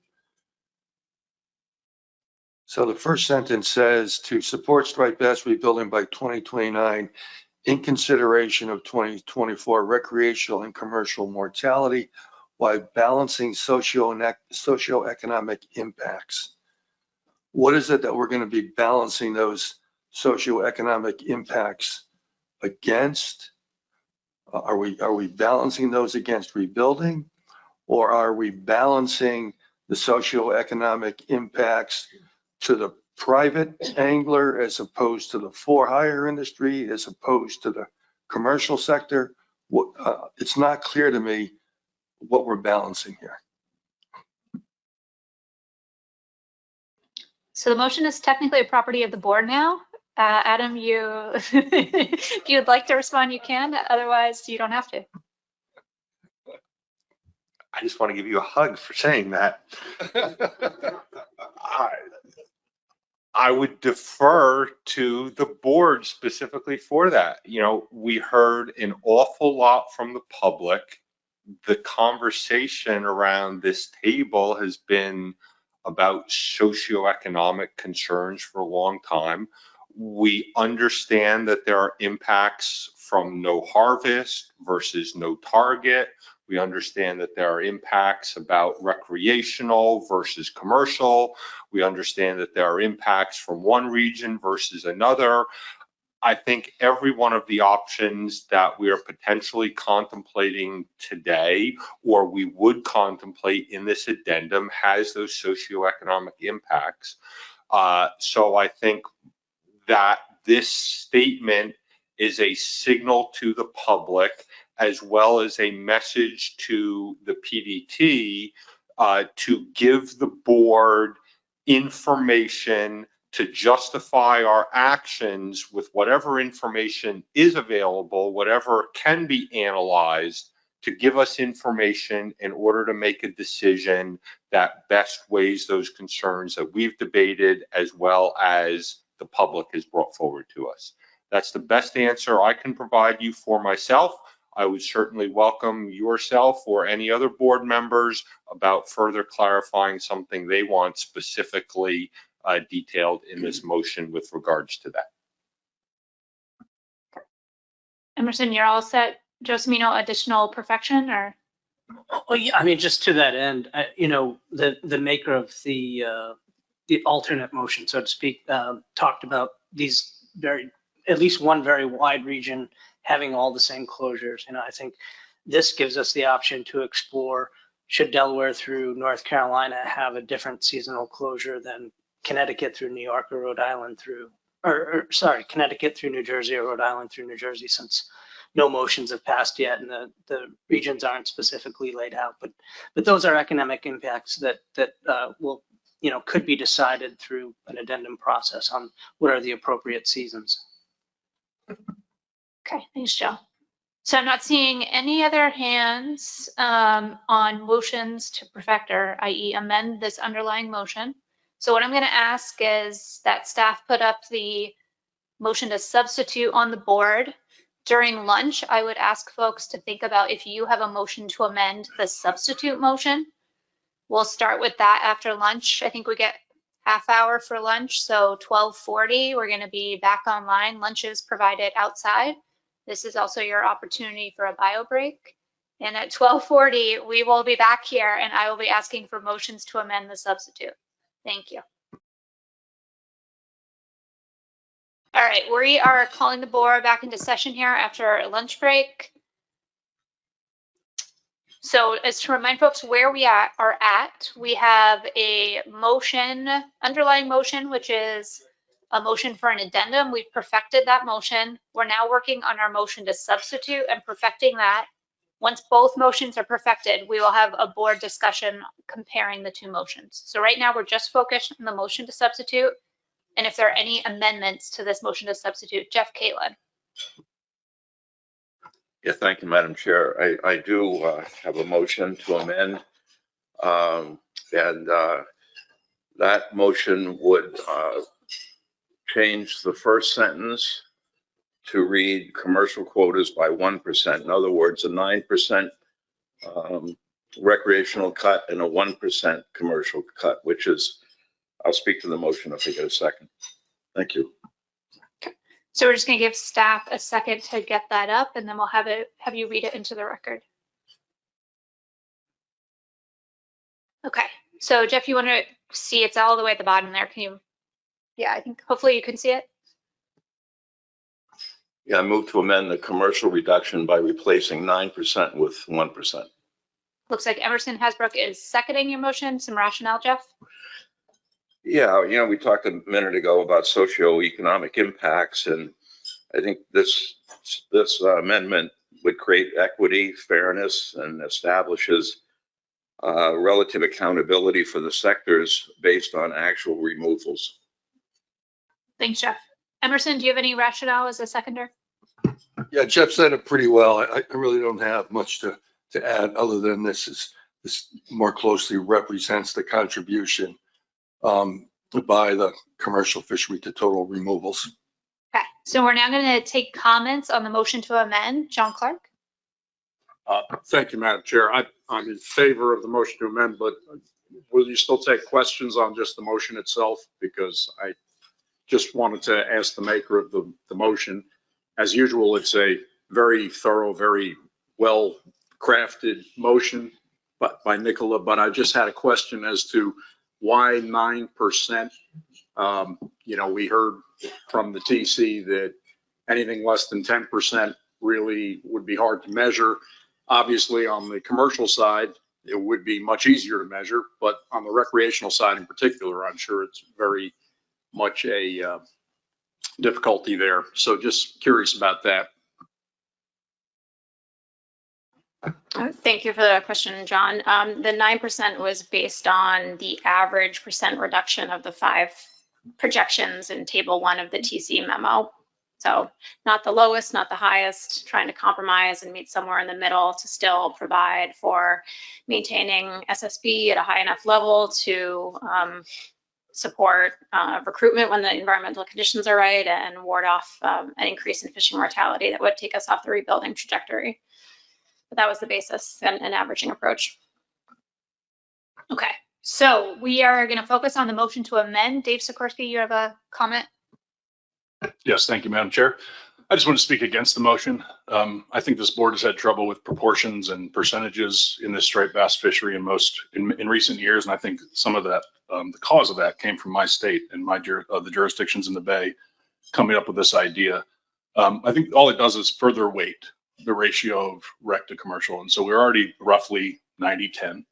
So the first sentence says to support striped bass rebuilding by 2029 in consideration of 2024 recreational and commercial mortality while balancing socioeconomic impacts. What is it that we're going to be balancing those socioeconomic impacts against? Are we balancing those against rebuilding, or are we balancing the socioeconomic impacts to the private angler as opposed to the for-hire industry, as opposed to the commercial sector? It's not clear to me what we're balancing here. So the motion is technically a property of the board now. Adam, if you'd like to respond, you can. Otherwise, you don't have to. I just want to give you a hug for saying that. I would defer to the board specifically for that. You know, we heard an awful lot from the public. The conversation around this table has been about socioeconomic concerns for a long time. We understand that there are impacts from no harvest versus no target. We understand that there are impacts about recreational versus commercial. We understand that there are impacts from one region versus another. I think every one of the options that we are potentially contemplating today, or we would contemplate in this addendum, has those socioeconomic impacts. So I think that this statement is a signal to the public as well as a message to the PDT to give the board information to justify our actions with whatever information is available, whatever can be analyzed, to give us information in order to make a decision that best weighs those concerns that we've debated as well as the public has brought forward to us. That's the best answer I can provide you for myself. I would certainly welcome yourself or any other board members about further clarifying something they want specifically detailed in this motion with regards to that. Emerson, you're all set. Josemino, additional perfection or? Oh yeah, I mean, just to that end, you know, the maker of the alternate motion, so to speak, talked about these at least one very wide region having all the same closures. You know, I think this gives us the option to explore, should Delaware through North Carolina have a different seasonal closure than Connecticut through New York or Rhode Island through, or sorry, Connecticut through New Jersey or Rhode Island through New Jersey, since no motions have passed yet and the regions aren't specifically laid out. But those are economic impacts that will, could be decided through an addendum process on what are the appropriate seasons. Okay, thanks, Joe. So I'm not seeing any other hands on motions to perfect or i.e. amend this underlying motion. So what I'm going to ask is that staff put up the motion to substitute on the board. During lunch, I would ask folks to think about if you have a motion to amend the substitute motion. We'll start with that after lunch. I think we get half hour for lunch, so 12:40, we're going to be back online. Lunch is provided outside. This is also your opportunity for a bio break. And at 12:40, we will be back here and I will be asking for motions to amend the substitute. Thank you. All right, we are calling the board back into session here after a lunch break. So as to remind folks where we are at, we have a motion, underlying motion, which is a motion for an addendum. We've perfected that motion. We're now working on our motion to substitute and perfecting that. Once both motions are perfected, we will have a board discussion comparing the two motions. So right now we're just focused on the motion to substitute. And if there are any amendments to this motion to substitute, Jeff Caitlin. Yeah, thank you, Madam Chair. I do have a motion to amend. That motion would change the first sentence to read commercial quotas by 1%. In other words, a 9% recreational cut and a 1% commercial cut, which is, I'll speak to the motion if I get a second. Thank you. So we're just going to give staff a second to get that up, and then we'll have you read it into the record. Okay. So Jeff, you want to see it's all the way at the bottom there? Can you? Yeah, I think hopefully you can see it. Yeah, I move to amend the commercial reduction by replacing 9% with 1%. Looks like Emerson Hasbrook is seconding your motion. Some rationale, Jeff? Yeah, we talked a minute ago about socioeconomic impacts, and I think this amendment would create equity, fairness, and establishes relative accountability for the sectors based on actual removals. Thanks, Jeff. Emerson, do you have any rationale as a seconder? Yeah, Jeff said it pretty well. I really don't have much to add other than this more closely represents the contribution by the commercial fishery to total removals. Okay, so we're now going to take comments on the motion to amend. John Clark. Thank you, Madam Chair. I'm in favor of the motion to amend, but will you still take questions on just the motion itself? Because I just wanted to ask the maker of the motion. As usual, it's a very thorough, very well crafted motion by Nicola, but I just had a question as to why 9%. We heard from the TC that anything less than 10% really would be hard to measure. Obviously, on the commercial side, it would be much easier to measure, but on the recreational side in particular, I'm sure it's very much a difficulty there. So just curious about that. Thank you for the question, John. The 9% was based on the average percent reduction of the 5 projections in table 1 of the TC memo. So not the lowest, not the highest, trying to compromise and meet somewhere in the middle to still provide for maintaining SSB at a high enough level to support recruitment when the environmental conditions are right and ward off an increase in fishing mortality that would take us off the rebuilding trajectory. But that was the basis and averaging approach. Okay, so we are going to focus on the motion to amend. Dave Sikorsky, you have a comment? Yes, thank you, Madam Chair. I just want to speak against the motion. I think this board has had trouble with proportions and percentages in this striped bass fishery in recent years, and I think some of that, the cause of that, came from my state and the jurisdictions in the Bay coming up with this idea. I think all it does is further weight the ratio of rec to commercial, and so we're already roughly 90-10.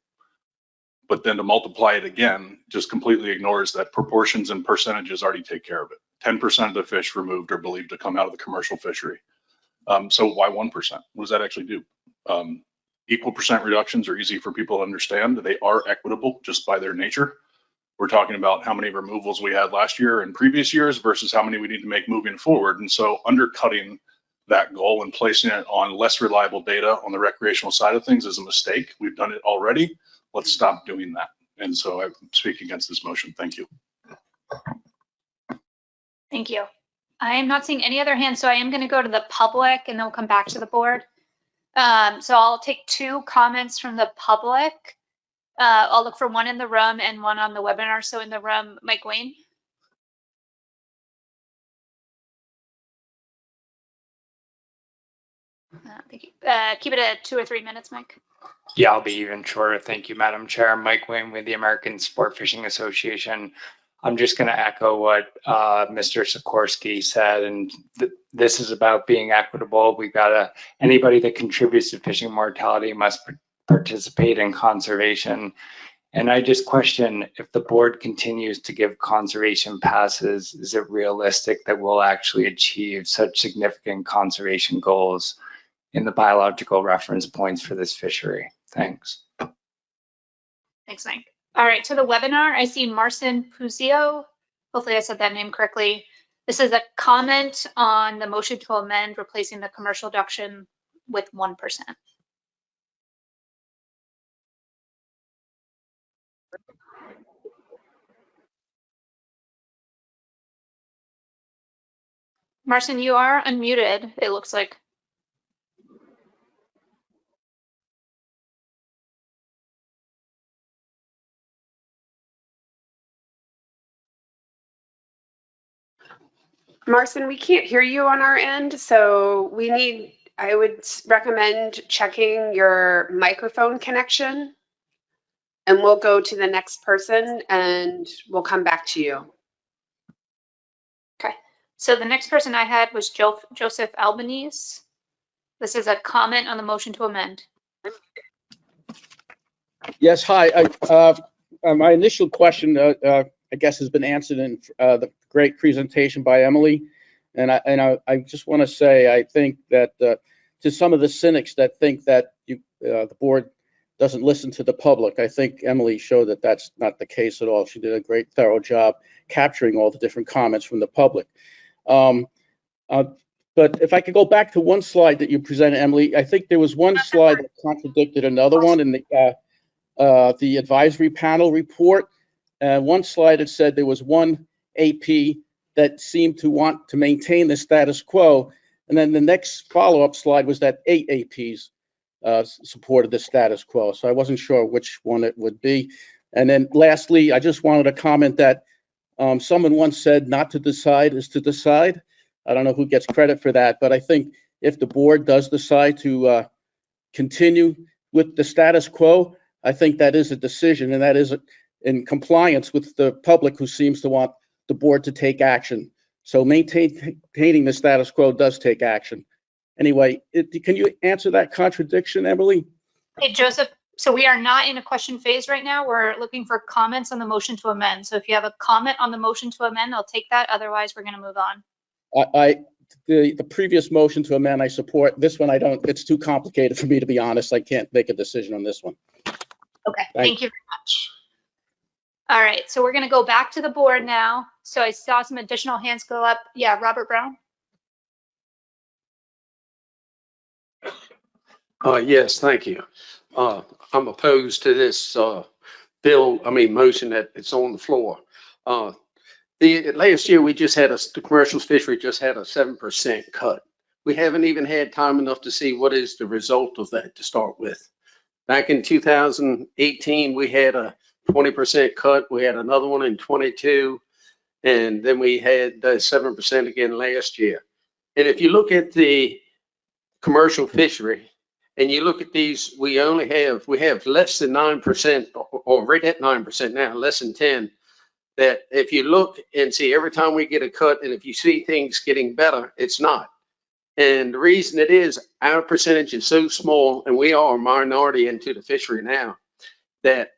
But then to multiply it again just completely ignores that proportions and percentages already take care of it. 10% of the fish removed are believed to come out of the commercial fishery. So why 1%? What does that actually do? Equal percent reductions are easy for people to understand. They are equitable just by their nature. We're talking about how many removals we had last year and previous years versus how many we need to make moving forward. And so undercutting that goal and placing it on less reliable data on the recreational side of things is a mistake. We've done it already. Let's stop doing that. And so I speak against this motion. Thank you. Thank you. I am not seeing any other hands, so I am going to go to the public and then we'll come back to the board. So I'll take 2 comments from the public. I'll look for one in the room and one on the webinar. So in the room, Mike Wayne. Thank you. Keep it at 2 or 3 minutes, Mike. Yeah, I'll be even shorter. Thank you, Madam Chair. Mike Wayne with the American Sport Fishing Association. I'm just going to echo what Mr. Sikorsky said, and this is about being equitable. We've got to, anybody that contributes to fishing mortality must participate in conservation. And I just question, if the board continues to give conservation passes, is it realistic that we'll actually achieve such significant conservation goals in the biological reference points for this fishery? Thanks. Thanks, Mike. All right, to the webinar, I see Marcin Puzio. Hopefully I said that name correctly. This is a comment on the motion to amend replacing the commercial deduction with 1%. Marcin, you are unmuted, it looks like. Marcin, we can't hear you on our end, so I would recommend checking your microphone connection, and we'll go to the next person and we'll come back to you. Okay, so the next person I had was Joseph Albanese. This is a comment on the motion to amend. Yes, hi. My initial question, I guess, has been answered in the great presentation by Emily. And I just want to say, I think that to some of the cynics that think that the board doesn't listen to the public, I think Emily showed that that's not the case at all. She did a great, thorough job capturing all the different comments from the public. But if I could go back to one slide that you presented, Emily, I think there was one slide that contradicted another one in the advisory panel report. One slide, it said there was one AP that seemed to want to maintain the status quo. And then the next follow-up slide was that 8 APs supported the status quo. So I wasn't sure which one it would be. And then lastly, I just wanted to comment that someone once said not to decide is to decide. I don't know who gets credit for that, but I think if the board does decide to continue with the status quo, I think that is a decision, and that is in compliance with the public who seems to want the board to take action. So maintaining the status quo does take action. Anyway, can you answer that contradiction, Emily? Hey, Joseph, so we are not in a question phase right now. We're looking for comments on the motion to amend. So if you have a comment on the motion to amend, I'll take that. Otherwise, we're going to move on. The previous motion to amend, I support. This one, I don't. It's too complicated for me, to be honest. I can't make a decision on this one. Okay, thank you very much. All right, so we're going to go back to the board now. So I saw some additional hands go up. Yeah, Robert Brown. Yes, thank you. I'm opposed to this motion that it's on the floor. Last year, the commercial fishery just had a 7% cut. We haven't even had time enough to see what is the result of that to start with. Back in 2018, we had a 20% cut. We had another one in 22, and then we had the 7% again last year. And if you look at the commercial fishery, and you look at these, we have less than 9%, or right at 9% now, less than 10. That if you look and see every time we get a cut, and if you see things getting better, it's not. And the reason it is, our percentage is so small, and we are a minority into the fishery now, that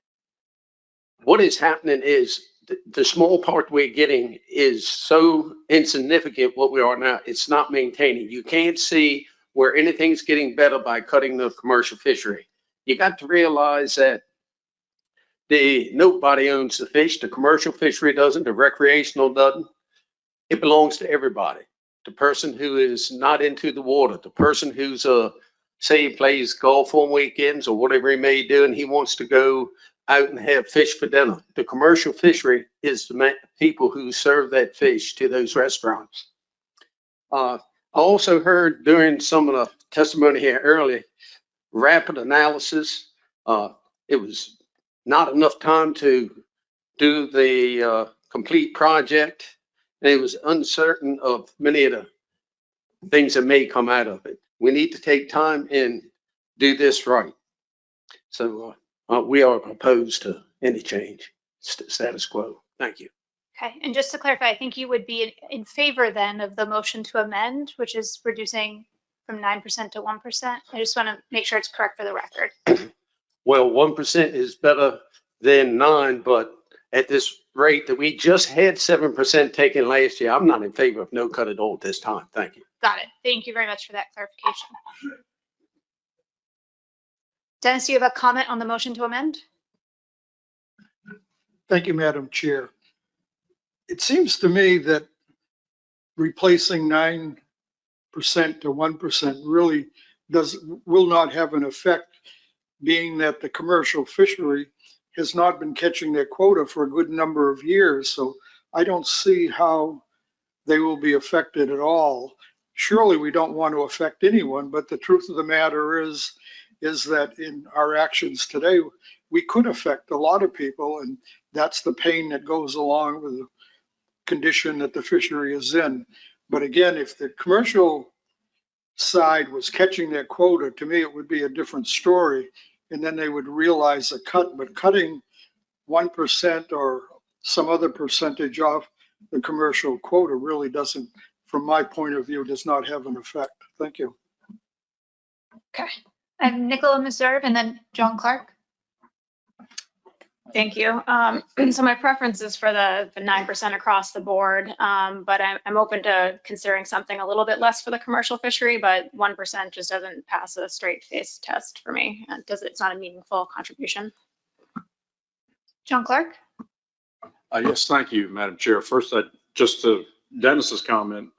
what is happening is the small part we're getting is so insignificant what we are now. It's not maintaining. You can't see where anything's getting better by cutting the commercial fishery. You got to realize that nobody owns the fish. The commercial fishery doesn't, the recreational doesn't. It belongs to everybody. The person who is not into the water, the person who's say he plays golf on weekends or whatever he may do, and he wants to go out and have fish for dinner. The commercial fishery is the people who serve that fish to those restaurants. I also heard during some of the testimony here earlier, rapid analysis. It was not enough time to do the complete project. And it was uncertain of many of the things that may come out of it. We need to take time and do this right. So we are opposed to any change, status quo. Thank you. Okay, and just to clarify, I think you would be in favor then of the motion to amend, which is reducing from 9% to 1%. I just want to make sure it's correct for the record. Well, 1% is better than 9%, but at this rate that we just had 7% taken last year, I'm not in favor of no cut at all at this time. Thank you. Got it. Thank you very much for that clarification. Dennis, do you have a comment on the motion to amend? Thank you, Madam Chair. It seems to me that replacing 9% to 1% really will not have an effect, being that the commercial fishery has not been catching their quota for a good number of years. So I don't see how they will be affected at all. Surely we don't want to affect anyone, but the truth of the matter is that in our actions today, we could affect a lot of people, and that's the pain that goes along with the condition that the fishery is in. But again, if the commercial side was catching their quota, to me, it would be a different story. And then they would realize a cut, but cutting 1% or some other percentage off the commercial quota really doesn't, from my point of view, does not have an effect. Thank you. Okay. I have Nicola Meserve and then John Clark. Thank you. So my preference is for the 9% across the board, but I'm open to considering something a little bit less for the commercial fishery, but 1% just doesn't pass a straight face test for me. It's not a meaningful contribution. John Clark? Yes, thank you, Madam Chair. First, just to Dennis's comment,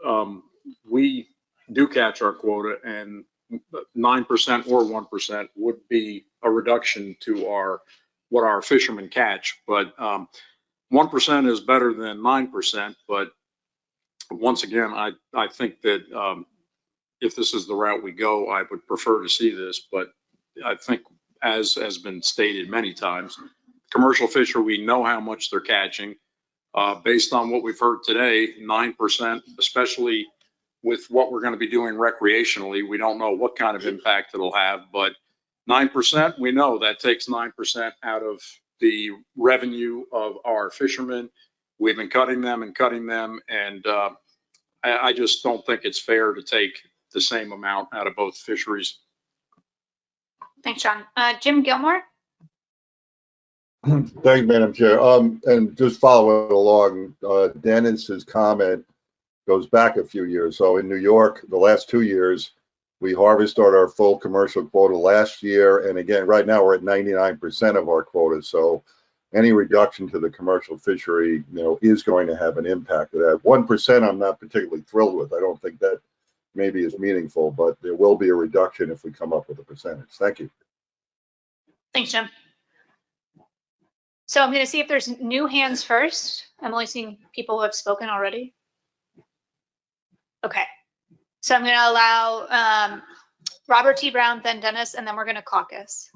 we do catch our quota, and 9% or 1% would be a reduction to what our fishermen catch. But 1% is better than 9%. But once again, I think that if this is the route we go, I would prefer to see this. But I think, as has been stated many times, commercial fisher, we know how much they're catching. Based on what we've heard today, 9%, especially with what we're going to be doing recreationally, we don't know what kind of impact it'll have, but 9%, we know that takes 9% out of the revenue of our fishermen. We've been cutting them, and I just don't think it's fair to take the same amount out of both fisheries. Thanks, John. Jim Gilmore? Thank you, Madam Chair. And just following along, Dennis's comment goes back a few years. So in New York, the last 2 years, we harvested our full commercial quota last year. And again, right now we're at 99% of our quota. So any reduction to the commercial fishery, is going to have an impact of that. 1% I'm not particularly thrilled with. I don't think that maybe is meaningful, but there will be a reduction if we come up with a percentage. Thank you. Thanks, Jim. So I'm going to see if there's new hands first. I'm only seeing people who have spoken already. Okay. So I'm going to allow Robert T. Brown, then Dennis, and then we're going to caucus.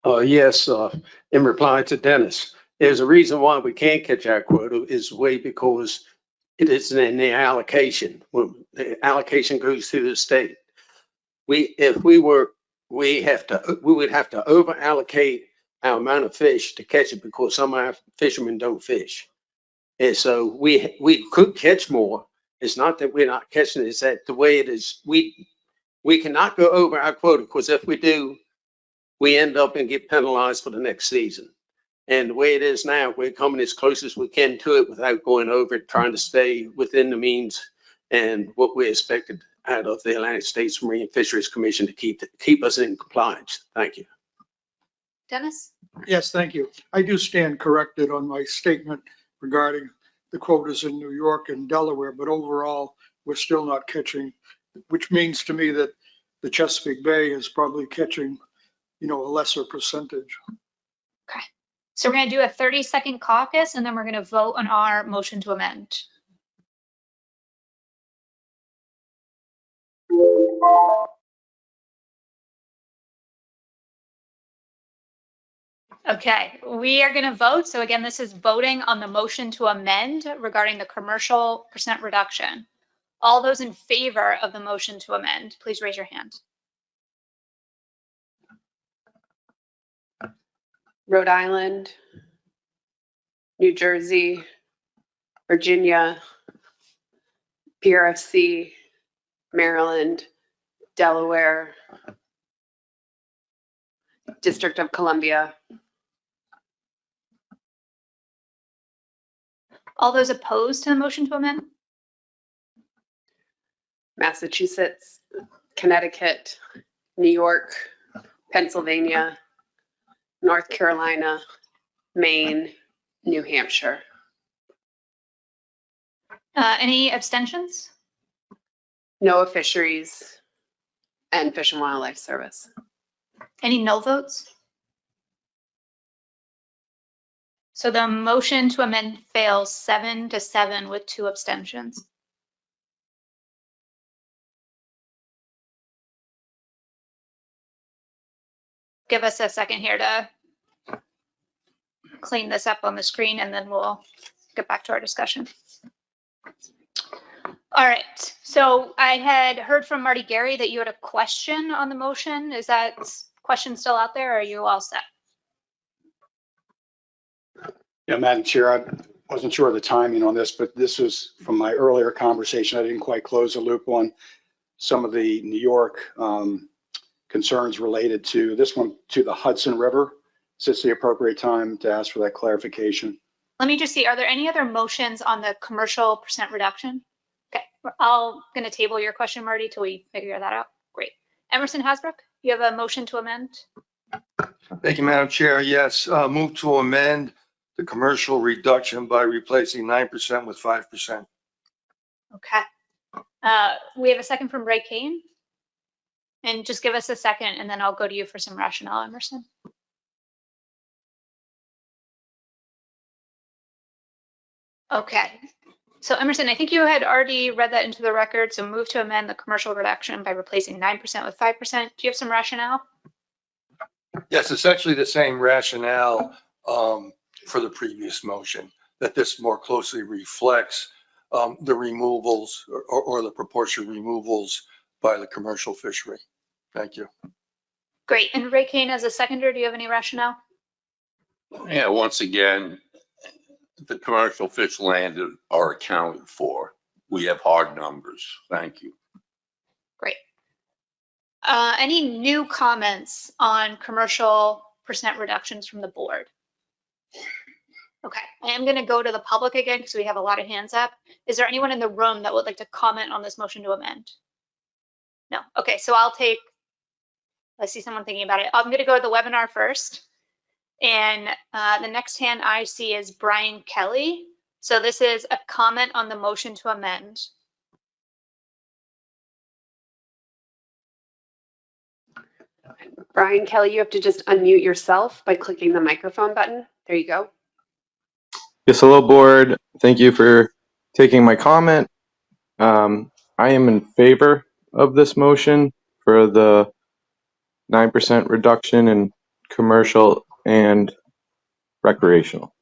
Yes, in reply to Dennis, there's a reason why we can't catch our quota is because it is in the allocation. When the allocation goes through the state, we would have to over allocate our amount of fish to catch it because some of our fishermen don't fish. And so we could catch more. It's not that we're not catching it, it's that the way it is, we cannot go over our quota because if we do, we end up and get penalized for the next season. And the way it is now, we're coming as close as we can to it without going over it, trying to stay within the means and what we expected out of the Atlantic States Marine Fisheries Commission to keep us in compliance. Thank you. Dennis? Yes, thank you. I do stand corrected on my statement regarding the quotas in New York and Delaware, but overall, we're still not catching, which means to me that the Chesapeake Bay is probably catching, a lesser percentage. Okay. So we're going to do a 30-second caucus, and then we're going to vote on our motion to amend. Okay, we are going to vote. So again, this is voting on the motion to amend regarding the commercial percent reduction. All those in favor of the motion to amend, please raise your hand. Rhode Island, New Jersey, Virginia, PRFC, Maryland, Delaware, District of Columbia. All those opposed to the motion to amend? Massachusetts, Connecticut, New York, Pennsylvania, North Carolina, Maine, New Hampshire. Any abstentions? NOAA Fisheries and Fish and Wildlife Service. Any no votes? So the motion to amend fails 7-7 with 2 abstentions. Give us a second here to clean this up on the screen, and then we'll get back to our discussion. All right, so I had heard from Marty Gary that you had a question on the motion. Is that question still out there, or are you all set? Yeah, Madam Chair, I wasn't sure of the timing on this, but this was from my earlier conversation. I didn't quite close the loop on some of the New York concerns related to this one, to the Hudson River. Is this the appropriate time to ask for that clarification? Let me just see, are there any other motions on the commercial percent reduction? Okay, I'm going to table your question, Marty, till we figure that out. Great. Emerson Hasbrook, you have a motion to amend? Thank you, Madam Chair. Yes, move to amend the commercial reduction by replacing 9% with 5%. Okay. We have a second from Ray Kane. And just give us a second, and then I'll go to you for some rationale, Emerson. Okay. So Emerson, I think you had already read that into the record. So move to amend the commercial reduction by replacing 9% with 5%. Do you have some rationale? Yes, it's actually the same rationale for the previous motion, that this more closely reflects the removals or the proportion removals by the commercial fishery. Thank you. Great. And Ray Kane, as a seconder, do you have any rationale? Yeah, once again, the commercial fish landed are accounted for. We have hard numbers. Thank you. Great. Any new comments on commercial percent reductions from the board? Okay, I am going to go to the public again because we have a lot of hands up. Is there anyone in the room that would like to comment on this motion to amend? No. Okay, so I see someone thinking about it. I'm going to go to the webinar first. And the next hand I see is Brian Kelly. So this is a comment on the motion to amend. Brian Kelly, you have to just unmute yourself by clicking the microphone button. There you go. Yes, hello board. Thank you for taking my comment. I am in favor of this motion for the 9% reduction in commercial and recreational.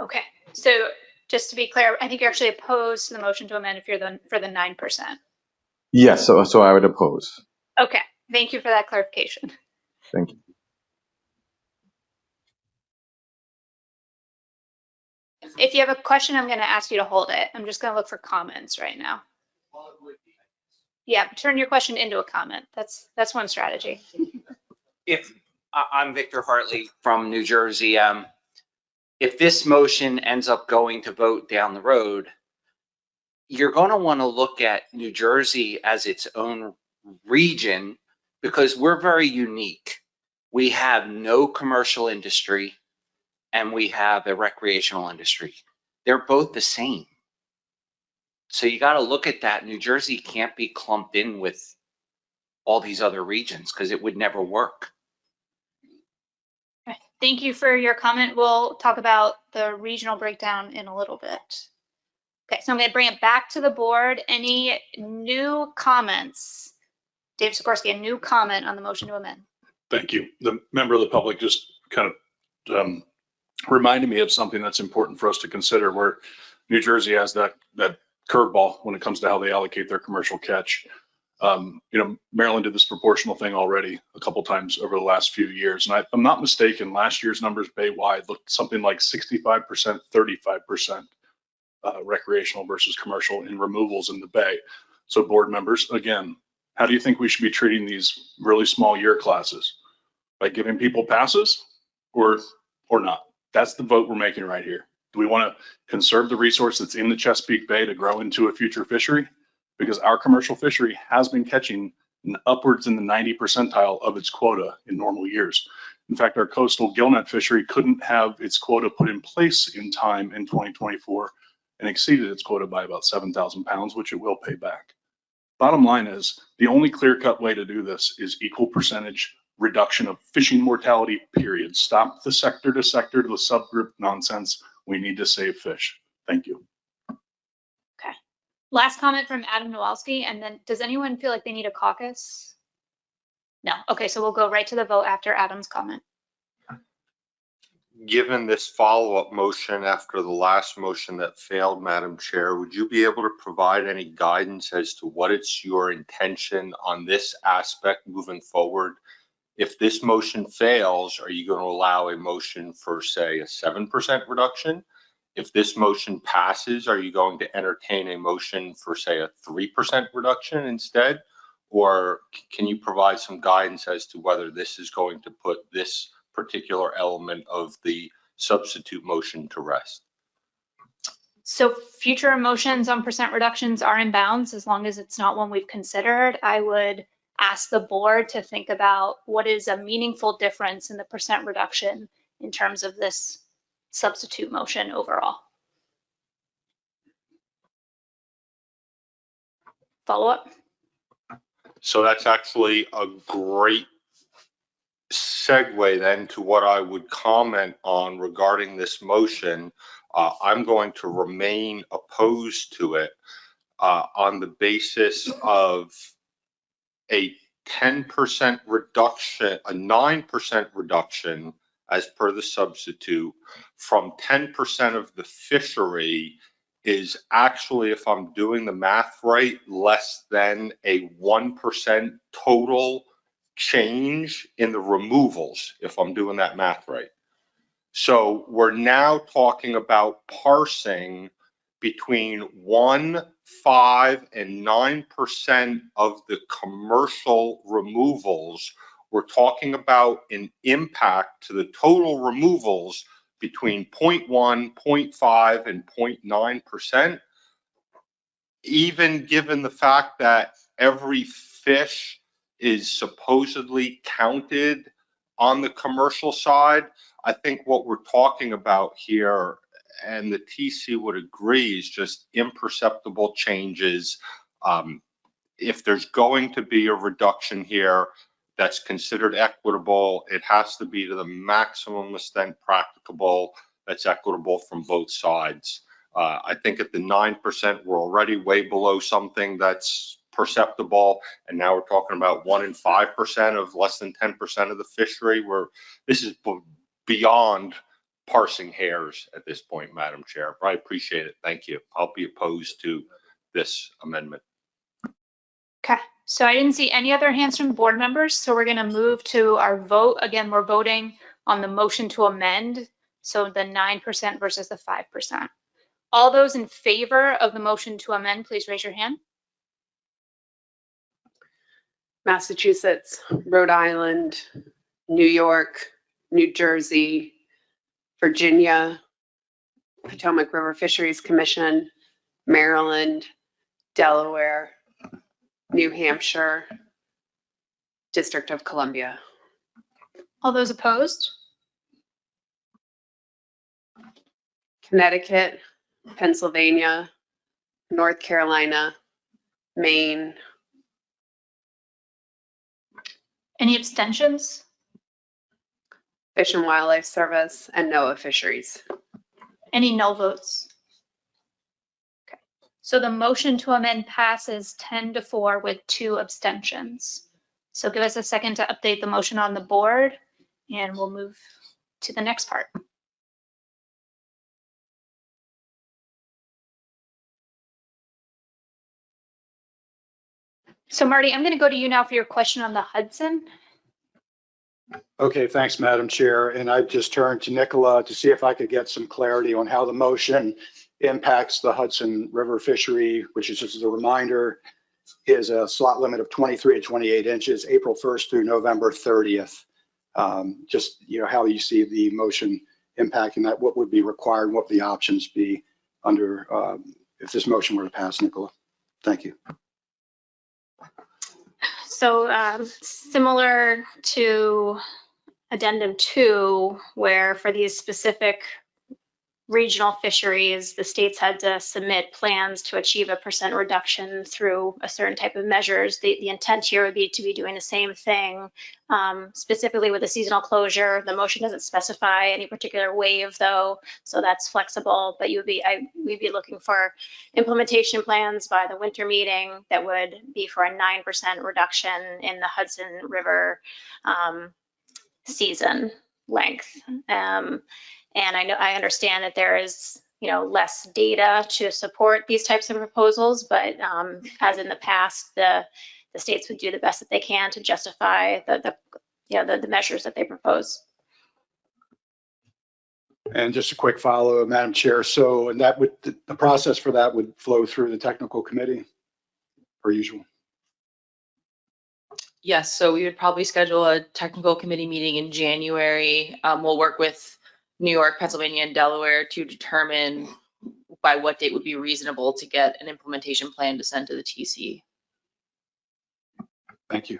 Okay, so just to be clear, I think you're actually opposed to the motion to amend if you're for the 9%. Yes, so I would oppose. Okay, thank you for that clarification. Thank you. If you have a question, I'm going to ask you to hold it. I'm just going to look for comments right now. Yeah, turn your question into a comment. That's one strategy. I'm Victor Hartley from New Jersey. If this motion ends up going to vote down the road, you're going to want to look at New Jersey as its own region because we're very unique. We have no commercial industry and we have a recreational industry. They're both the same. So you got to look at that. New Jersey can't be clumped in with all these other regions because it would never work. Okay. Thank you for your comment. We'll talk about the regional breakdown in a little bit. Okay, so I'm going to bring it back to the board. Any new comments? Dave Sikorsky, a new comment on the motion to amend. Thank you. The member of the public just kind of reminded me of something that's important for us to consider, where New Jersey has that curveball when it comes to how they allocate their commercial catch. Maryland did this proportional thing already a couple times over the last few years. And I'm not mistaken, last year's numbers Bay-wide looked something like 65%, 35% recreational versus commercial in removals in the Bay. So board members, again, how do you think we should be treating these really small year classes? By giving people passes or not? That's the vote we're making right here. Do we want to conserve the resource that's in the Chesapeake Bay to grow into a future fishery? Because our commercial fishery has been catching upwards in the 90 percentile of its quota in normal years. In fact, our coastal gillnet fishery couldn't have its quota put in place in time in 2024 and exceeded its quota by about 7,000 pounds, which it will pay back. Bottom line is, the only clear-cut way to do this is equal percentage reduction of fishing mortality, period. Stop the sector to sector to the subgroup nonsense. We need to save fish. Thank you. Okay. Last comment from Adam Nowalski, and then does anyone feel like they need a caucus? No. Okay, so we'll go right to the vote after Adam's comment. Given this follow-up motion after the last motion that failed, Madam Chair, would you be able to provide any guidance as to what it's your intention on this aspect moving forward? If this motion fails, are you going to allow a motion for, say, a 7% reduction? If this motion passes, are you going to entertain a motion for, say, a 3% reduction instead? Or can you provide some guidance as to whether this is going to put this particular element of the substitute motion to rest? So future motions on percent reductions are in bounds as long as it's not one we've considered. I would ask the board to think about what is a meaningful difference in the percent reduction in terms of this substitute motion overall. Follow up? So that's actually a great segue then to what I would comment on regarding this motion. I'm going to remain opposed to it on the basis of a 10% reduction, a 9% reduction as per the substitute from 10% of the fishery is actually, if I'm doing the math right, less than a 1% total change in the removals, if I'm doing that math right. So we're now talking about parsing between 1, 5, and 9% of the commercial removals. We're talking about an impact to the total removals between 0.1, 0.5, and 0.9%. Even given the fact that every fish is supposedly counted on the commercial side, I think what we're talking about here, and the TC would agree, is just imperceptible changes. If there's going to be a reduction here that's considered equitable, it has to be to the maximum extent practicable that's equitable from both sides. I think at the 9%, we're already way below something that's perceptible, and now we're talking about 1 and 5% of less than 10% of the fishery. This is beyond parsing hairs at this point, Madam Chair. I appreciate it. Thank you. I'll be opposed to this amendment. Okay, so I didn't see any other hands from board members, so we're going to move to our vote. Again, we're voting on the motion to amend, so the 9% versus the 5%. All those in favor of the motion to amend, please raise your hand. Massachusetts, Rhode Island, New York, New Jersey, Virginia, Potomac River Fisheries Commission, Maryland, Delaware, New Hampshire, District of Columbia. All those opposed? Connecticut, Pennsylvania, North Carolina, Maine, Any abstentions? Fish and Wildlife Service, and NOAA Fisheries. Any no votes? Okay. So the motion to amend passes 10-4 with 2 abstentions. So give us a second to update the motion on the board and we'll move to the next part. So Marty, I'm going to go to you now for your question on the Hudson. Okay, thanks, Madam Chair. And I just turned to Nicola to see if I could get some clarity on how the motion impacts the Hudson River fishery, which is, just as a reminder, is a slot limit of 23 to 28 inches, April 1st through November 30th. Just, how you see the motion impacting that, what would be required, what would the options be under, if this motion were to pass, Nicola? Thank you. So similar to Addendum 2, where for these specific regional fisheries, the states had to submit plans to achieve a % reduction through a certain type of measures. The intent here would be to be doing the same thing, specifically with a seasonal closure. The motion doesn't specify any particular wave though, so that's flexible, but we'd be looking for implementation plans by the winter meeting that would be for a 9% reduction in the Hudson River season length. And I understand that there is, less data to support these types of proposals, but as in the past, the states would do the best that they can to justify the measures that they propose. And just a quick follow, Madam Chair. So, and that would, the process for that would flow through the technical committee, per usual. Yes, so we would probably schedule a technical committee meeting in January. We'll work with New York, Pennsylvania, and Delaware to determine by what date would be reasonable to get an implementation plan to send to the TC. Thank you.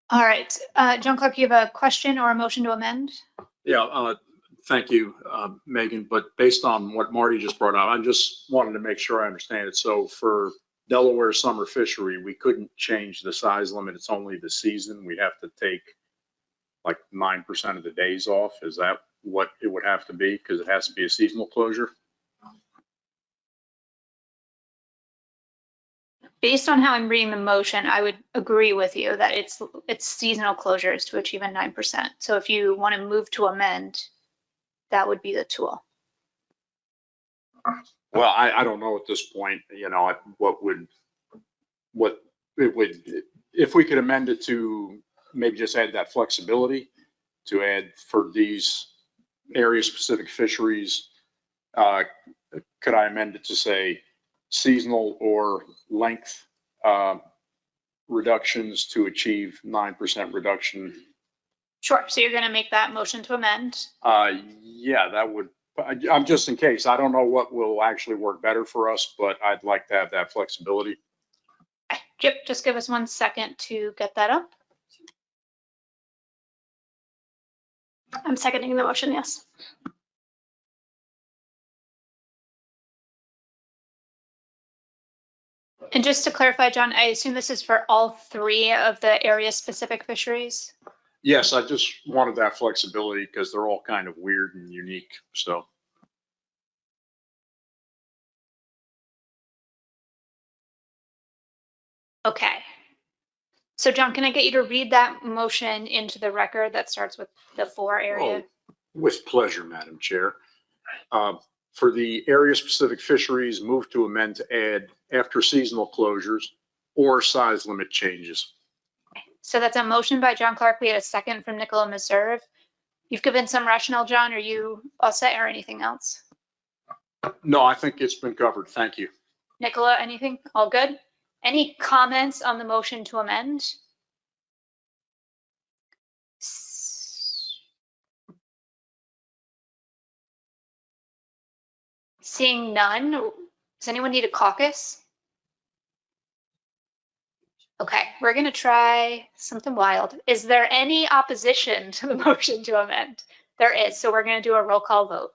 All right, John Clark, you have a question or a motion to amend? Yeah, thank you, Megan. But based on what Marty just brought up, I just wanted to make sure I understand it. So for Delaware summer fishery, we couldn't change the size limit. It's only the season. We'd have to take like 9% of the days off. Is that what it would have to be? Because it has to be a seasonal closure. Based on how I'm reading the motion, I would agree with you that it's seasonal closures to achieve a 9%. So if you want to move to amend, that would be the tool. Well, I don't know at this point, what it would, if we could amend it to maybe just add that flexibility to add for these area specific fisheries, could I amend it to say seasonal or length reductions to achieve 9% reduction? Sure, so you're going to make that motion to amend? Yeah, that would, I'm just in case. I don't know what will actually work better for us, but I'd like to have that flexibility. Chip, just give us 1 second to get that up. I'm seconding the motion, yes. And just to clarify, John, I assume this is for all 3 of the area specific fisheries? Yes, I just wanted that flexibility because they're all kind of weird and unique. So. Okay. So John, can I get you to read that motion into the record that starts with the 4 area? Oh, with pleasure, Madam Chair. For the area specific fisheries, move to amend to add after seasonal closures or size limit changes. So that's a motion by John Clark. We had a second from Nicola Meserve. You've given some rationale, John. Are you all set or anything else? No, I think it's been covered. Thank you. Nicola, anything? All good? Any comments on the motion to amend? Seeing none, Does anyone need a caucus? Okay, we're gonna try something wild. Is there any opposition to the motion to amend? There is, so we're gonna do a roll call vote.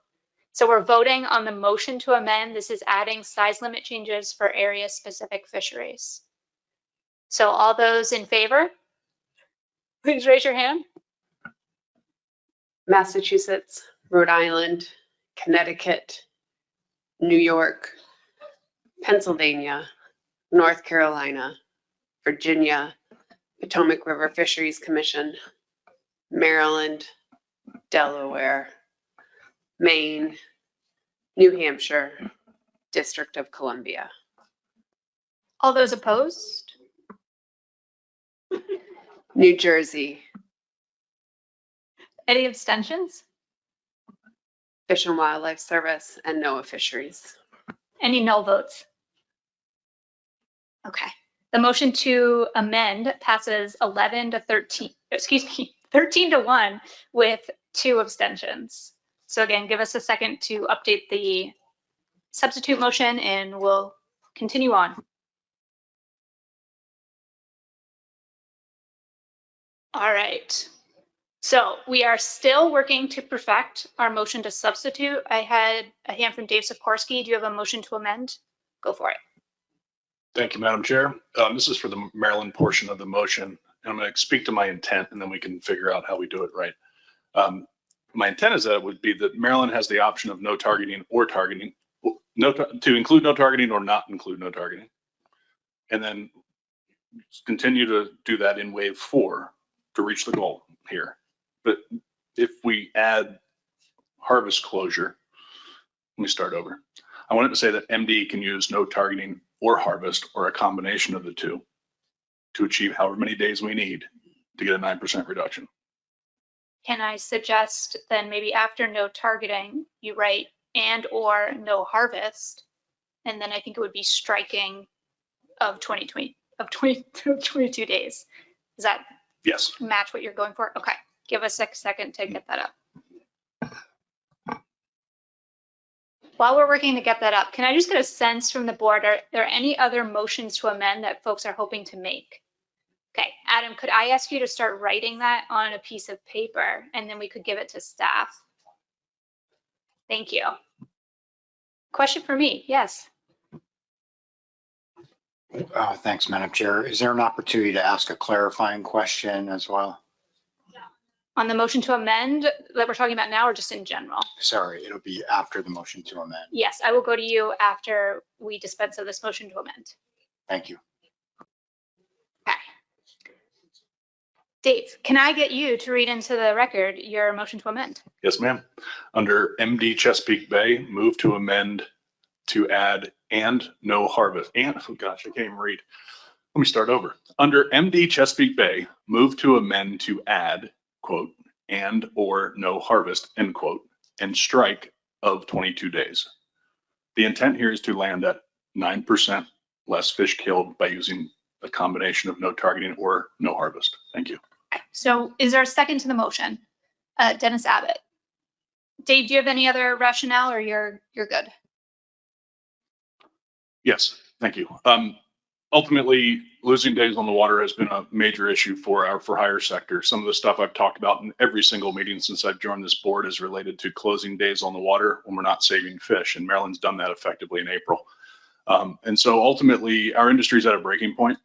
So we're voting on the motion to amend. This is adding size limit changes for area specific fisheries. So all those in favor, please raise your hand. Massachusetts, Rhode Island, Connecticut, New York, Pennsylvania, North Carolina, Virginia, Potomac River Fisheries Commission, Maryland, Delaware, Maine, New Hampshire, District of Columbia. All those opposed? New Jersey, Any abstentions? Fish and Wildlife Service, and NOAA Fisheries. Any no votes? Okay. The motion to amend passes 11 to 13, excuse me, 13 to 1 with 2 abstentions. So again, give us a second to update the substitute motion and we'll continue on. All right. So we are still working to perfect our motion to substitute. I had a hand from Dave Sikorsky. Do you have a motion to amend? Go for it. Thank you, Madam Chair. This is for the Maryland portion of the motion. And I'm going to speak to my intent and then we can figure out how we do it right. My intent is that it would be that Maryland has the option of no targeting or targeting, to include no targeting or not include no targeting. And then continue to do that in wave 4 to reach the goal here. But if we add harvest closure, let me start over. I wanted to say that MD can use no targeting or harvest or a combination of the two to achieve however many days we need to get a 9% reduction. Can I suggest then maybe after no targeting, you write and or no harvest, and then I think it would be striking of 22 days. Does that Yes. match what you're going for? Okay, give us a second to get that up. While we're working to get that up, can I just get a sense from the board, are there any other motions to amend that folks are hoping to make? Okay, Adam, could I ask you to start writing that on a piece of paper and then we could give it to staff? Thank you. Question for me, yes. Thanks, Madam Chair. Is there an opportunity to ask a clarifying question as well? On the motion to amend that we're talking about now or just in general? Sorry, it'll be after the motion to amend. Yes, I will go to you after we dispense of this motion to amend. Thank you. Okay. Dave, can I get you to read into the record your motion to amend? Yes, ma'am. Under MD Chesapeake Bay, move to amend to add and no harvest. And, oh gosh, I can't even read. Let me start over. Under MD Chesapeake Bay, move to amend to add, quote, and or no harvest, end quote, and strike of 22 days. The intent here is to land at 9% less fish killed by using a combination of no targeting or no harvest. Thank you. So is there a second to the motion? Dennis Abbott. Dave, do you have any other rationale or you're good? Yes, thank you. Ultimately, losing days on the water has been a major issue for our for hire sector. Some of the stuff I've talked about in every single meeting since I've joined this board is related to closing days on the water when we're not saving fish, and Maryland's done that effectively in April. And so ultimately, our industry is at a breaking point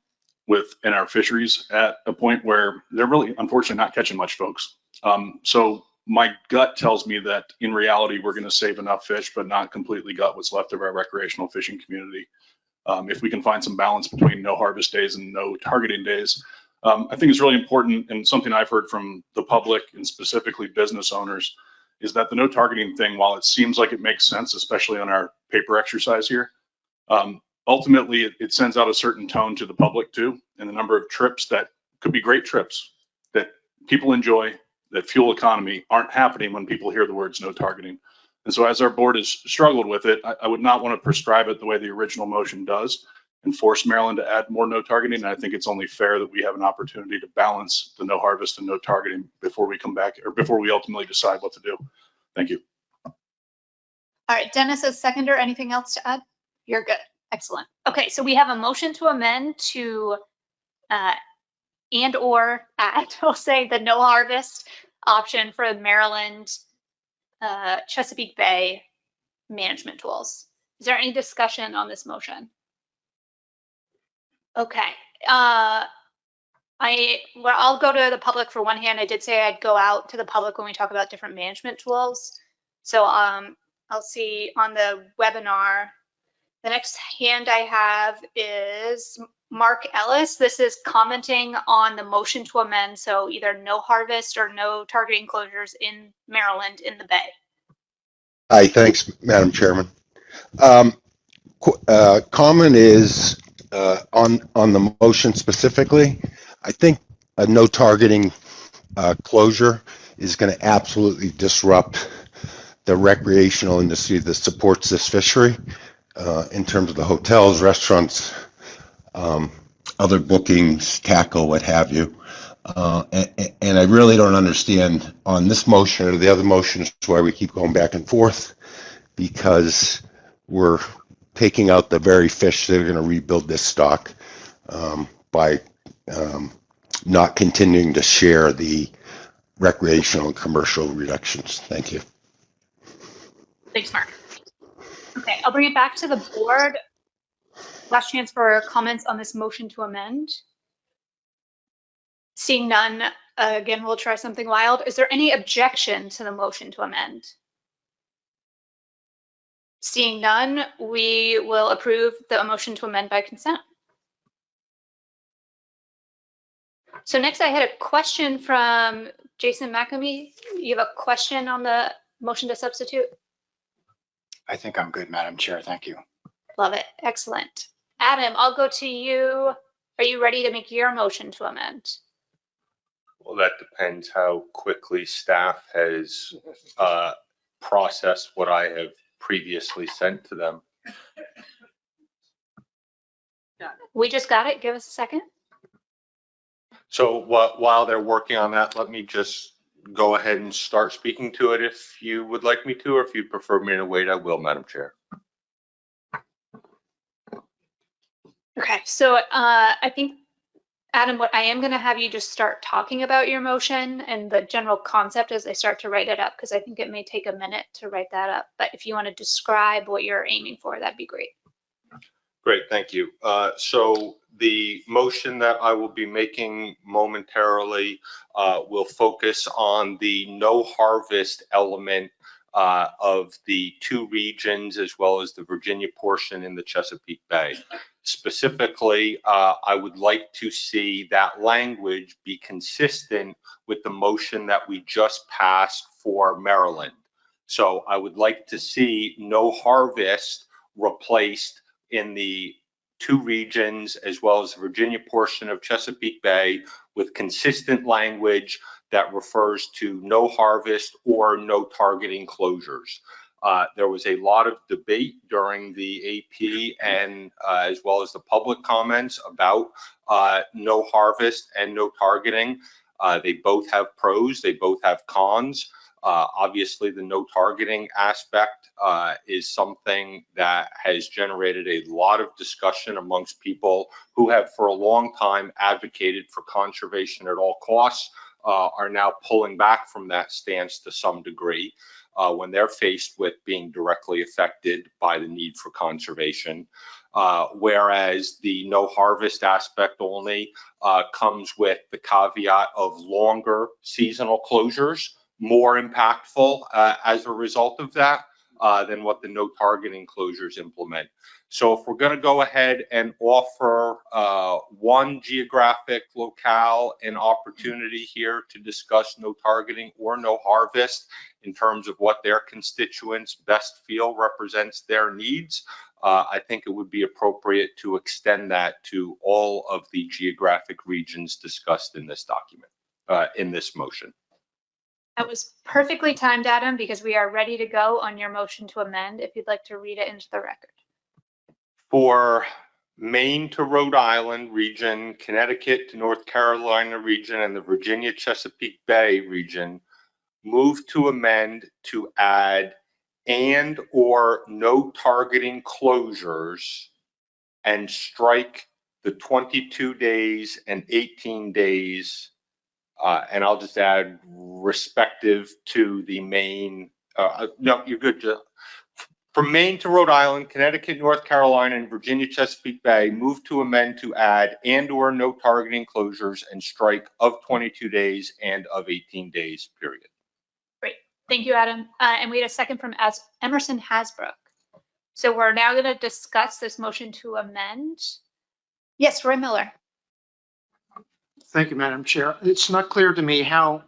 in our fisheries at a point where they're really, unfortunately, not catching much, folks. So my gut tells me that in reality, we're going to save enough fish, but not completely gut what's left of our recreational fishing community. If we can find some balance between no harvest days and no targeting days, I think it's really important, and something I've heard from the public and specifically business owners is that the no targeting thing, while it seems like it makes sense, especially on our paper exercise here, ultimately it sends out a certain tone to the public too, and the number of trips that could be great trips that people enjoy, that fuel economy, aren't happening when people hear the words no targeting. And so as our board has struggled with it, I would not want to prescribe it the way the original motion does and force Maryland to add more no targeting. And I think it's only fair that we have an opportunity to balance the no harvest and no targeting before we come back, or before we ultimately decide what to do. Thank you. All right, Dennis, as seconder, anything else to add? You're good. Excellent. Okay, so we have a motion to amend to and or add, we'll say, the no harvest option for Maryland Chesapeake Bay management tools. Is there any discussion on this motion? Okay. I'll go to the public for one hand. I did say I'd go out to the public when we talk about different management tools. So I'll see on the webinar. The next hand I have is Mark Ellis. This is commenting on the motion to amend. So either no harvest or no targeting closures in Maryland in the Bay. Hi, thanks, Madam Chairman. Comment is on the motion specifically. I think a no targeting closure is going to absolutely disrupt the recreational industry that supports this fishery in terms of the hotels, restaurants, other bookings, tackle, what have you. And I really don't understand on this motion or the other motions why we keep going back and forth, because we're taking out the very fish that are going to rebuild this stock by not continuing to share the recreational and commercial reductions. Thank you. Thanks, Mark. Okay, I'll bring it back to the board. Last chance for comments on this motion to amend. Seeing none, again, we'll try something wild. Is there any objection to the motion to amend? Seeing none, we will approve the motion to amend by consent. So next I had a question from Jason McAmey. You have a question on the motion to substitute? I think I'm good, Madam Chair. Thank you. Love it. Excellent. Adam, I'll go to you. Are you ready to make your motion to amend? Well, that depends how quickly staff has processed what I have previously sent to them. We just got it. Give us a second. So while they're working on that, let me just go ahead and start speaking to it if you would like me to, or if you prefer me to wait, I will, Madam Chair. Okay, so I think, Adam, what I am going to have you just start talking about your motion and the general concept as I start to write it up, because I think it may take a minute to write that up. But if you want to describe what you're aiming for, that'd be great. Great, thank you. So the motion that I will be making momentarily will focus on the no harvest element of the two regions, as well as the Virginia portion in the Chesapeake Bay. Specifically, I would like to see that language be consistent with the motion that we just passed for Maryland. So I would like to see no harvest replaced in the two regions, as well as the Virginia portion of Chesapeake Bay, with consistent language that refers to no harvest or no targeting closures. There was a lot of debate during the AP and as well as the public comments about no harvest and no targeting. They both have pros, they both have cons. Obviously, the no targeting aspect is something that has generated a lot of discussion amongst people who have for a long time advocated for conservation at all costs, are now pulling back from that stance to some degree when they're faced with being directly affected by the need for conservation. Whereas the no harvest aspect only comes with the caveat of longer seasonal closures, more impactful as a result of that than what the no targeting closures implement. So if we're going to go ahead and offer one geographic locale an opportunity here to discuss no targeting or no harvest in terms of what their constituents best feel represents their needs, I think it would be appropriate to extend that to all of the geographic regions discussed in this document, in this motion. That was perfectly timed, Adam, because we are ready to go on your motion to amend, if you'd like to read it into the record. For Maine to Rhode Island region, Connecticut to North Carolina region, and the Virginia Chesapeake Bay region, move to amend to add and or no targeting closures and strike the 22 days and 18 days. And I'll just add respective to the Maine, no, you're good. From Maine to Rhode Island, Connecticut, North Carolina, and Virginia Chesapeake Bay, move to amend to add and or no targeting closures and strike of 22 days and of 18 days, period. Great. Thank you, Adam. And we had a second from Emerson Hasbrook. So we're now going to discuss this motion to amend. Yes, Roy Miller. Thank you, Madam Chair. It's not clear to me how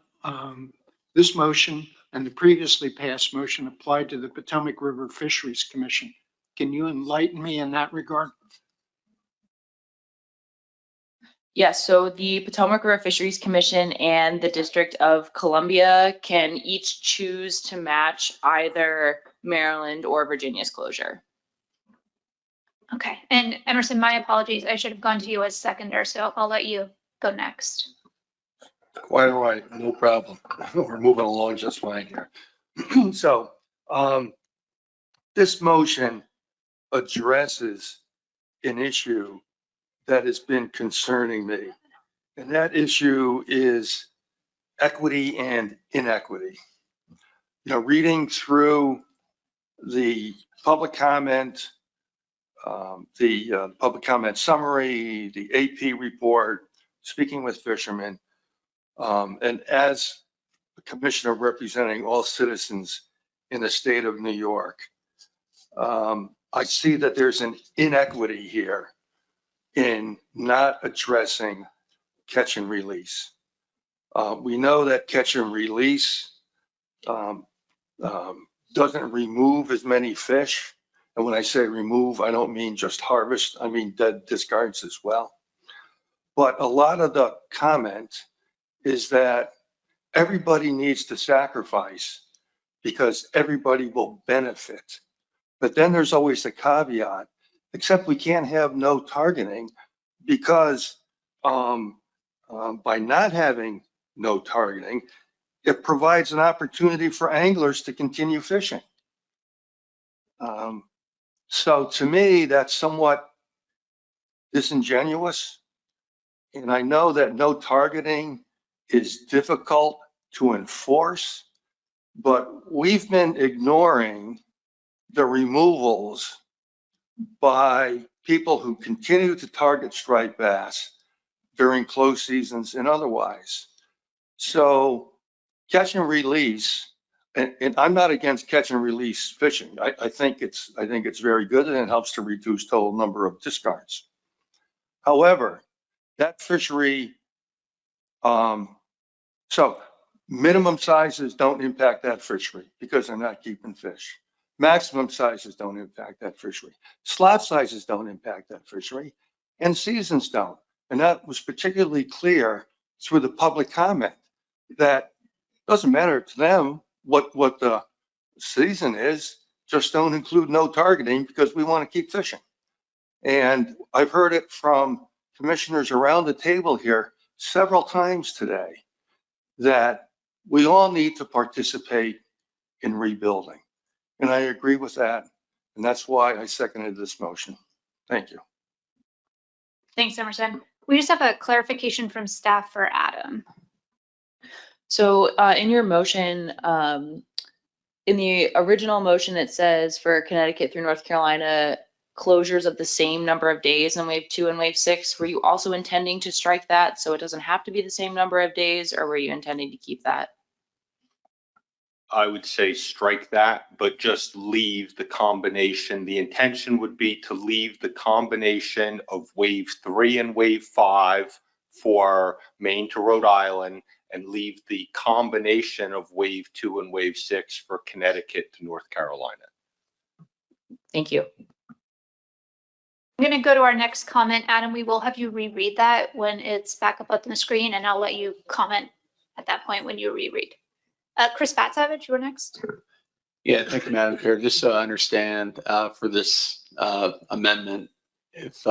this motion and the previously passed motion applied to the Potomac River Fisheries Commission. Can you enlighten me in that regard? Yes, so the Potomac River Fisheries Commission and the District of Columbia can each choose to match either Maryland or Virginia's closure. Okay, and Emerson, my apologies. I should have gone to you as seconder, so I'll let you go next. Quite all right, no problem. We're moving along just fine here. So, this motion addresses an issue that has been concerning me, and that issue is equity and inequity. You know, reading through the public comment, public comment summary, the AP report, speaking with fishermen, and as a commissioner representing all citizens in the state of New York, I see that there's an inequity here in not addressing catch and release. We know that catch and release doesn't remove as many fish. And when I say remove, I don't mean just harvest, I mean dead discards as well. But a lot of the comment is that everybody needs to sacrifice because everybody will benefit. But then there's always a caveat, except we can't have no targeting because by not having no targeting, it provides an opportunity for anglers to continue fishing. So to me, that's somewhat disingenuous. And I know that no targeting is difficult to enforce, but we've been ignoring the removals by people who continue to target striped bass during close seasons and otherwise. So catch and release, and I'm not against catch and release fishing. I think it's very good and it helps to reduce total number of discards. However, that fishery, so minimum sizes don't impact that fishery because they're not keeping fish. Maximum sizes don't impact that fishery. Slot sizes don't impact that fishery, and seasons don't. And that was particularly clear through the public comment that doesn't matter to them what the season is, just don't include no targeting because we want to keep fishing. And I've heard it from commissioners around the table here several times today that we all need to participate in rebuilding. And I agree with that. And that's why I seconded this motion. Thank you. Thanks, Emerson. We just have a clarification from staff for Adam. So in your motion, in the original motion, it says for Connecticut through North Carolina, closures of the same number of days in wave 2 and wave 6. Were you also intending to strike that so it doesn't have to be the same number of days, or were you intending to keep that? I would say strike that, but just leave the combination. The intention would be to leave the combination of wave 3 and wave 5 for Maine to Rhode Island and leave the combination of wave 2 and wave 6 for Connecticut to North Carolina. Thank you. I'm going to go to our next comment. Adam, we will have you reread that when it's back up on the screen, and I'll let you comment at that point when you reread. Chris Batsavage, you were next. Yeah, thank you, Madam Chair. Just so I understand, for this amendment, if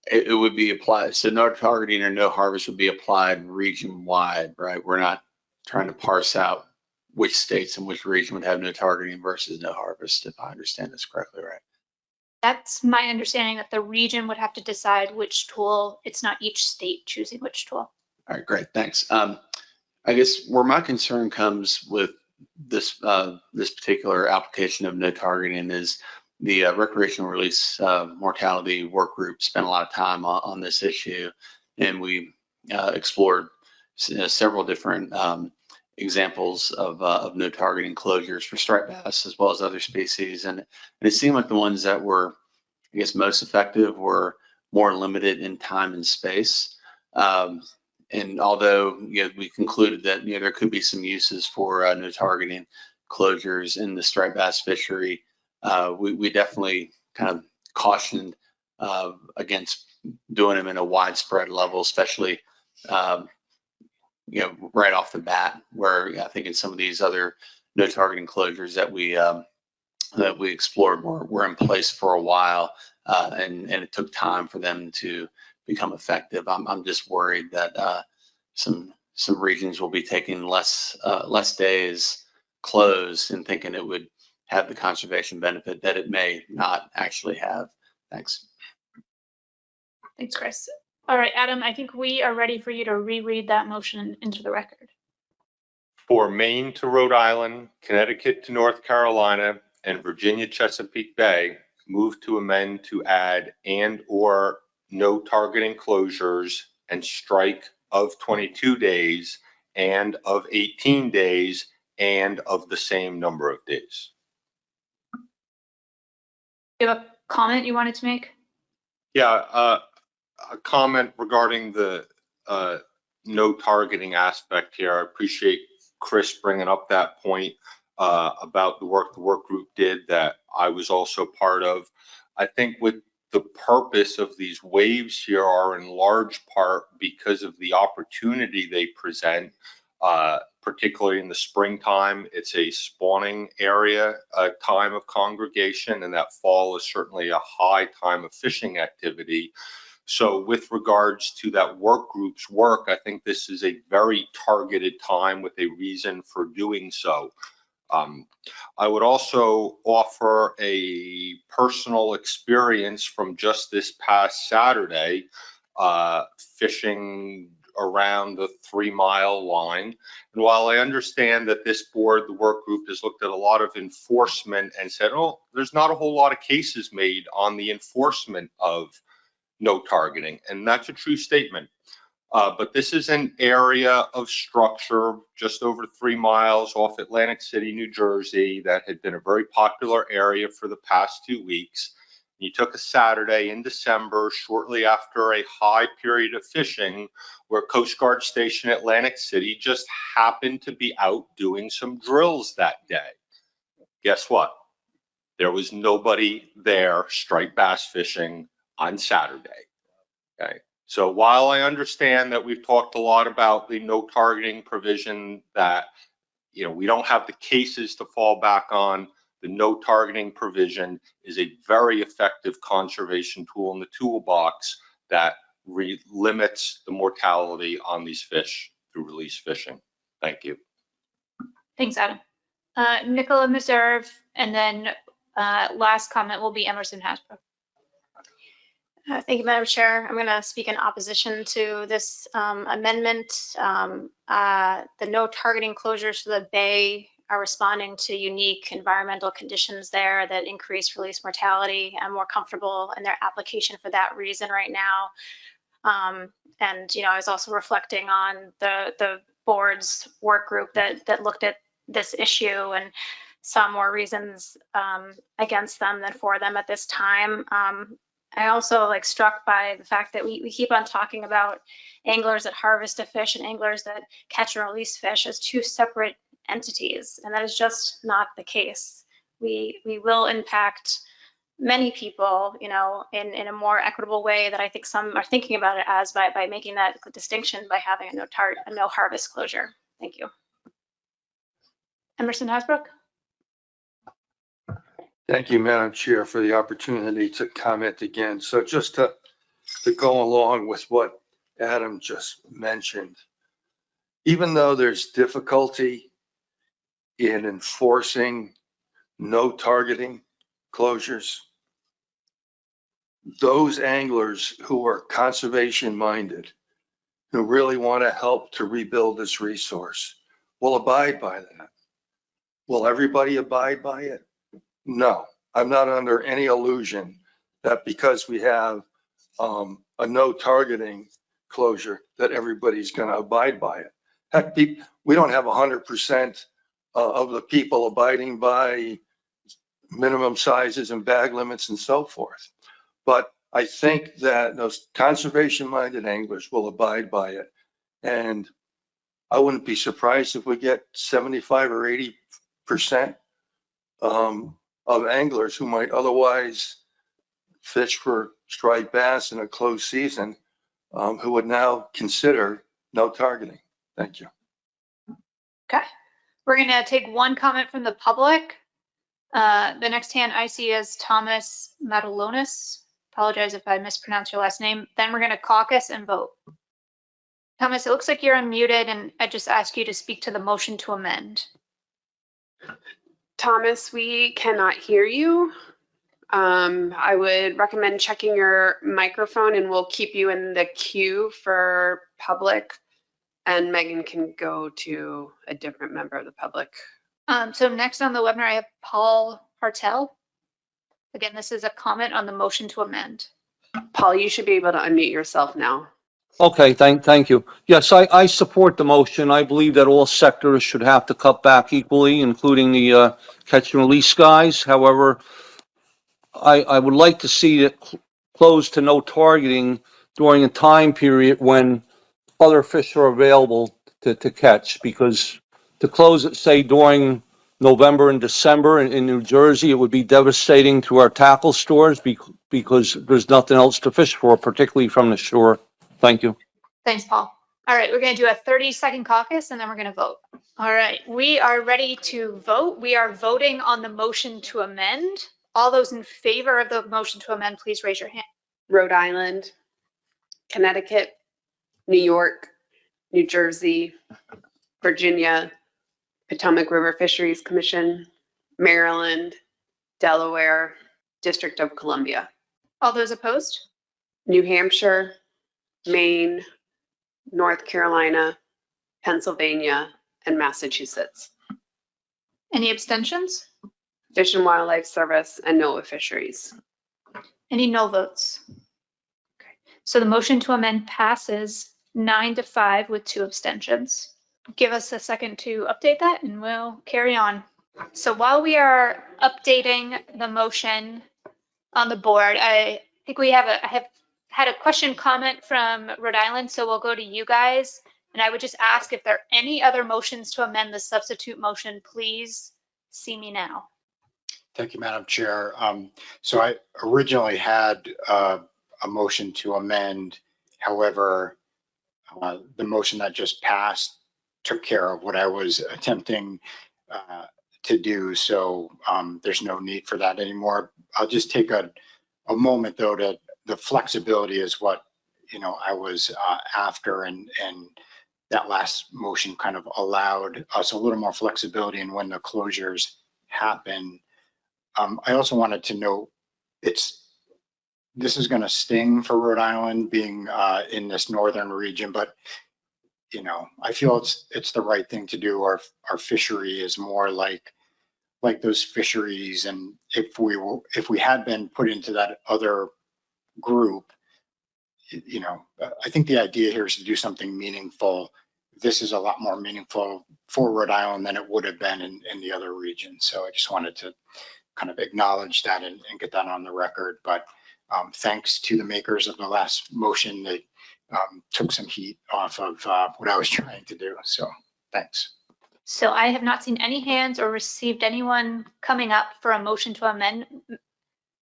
it would be applied, so no targeting or no harvest would be applied region-wide, right? We're not trying to parse out which states and which region would have no targeting versus no harvest, if I understand this correctly, right? That's my understanding, that the region would have to decide which tool. It's not each state choosing which tool. All right, great, thanks. I guess where my concern comes with this this particular application of no targeting is the recreational release mortality work group spent a lot of time on this issue, and we explored several different examples of no targeting closures for striped bass as well as other species, and it seemed like the ones that were, I guess, most effective were more limited in time and space. And although we concluded that there could be some uses for no targeting closures in the striped bass fishery, we definitely kind of cautioned against doing them in a widespread level, especially right off the bat, where I think in some of these other no targeting closures that we explored were in place for a while, and it took time for them to become effective. I'm just worried that some regions will be taking less days closed and thinking it would have the conservation benefit that it may not actually have. Thanks. Thanks, Chris. All right, Adam, I think we are ready for you to reread that motion into the record. For Maine to Rhode Island, Connecticut to North Carolina, and Virginia Chesapeake Bay, move to amend to add and/or no targeting closures and strike of 22 days and of 18 days and of the same number of days. Do you have a comment you wanted to make? Yeah, a comment regarding the no targeting aspect here. I appreciate Chris bringing up that point about the work the work group did that I was also part of. I think with the purpose of these waves here are in large part because of the opportunity they present, particularly in the springtime. It's a spawning area, a time of congregation, and that fall is certainly a high time of fishing activity. So with regards to that work group's work, I think this is a very targeted time with a reason for doing so. I would also offer a personal experience from just this past Saturday, fishing around the 3 mile line. And while I understand that this board, the work group, has looked at a lot of enforcement and said, oh, there's not a whole lot of cases made on the enforcement of no targeting, and that's a true statement. But this is an area of structure just over 3 miles off Atlantic City, New Jersey, that had been a very popular area for the past 2 weeks. You took a Saturday in December, shortly after a high period of fishing, where Coast Guard Station Atlantic City just happened to be out doing some drills that day. Guess what? There was nobody there striped bass fishing on Saturday. Okay. So while I understand that we've talked a lot about the no targeting provision, that we don't have the cases to fall back on, the no targeting provision is a very effective conservation tool in the toolbox that limits the mortality on these fish through release fishing. Thank you. Thanks, Adam. Nicola Meserve, and then last comment will be Emerson Hasbro. Thank you, Madam Chair. I'm going to speak in opposition to this amendment. The no targeting closures for the bay are responding to unique environmental conditions there that increase release mortality. I'm more comfortable in their application for that reason right now. And I was also reflecting on the board's work group that looked at this issue and saw more reasons against them than for them at this time. I also struck by the fact that we keep on talking about anglers that harvest a fish and anglers that catch and release fish as two separate entities, and that is just not the case. We will impact many people, in a more equitable way that I think some are thinking about it as by making that distinction by having a no harvest closure. Thank you. Emerson Hasbrook. Thank you, Madam Chair, for the opportunity to comment again. So just to go along with what Adam just mentioned, even though there's difficulty in enforcing no targeting closures. Those anglers who are conservation minded, who really want to help to rebuild this resource, will abide by that. Will everybody abide by it? No, I'm not under any illusion that because we have a no targeting closure that everybody's going to abide by it. Heck, we don't have 100% of the people abiding by minimum sizes and bag limits and so forth. But I think that those conservation minded anglers will abide by it. And I wouldn't be surprised if we get 75 or 80% of anglers who might otherwise fish for striped bass in a closed season, who would now consider no targeting. Thank you. Okay. We're going to take one comment from the public. The next hand I see is Thomas Matalonis. Apologize if I mispronounced your last name. Then we're going to caucus and vote. Thomas, it looks like you're unmuted, and I just ask you to speak to the motion to amend. Thomas, we cannot hear you. I would recommend checking your microphone, and we'll keep you in the queue for public, and Megan can go to a different member of the public. So next on the webinar, I have Paul Hartel. Again, this is a comment on the motion to amend. Paul, you should be able to unmute yourself now. Okay, thank you. Yes, I support the motion. I believe that all sectors should have to cut back equally, including the catch and release guys. However, I would like to see it closed to no targeting during a time period when other fish are available to catch, because to close it, say, during November and December in New Jersey, it would be devastating to our tackle stores because there's nothing else to fish for, particularly from the shore. Thank you. Thanks, Paul. All right, we're going to do a 30-second caucus, and then we're going to vote. All right, we are ready to vote. We are voting on the motion to amend. All those in favor of the motion to amend, please raise your hand. Rhode Island, Connecticut, New York, New Jersey, Virginia, Potomac River Fisheries Commission, Maryland, Delaware, District of Columbia. All those opposed? New Hampshire, Maine, North Carolina, Pennsylvania, and Massachusetts. Any abstentions? Fish and Wildlife Service and NOAA Fisheries. Any no votes? Okay. So the motion to amend passes 9-5 with 2 abstentions. Give us a second to update that and we'll carry on. So while we are updating the motion on the board, I think I have had a comment from Rhode Island, so we'll go to you guys. And I would just ask if there are any other motions to amend the substitute motion, please see me now. Thank you, Madam Chair. So I originally had a motion to amend. However, the motion that just passed took care of what I was attempting to do. So there's no need for that anymore. I'll just take a moment though to the flexibility is what, I was after, and that last motion kind of allowed us a little more flexibility in when the closures happen. I also wanted to note this is going to sting for Rhode Island being in this northern region, but I feel it's the right thing to do. Our fishery is more like those fisheries, and if we had been put into that other group, I think the idea here is to do something meaningful. This is a lot more meaningful for Rhode Island than it would have been in the other regions. So I just wanted to kind of acknowledge that and get that on the record. But thanks to the makers of the last motion, they took some heat off of what I was trying to do. So thanks. So I have not seen any hands or received anyone coming up for a motion to amend.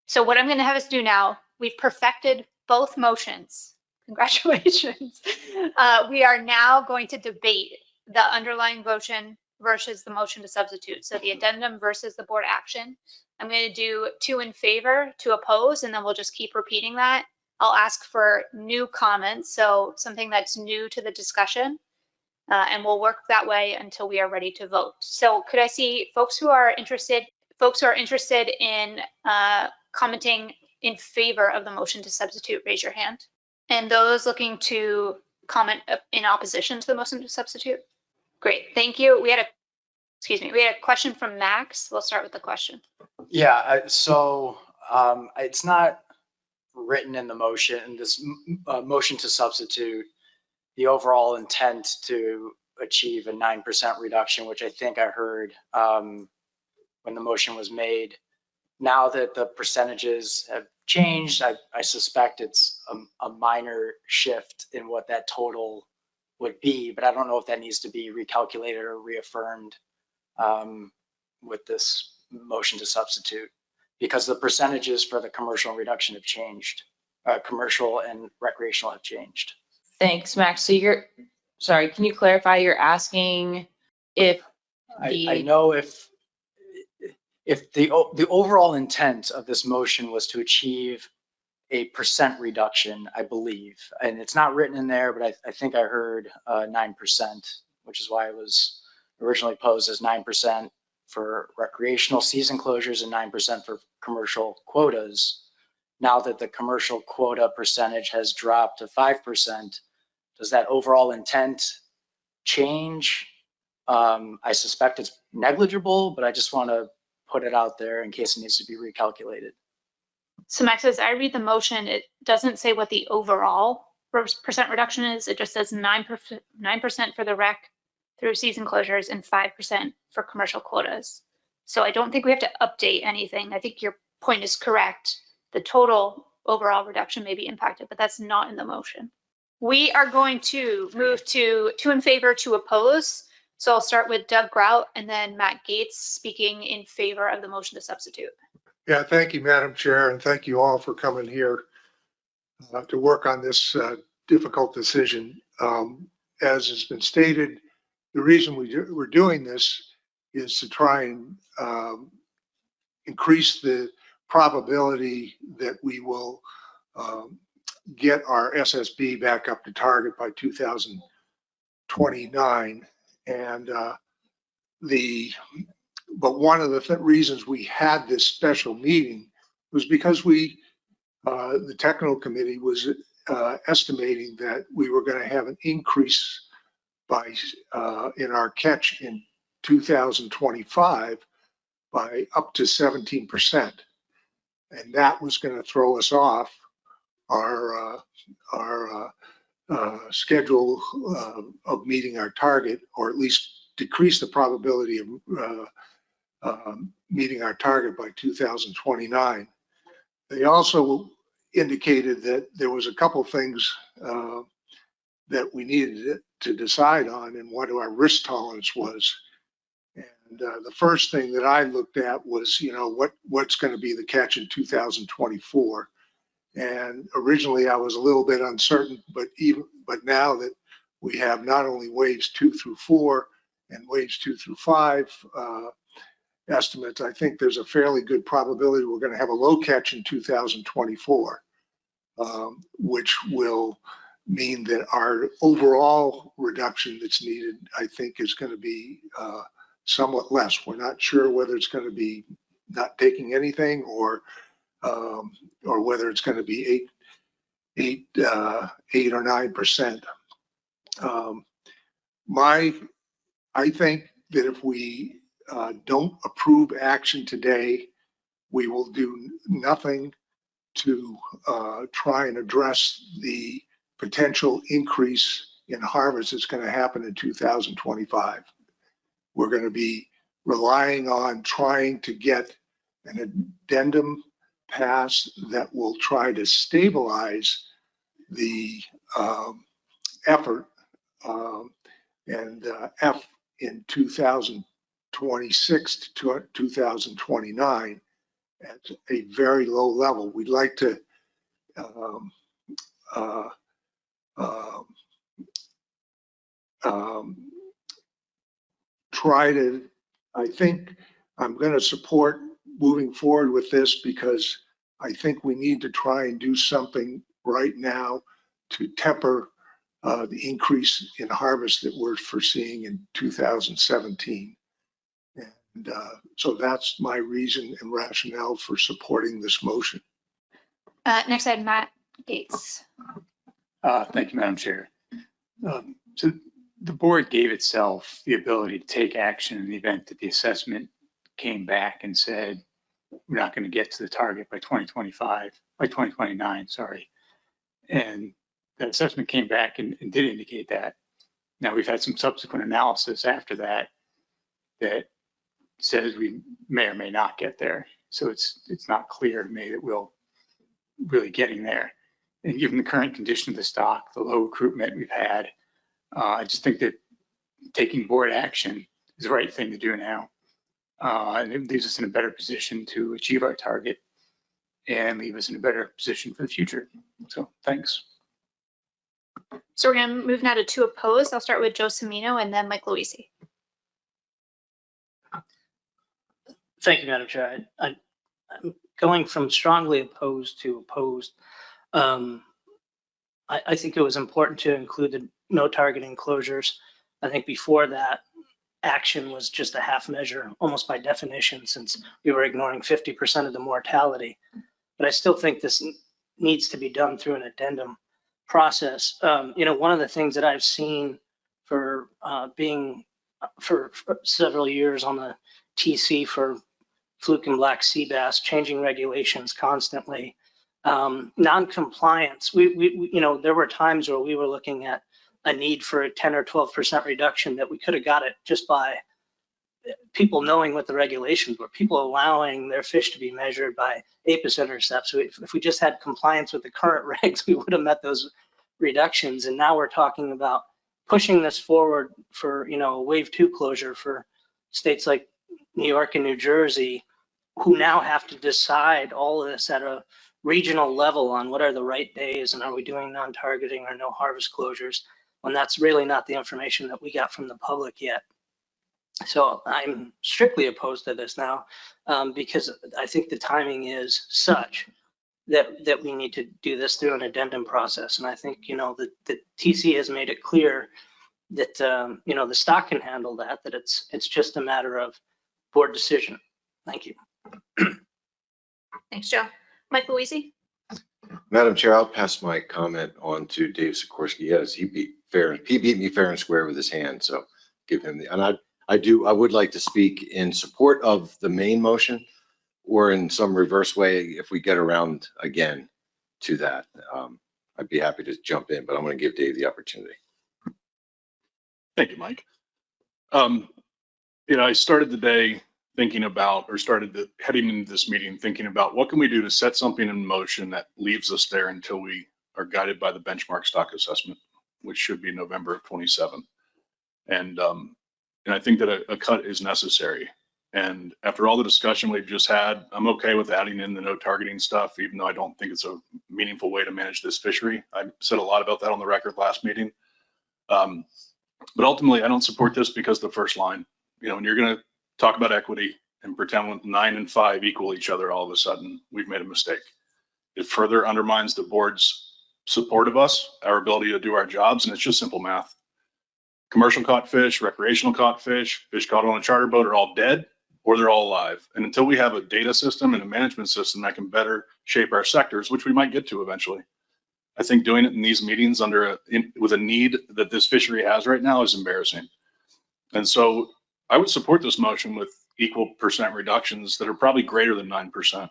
So what I'm going to have us do now, we've perfected both motions. Congratulations. We are now going to debate the underlying motion versus the motion to substitute. So the addendum versus the board action. I'm going to do 2 in favor, 2 oppose, and then we'll just keep repeating that. I'll ask for new comments, so something that's new to the discussion. and we'll work that way until we are ready to vote. So could I see folks who are interested in commenting in favor of the motion to substitute, raise your hand. And those looking to comment in opposition to the motion to substitute? Great, thank you. We had a question from Max. We'll start with the question. Yeah, it's not written in the motion, this motion to substitute, the overall intent to achieve a 9% reduction, which I think I heard when the motion was made. Now that the percentages have changed, I suspect it's a minor shift in what that total would be, but I don't know if that needs to be recalculated or reaffirmed with this motion to substitute, because the percentages for the commercial reduction have changed. Commercial and recreational have changed. Thanks, Max. So sorry, can you clarify? You're asking if I know if the overall intent of this motion was to achieve a percent reduction, I believe, and it's not written in there, but I think I heard 9%, which is why it was originally posed as 9% for recreational season closures and 9% for commercial quotas. Now that the commercial quota percentage has dropped to 5%, does that overall intent change? I suspect it's negligible, but I just want to put it out there in case it needs to be recalculated. So Max, as I read the motion, it doesn't say what the overall percent reduction is. It just says 9% for the rec through season closures and 5% for commercial quotas. So I don't think we have to update anything. I think your point is correct. The total overall reduction may be impacted, but that's not in the motion. We are going to move to two in favor, two oppose. So I'll start with Doug Grout and then Matt Gates speaking in favor of the motion to substitute. Yeah, thank you, Madam Chair, and thank you all for coming here to work on this difficult decision. As has been stated, the reason we're doing this is to try and increase the probability that we will get our SSB back up to target by 2029. And but one of the reasons we had this special meeting was because the technical committee was estimating that we were going to have an increase in our catch in 2025 by up to 17%. And that was going to throw us off our schedule of meeting our target, or at least decrease the probability of meeting our target by 2029. They also indicated that there was a couple things that we needed to decide on and what our risk tolerance was. And the first thing that I looked at was, what's going to be the catch in 2024. And originally I was a little bit uncertain, but now that we have not only waves 2 through 4 and waves 2 through 5 estimates, I think there's a fairly good probability we're going to have a low catch in 2024, which will mean that our overall reduction that's needed, I think, is going to be somewhat less. We're not sure whether it's going to be not taking anything or whether it's going to be 8 or 9%. I think that if we don't approve action today, we will do nothing to try and address the potential increase in harvest that's going to happen in 2025. We're going to be relying on trying to get an addendum passed that will try to stabilize the effort and F in 2026 to 2029 at a very low level. We'd like to try to, I think I'm going to support moving forward with this because I think we need to try and do something right now to temper the increase in harvest that we're foreseeing in 2017. And so that's my reason and rationale for supporting this motion. Next item, Matt Gates. Thank you, Madam Chair. So the board gave itself the ability to take action in the event that the assessment came back and said, we're not going to get to the target by 2029, sorry. And that assessment came back and did indicate that. Now we've had some subsequent analysis after that that says we may or may not get there. So it's not clear to me that we'll really getting there. And given the current condition of the stock, the low recruitment we've had, I just think that taking board action is the right thing to do now. And it leaves us in a better position to achieve our target and leave us in a better position for the future. So thanks. So we're going to move now to two opposed. I'll start with Joe Semino and then Mike Luisi. Thank you, Madam Chair. I'm going from strongly opposed to opposed. I think it was important to include the no targeting closures. I think before that, action was just a half measure, almost by definition, since we were ignoring 50% of the mortality. But I still think this needs to be done through an addendum process. One of the things that I've seen for being for several years on the TC for fluke and black sea bass, changing regulations constantly. Non-compliance, there were times where we were looking at a need for a 10 or 12% reduction that we could have got it just by people knowing what the regulations were, people allowing their fish to be measured by APIS intercepts. So if we just had compliance with the current regs, we would have met those reductions. And now we're talking about pushing this forward for, a wave 2 closure for states like New York and New Jersey, who now have to decide all of this at a regional level on what are the right days and are we doing non-targeting or no harvest closures, when that's really not the information that we got from the public yet. So I'm strictly opposed to this now because I think the timing is such that we need to do this through an addendum process. And I think, the TC has made it clear that, the stock can handle that it's just a matter of board decision. Thank you. Thanks, Joe. Mike Luisi. Madam Chair, I'll pass my comment on to Dave Sikorsky. Yes, he beat me fair and square with his hand, so give him the, and I would like to speak in support of the main motion or in some reverse way if we get around again to that. I'd be happy to jump in, but I'm going to give Dave the opportunity. Thank you, Mike. I started the day thinking about, or heading into this meeting thinking about what can we do to set something in motion that leaves us there until we are guided by the benchmark stock assessment, which should be November of 27. And I think that a cut is necessary. And after all the discussion we've just had, I'm okay with adding in the no targeting stuff, even though I don't think it's a meaningful way to manage this fishery. I said a lot about that on the record last meeting. But ultimately, I don't support this because the first line, when you're going to talk about equity and pretend 9 and 5 equal each other, all of a sudden we've made a mistake. It further undermines the board's support of us, our ability to do our jobs, and it's just simple math. Commercial caught fish, recreational caught fish caught on a charter boat are all dead or they're all alive. And until we have a data system and a management system that can better shape our sectors, which we might get to eventually, I think doing it in these meetings with a need that this fishery has right now is embarrassing. And so I would support this motion with equal percent reductions that are probably greater than 9%.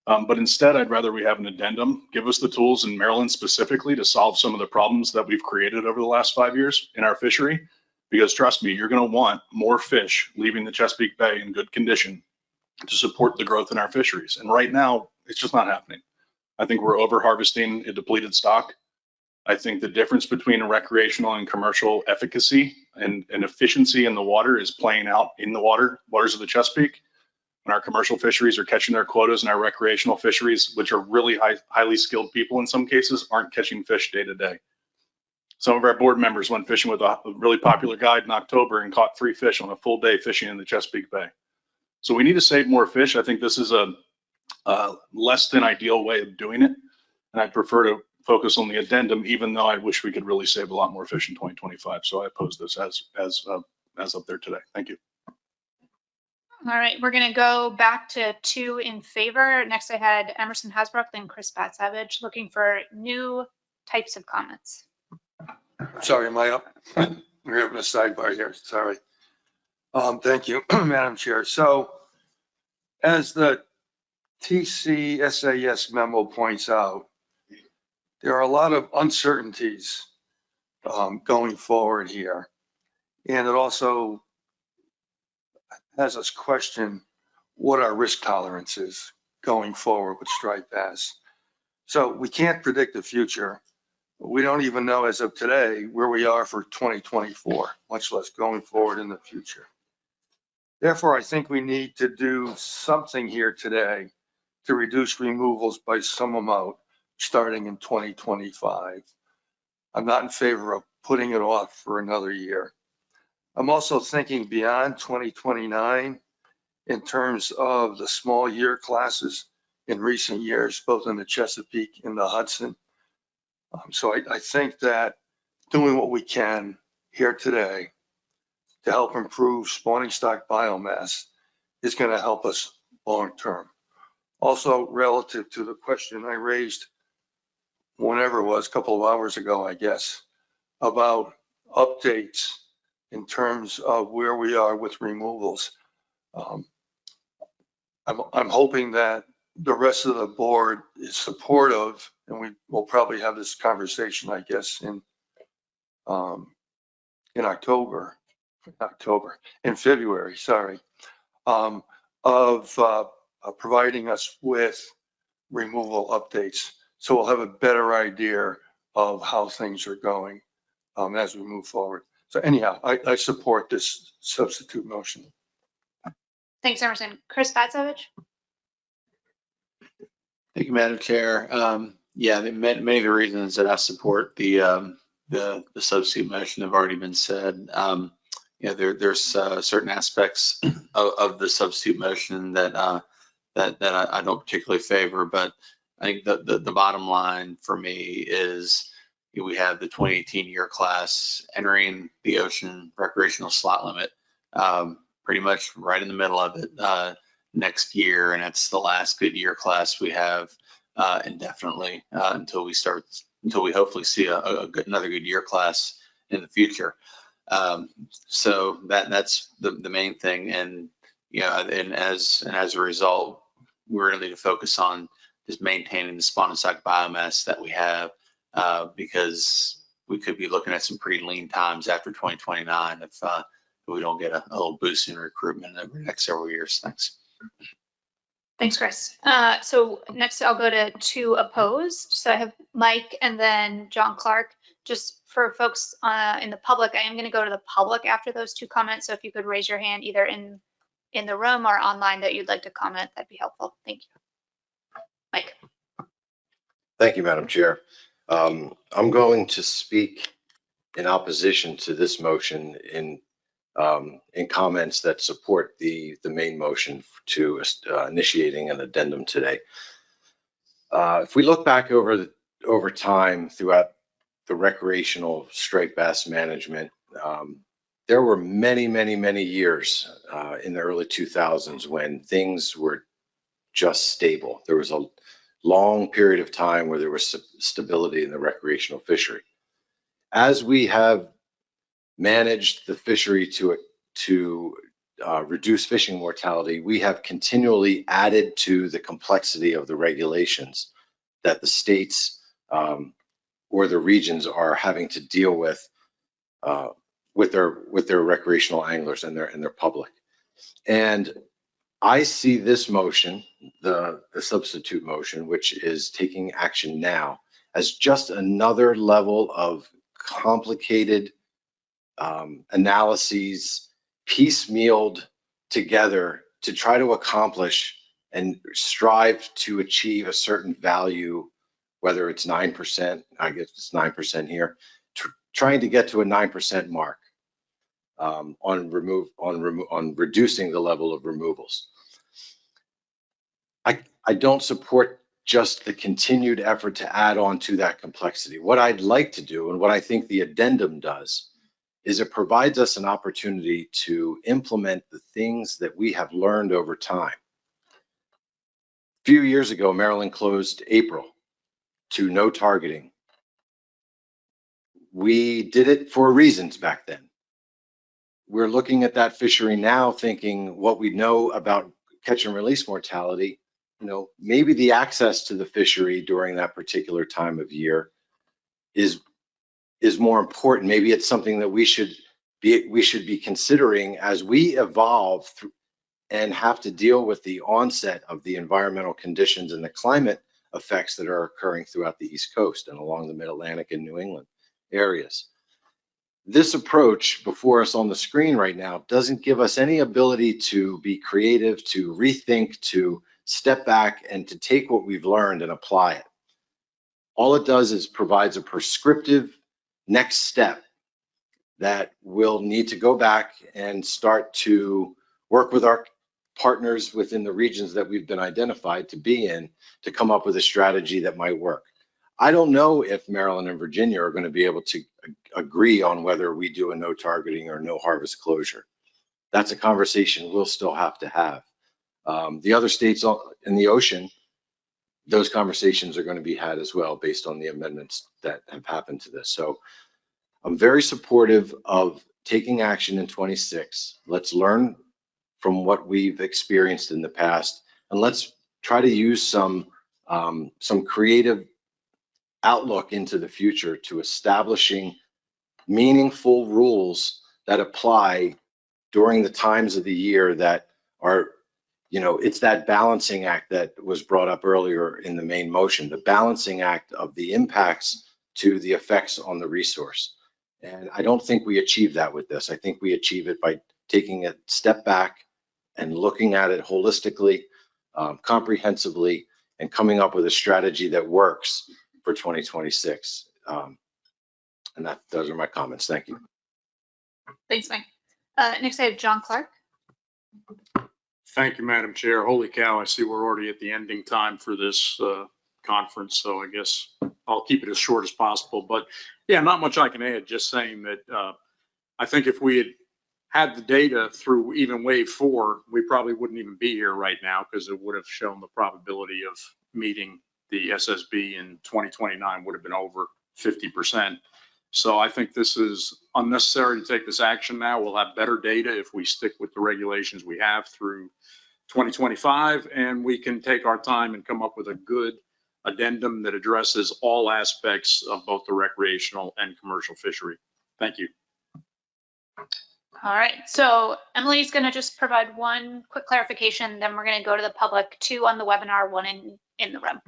But instead, I'd rather we have an addendum, give us the tools in Maryland specifically to solve some of the problems that we've created over the last 5 years in our fishery. Because trust me, you're going to want more fish leaving the Chesapeake Bay in good condition to support the growth in our fisheries. And right now, it's just not happening. I think we're over harvesting a depleted stock. I think the difference between recreational and commercial efficacy and efficiency in the water is playing out in the waters of the Chesapeake. When our commercial fisheries are catching their quotas and our recreational fisheries, which are really highly skilled people in some cases, aren't catching fish day to day. Some of our board members went fishing with a really popular guide in October and caught 3 fish on a full day fishing in the Chesapeake Bay. So we need to save more fish. I think this is a less than ideal way of doing it. And I'd prefer focus on the addendum, even though I wish we could really save a lot more fish in 2025. So I oppose this as up there today. Thank you. All right, we're gonna go back to 2 in favor. Next I had Emerson Hasbrook, then Chris Savage, looking for new types of comments. Sorry, am I up? We're having a sidebar here, sorry. Thank you, Madam Chair. So as the TCSAS memo points out, there are a lot of uncertainties going forward here. And it also has us question what our risk tolerance is going forward with striped bass. So we can't predict the future. We don't even know as of today where we are for 2024, much less going forward in the future. Therefore, I think we need to do something here today to reduce removals by some amount starting in 2025. I'm not in favor of putting it off for another year. I'm also thinking beyond 2029 in terms of the small year classes in recent years, both in the Chesapeake and the Hudson. So I think that doing what we can here today to help improve spawning stock biomass is going to help us long term. Also, relative to the question I raised whenever it was, a couple of hours ago, I guess, about updates in terms of where we are with removals. I'm hoping that the rest of the board is supportive, and we will probably have this conversation, I guess, in February, sorry, of providing us with removal updates. So we'll have a better idea of how things are going as we move forward. So anyhow, I support this substitute motion. Thanks, Emerson. Chris Savage. Thank you, Madam Chair. Yeah, many of the reasons that I support the substitute motion have already been said. There's certain aspects of the substitute motion that I don't particularly favor, but I think the bottom line for me is we have the 2018 year class entering the ocean recreational slot limit, pretty much right in the middle of it next year, and that's the last good year class we have indefinitely until we hopefully see another good year class in the future. So that's the main thing, and and as a result, we're going to need to focus on just maintaining the spawning stock biomass that we have, because we could be looking at some pretty lean times after 2029 if we don't get a little boost in recruitment over the next several years. Thanks. Thanks, Chris. So next I'll go to 2 opposed. So I have Mike and then John Clark. Just for folks in the public, I am going to go to the public after those 2 comments. So if you could raise your hand either in the room or online that you'd like to comment, that'd be helpful. Thank you. Mike. Thank you, Madam Chair. I'm going to speak in opposition to this motion in comments that support the main motion to initiating an addendum today. If we look back over time throughout the recreational striped bass management, there were many years in the early 2000s when things were just stable. There was a long period of time where there was stability in the recreational fishery. As we have managed the fishery to reduce fishing mortality, we have continually added to the complexity of the regulations that the states or the regions are having to deal with their recreational anglers and their public. And I see this motion, the substitute motion, which is taking action now, as just another level of complicated analyses piecemealed together to try to accomplish and strive to achieve a certain value, whether it's 9%, I guess it's 9% here, trying to get to a 9% mark on reducing the level of removals. I don't support just the continued effort to add on to that complexity. What I'd like to do, and what I think the addendum does, is it provides us an opportunity to implement the things that we have learned over time. A few years ago, Maryland closed April to no targeting. We did it for reasons back then. We're looking at that fishery now thinking what we know about catch and release mortality, maybe the access to the fishery during that particular time of year is more important. Maybe it's something that we should be considering as we evolve and have to deal with the onset of the environmental conditions and the climate effects that are occurring throughout the East Coast and along the Mid-Atlantic and New England areas. This approach before us on the screen right now doesn't give us any ability to be creative, to rethink, to step back and to take what we've learned and apply it. All it does is provides a prescriptive next step that we'll need to go back and start to work with our partners within the regions that we've been identified to be in to come up with a strategy that might work. I don't know if Maryland and Virginia are going to be able to agree on whether we do a no targeting or no harvest closure. That's a conversation we'll still have to have. The other states in the ocean, those conversations are going to be had as well based on the amendments that have happened to this. So I'm very supportive of taking action in 26. Let's learn from what we've experienced in the past, and let's try to use some creative outlook into the future to establishing meaningful rules that apply during the times of the year that are, it's that balancing act that was brought up earlier in the main motion, the balancing act of the impacts to the effects on the resource. And I don't think we achieve that with this. I think we achieve it by taking a step back and looking at it holistically, comprehensively, and coming up with a strategy that works for 2026. And those are my comments. Thank you. Thanks, Mike. Next, I have John Clark. Thank you, Madam Chair. Holy cow, I see we're already at the ending time for this conference, so I guess I'll keep it as short as possible. But yeah, not much I can add, just saying that I think if we had the data through even wave 4, we probably wouldn't even be here right now because it would have shown the probability of meeting the SSB in 2029 would have been over 50%. So I think this is unnecessary to take this action now. We'll have better data if we stick with the regulations we have through 2025, and we can take our time and come up with a good addendum that addresses all aspects of both the recreational and commercial fishery. Thank you. All right, so Emily's going to just provide one quick clarification, then we're going to go to the public, 2 on the webinar, 1 in the room.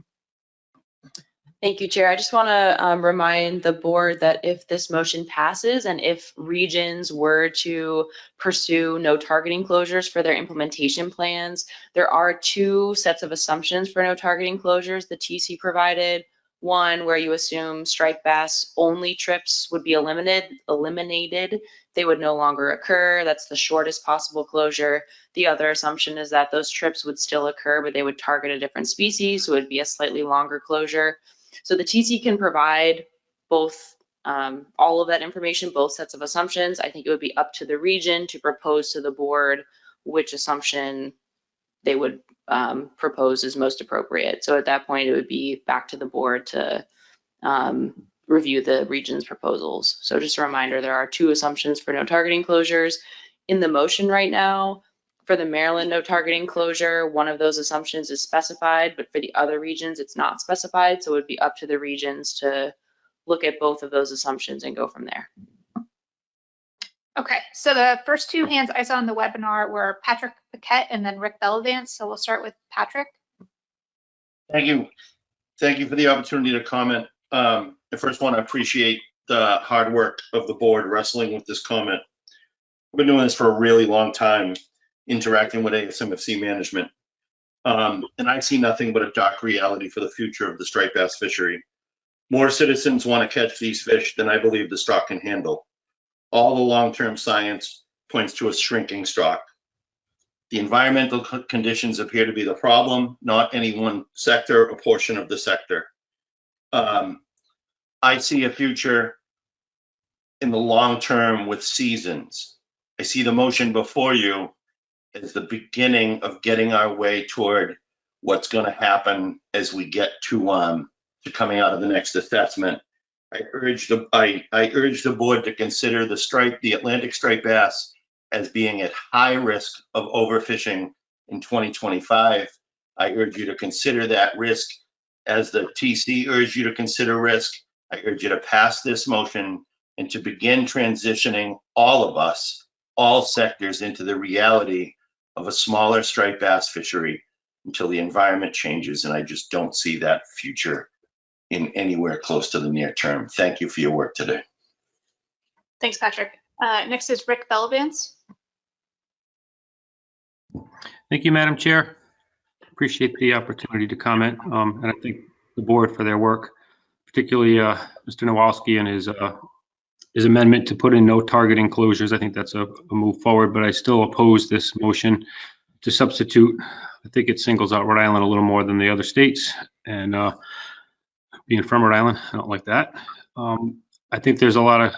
Thank you, Chair. I just want to remind the board that if this motion passes and if regions were to pursue no targeting closures for their implementation plans, there are 2 sets of assumptions for no targeting closures the TC provided. One where you assume striped bass only trips would be eliminated. They would no longer occur. That's the shortest possible closure. The other assumption is that those trips would still occur, but they would target a different species, so it would be a slightly longer closure. So the TC can provide both, all of that information, both sets of assumptions. I think it would be up to the region to propose to the board which assumption they would propose is most appropriate. So at that point, it would be back to the board to review the region's proposals. So just a reminder, there are 2 assumptions for no targeting closures in the motion right now. For the Maryland no targeting closure, one of those assumptions is specified, but for the other regions, it's not specified. So it would be up to the regions to look at both of those assumptions and go from there. Okay, so the first 2 hands I saw on the webinar were Patrick Paquette and then Rick Bellavance. So we'll start with Patrick. Thank you. Thank you for the opportunity to comment. I first want to appreciate the hard work of the board wrestling with this comment. I've been doing this for a really long time, interacting with ASMFC management. And I see nothing but a dark reality for the future of the striped bass fishery. More citizens want to catch these fish than I believe the stock can handle. All the long-term science points to a shrinking stock. The environmental conditions appear to be the problem, not any one sector or portion of the sector. I see a future in the long term with seasons. I see the motion before you as the beginning of getting our way toward what's going to happen as we get to coming out of the next assessment. I urge the board to consider the Atlantic striped bass as being at high risk of overfishing in 2025. I urge you to consider that risk as the TC urged you to consider risk. I urge you to pass this motion and to begin transitioning all of us, all sectors, into the reality of a smaller striped bass fishery until the environment changes. And I just don't see that future in anywhere close to the near term. Thank you for your work today. Thanks, Patrick. Next is Rick Bellavance. Thank you, Madam Chair. Appreciate the opportunity to comment, and I thank the board for their work, particularly Mr. Nowalski and his amendment to put in no targeting closures. I think that's a move forward, but I still oppose this motion to substitute. I think it singles out Rhode Island a little more than the other states, and being from Rhode Island, I don't like that. I think there's a lot of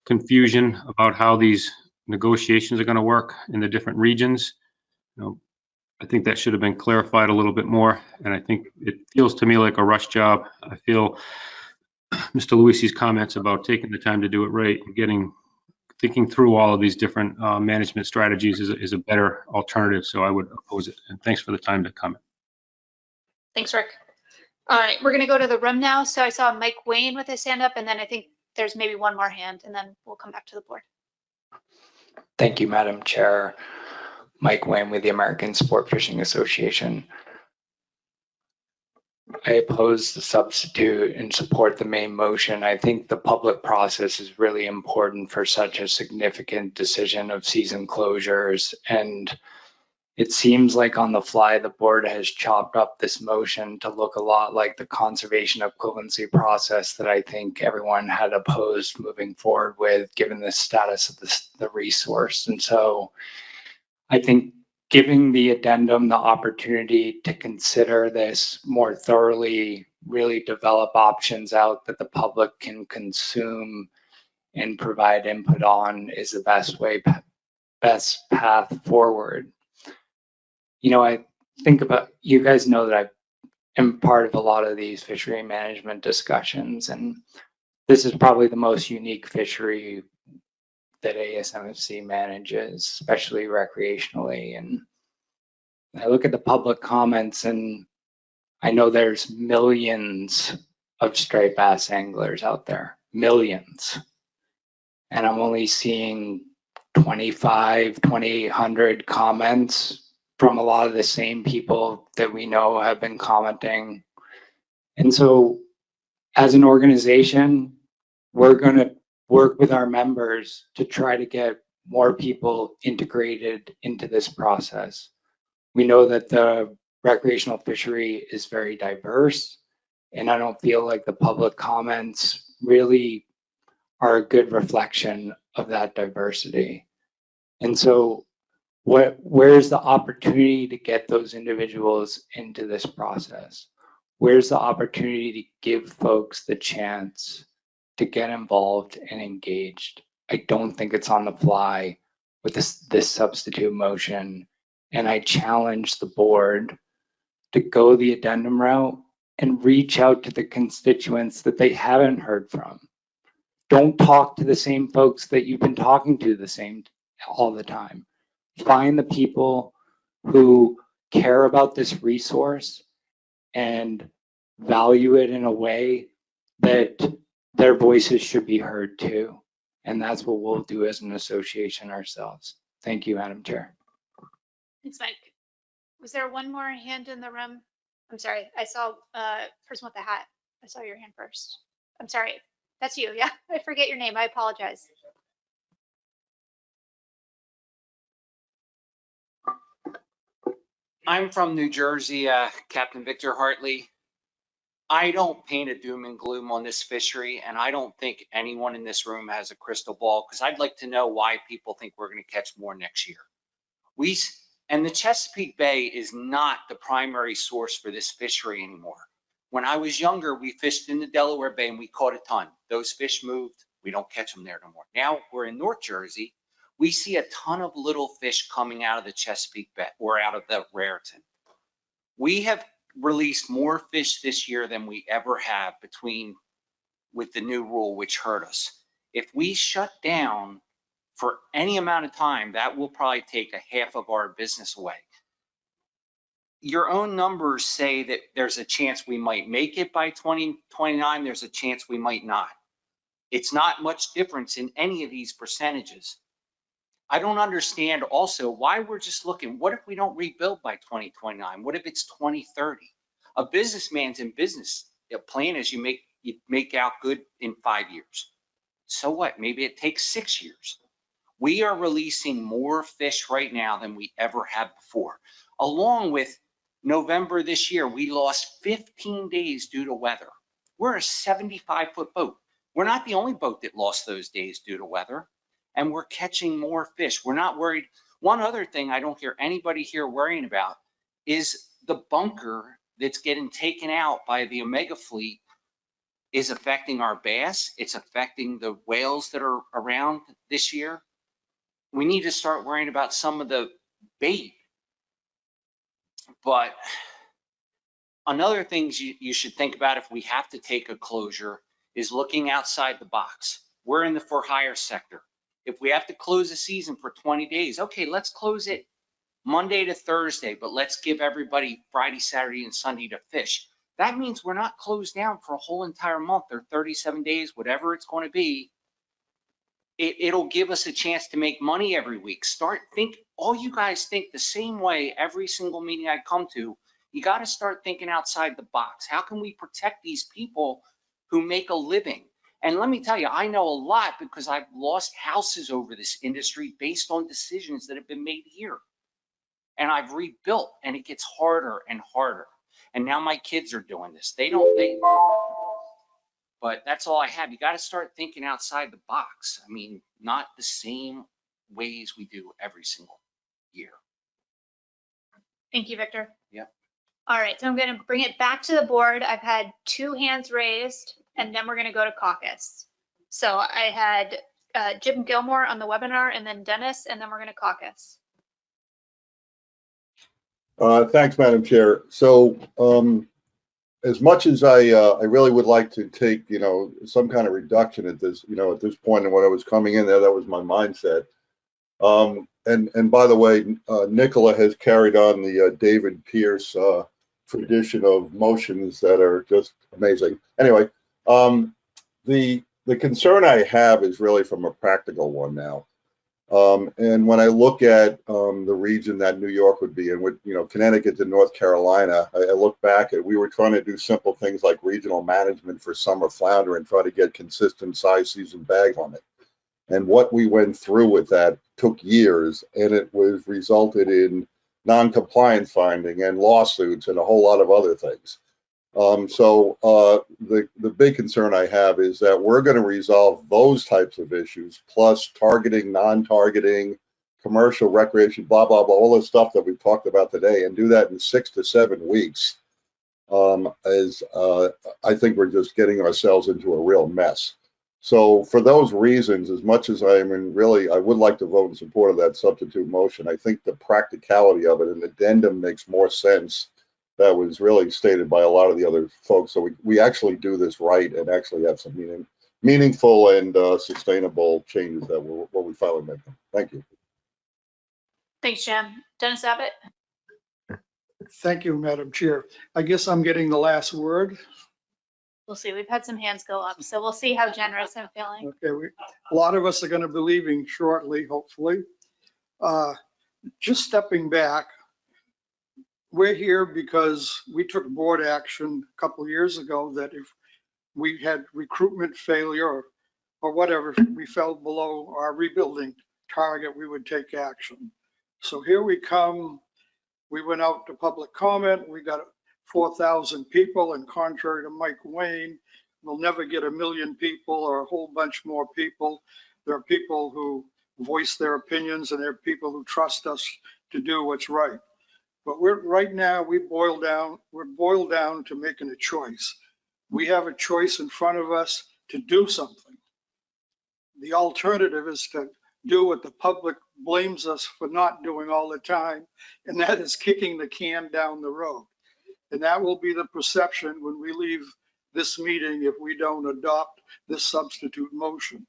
confusion about how these negotiations are going to work in the different regions. I think that should have been clarified a little bit more, and I think it feels to me like a rush job. I feel Mr. Luisi's comments about taking the time to do it right and thinking through all of these different management strategies is a better alternative, so I would oppose it. And thanks for the time to comment. Thanks, Rick. All right, we're going to go to the room now. So I saw Mike Wayne with his hand up, and then I think there's maybe one more hand, and then we'll come back to the board. Thank you, Madam Chair. Mike Wayne with the American Sport Fishing Association. I oppose the substitute and support the main motion. I think the public process is really important for such a significant decision of season closures. And it seems like on the fly, the board has chopped up this motion to look a lot like the conservation equivalency process that I think everyone had opposed moving forward with, given the status of the resource. And so I think giving the addendum the opportunity to consider this more thoroughly, really develop options out that the public can consume and provide input on is the best path forward. I think about, you guys know that I am part of a lot of these fishery management discussions, and this is probably the most unique fishery that ASMFC manages, especially recreationally. And I look at the public comments, and I know there's millions of striped bass anglers out there, millions. And I'm only seeing 2,800 comments from a lot of the same people that we know have been commenting. And so as an organization, we're going to work with our members to try to get more people integrated into this process. We know that the recreational fishery is very diverse, and I don't feel like the public comments really are a good reflection of that diversity. And so where's the opportunity to get those individuals into this process? Where's the opportunity to give folks the chance to get involved and engaged? I don't think it's on the fly with this substitute motion. And I challenge the board to go the addendum route and reach out to the constituents that they haven't heard from. Don't talk to the same folks that you've been talking to all the time. Find the people who care about this resource and value it in a way that their voices should be heard too. And that's what we'll do as an association ourselves. Thank you, Madam Chair. Thanks, Mike. Was there one more hand in the room? I'm sorry, I saw person with the hat. I saw your hand first. I'm sorry, that's you, yeah? I forget your name, I apologize. I'm from New Jersey, Captain Victor Hartley. I don't paint a doom and gloom on this fishery, and I don't think anyone in this room has a crystal ball, because I'd like to know why people think we're going to catch more next year. And the Chesapeake Bay is not the primary source for this fishery anymore. When I was younger, we fished in the Delaware Bay and we caught a ton. Those fish moved. We don't catch them there no more. Now we're in North Jersey. We see a ton of little fish coming out of the Chesapeake Bay or out of the Raritan. We have released more fish this year than we ever have with the new rule, which hurt us. If we shut down for any amount of time, that will probably take a half of our business away. Your own numbers say that there's a chance we might make it by 2029. There's a chance we might not. It's not much difference in any of these percentages. I don't understand also why we're just looking, what if we don't rebuild by 2029? What if it's 2030? A businessman's in business. The plan is you make out good in 5 years. So what? Maybe it takes 6 years. We are releasing more fish right now than we ever have before. Along with November this year, we lost 15 days due to weather. We're a 75-foot boat. We're not the only boat that lost those days due to weather, and we're catching more fish. We're not worried. One other thing I don't hear anybody here worrying about is the bunker that's getting taken out by the Omega fleet is affecting our bass. It's affecting the whales that are around this year. We need to start worrying about some of the bait. But another thing you should think about if we have to take a closure is looking outside the box. We're in the for hire sector. If we have to close a season for 20 days, okay, let's close it Monday to Thursday, but let's give everybody Friday, Saturday, and Sunday to fish. That means we're not closed down for a whole entire month or 37 days, whatever it's going to be. It'll give us a chance to make money every week. All you guys think the same way every single meeting I come to. You got to start thinking outside the box. How can we protect these people who make a living? And let me tell you, I know a lot because I've lost houses over this industry based on decisions that have been made here. And I've rebuilt, and it gets harder and harder. And now my kids are doing this. But that's all I have. You got to start thinking outside the box. I mean, not the same ways we do every single year. Thank you, Victor. Yep. All right, so I'm going to bring it back to the board. I've had 2 hands raised, and then we're going to go to caucus. So I had Jim Gilmore on the webinar, and then Dennis, and then we're going to caucus. Thanks, Madam Chair. So as much as I really would like to take, some kind of reduction at this, at this point, and when I was coming in there, that was my mindset. And by the way, Nicola has carried on the David Pierce tradition of motions that are just amazing. Anyway, the concern I have is really from a practical one now. And when I look at the region that New York would be in, with Connecticut to North Carolina, I look back at we were trying to do simple things like regional management for summer flounder and try to get consistent size season bag limit. And what we went through with that took years, and it was resulted in non-compliance finding and lawsuits and a whole lot of other things. So the big concern I have is that we're going to resolve those types of issues, plus targeting, non-targeting, commercial, recreation, blah, blah, blah, all the stuff that we've talked about today, and do that in 6 to 7 weeks. I think we're just getting ourselves into a real mess. So for those reasons, as much as I would like to vote in support of that substitute motion, I think the practicality of it, an addendum makes more sense. That was really stated by a lot of the other folks. So we actually do this right and actually have some meaningful and sustainable changes that we finally make. Thank you. Thanks, Jim. Dennis Abbott. Thank you, Madam Chair. I guess I'm getting the last word. We'll see. We've had some hands go up, so we'll see how generous I'm feeling. Okay, a lot of us are going to be leaving shortly, hopefully. Just stepping back, we're here because we took board action a couple of years ago that if we had recruitment failure or whatever, we fell below our rebuilding target, we would take action. So here we come. We went out to public comment. We got 4,000 people, and contrary to Mike Wayne, we'll never get 1 million people or a whole bunch more people. There are people who voice their opinions, and there are people who trust us to do what's right. But right now, we're boiled down to making a choice. We have a choice in front of us to do something. The alternative is to do what the public blames us for not doing all the time, and that is kicking the can down the road. And that will be the perception when we leave this meeting if we don't adopt this substitute motion.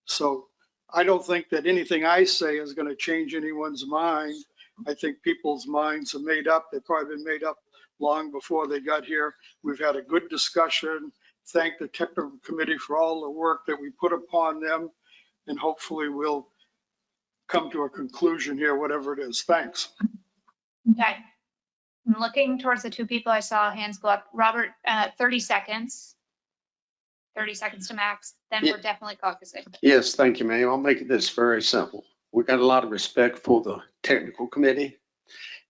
So I don't think that anything I say is going to change anyone's mind. I think people's minds are made up. They've probably been made up long before they got here. We've had a good discussion. Thank the technical committee for all the work that we put upon them. And hopefully we'll come to a conclusion here, whatever it is. Thanks. Okay. I'm looking towards the two people I saw hands go up. Robert, 30 seconds. 30 seconds to max. Then we're definitely caucusing. Yes, thank you, ma'am. I'll make this very simple. We got a lot of respect for the technical committee,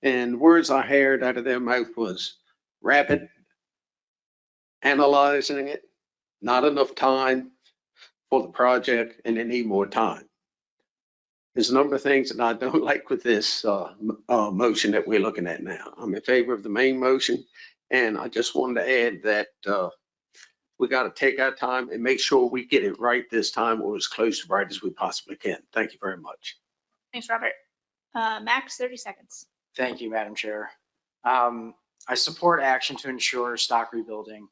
and words I heard out of their mouth was rapid, analyzing it, not enough time for the project, and they need more time. There's a number of things that I don't like with this motion that we're looking at now. I'm in favor of the main motion, and I just wanted to add that we got to take our time and make sure we get it right this time, or as close to right as we possibly can. Thank you very much. Thanks, Robert. Max, 30 seconds. Thank you, Madam Chair. I support action to ensure stock rebuilding.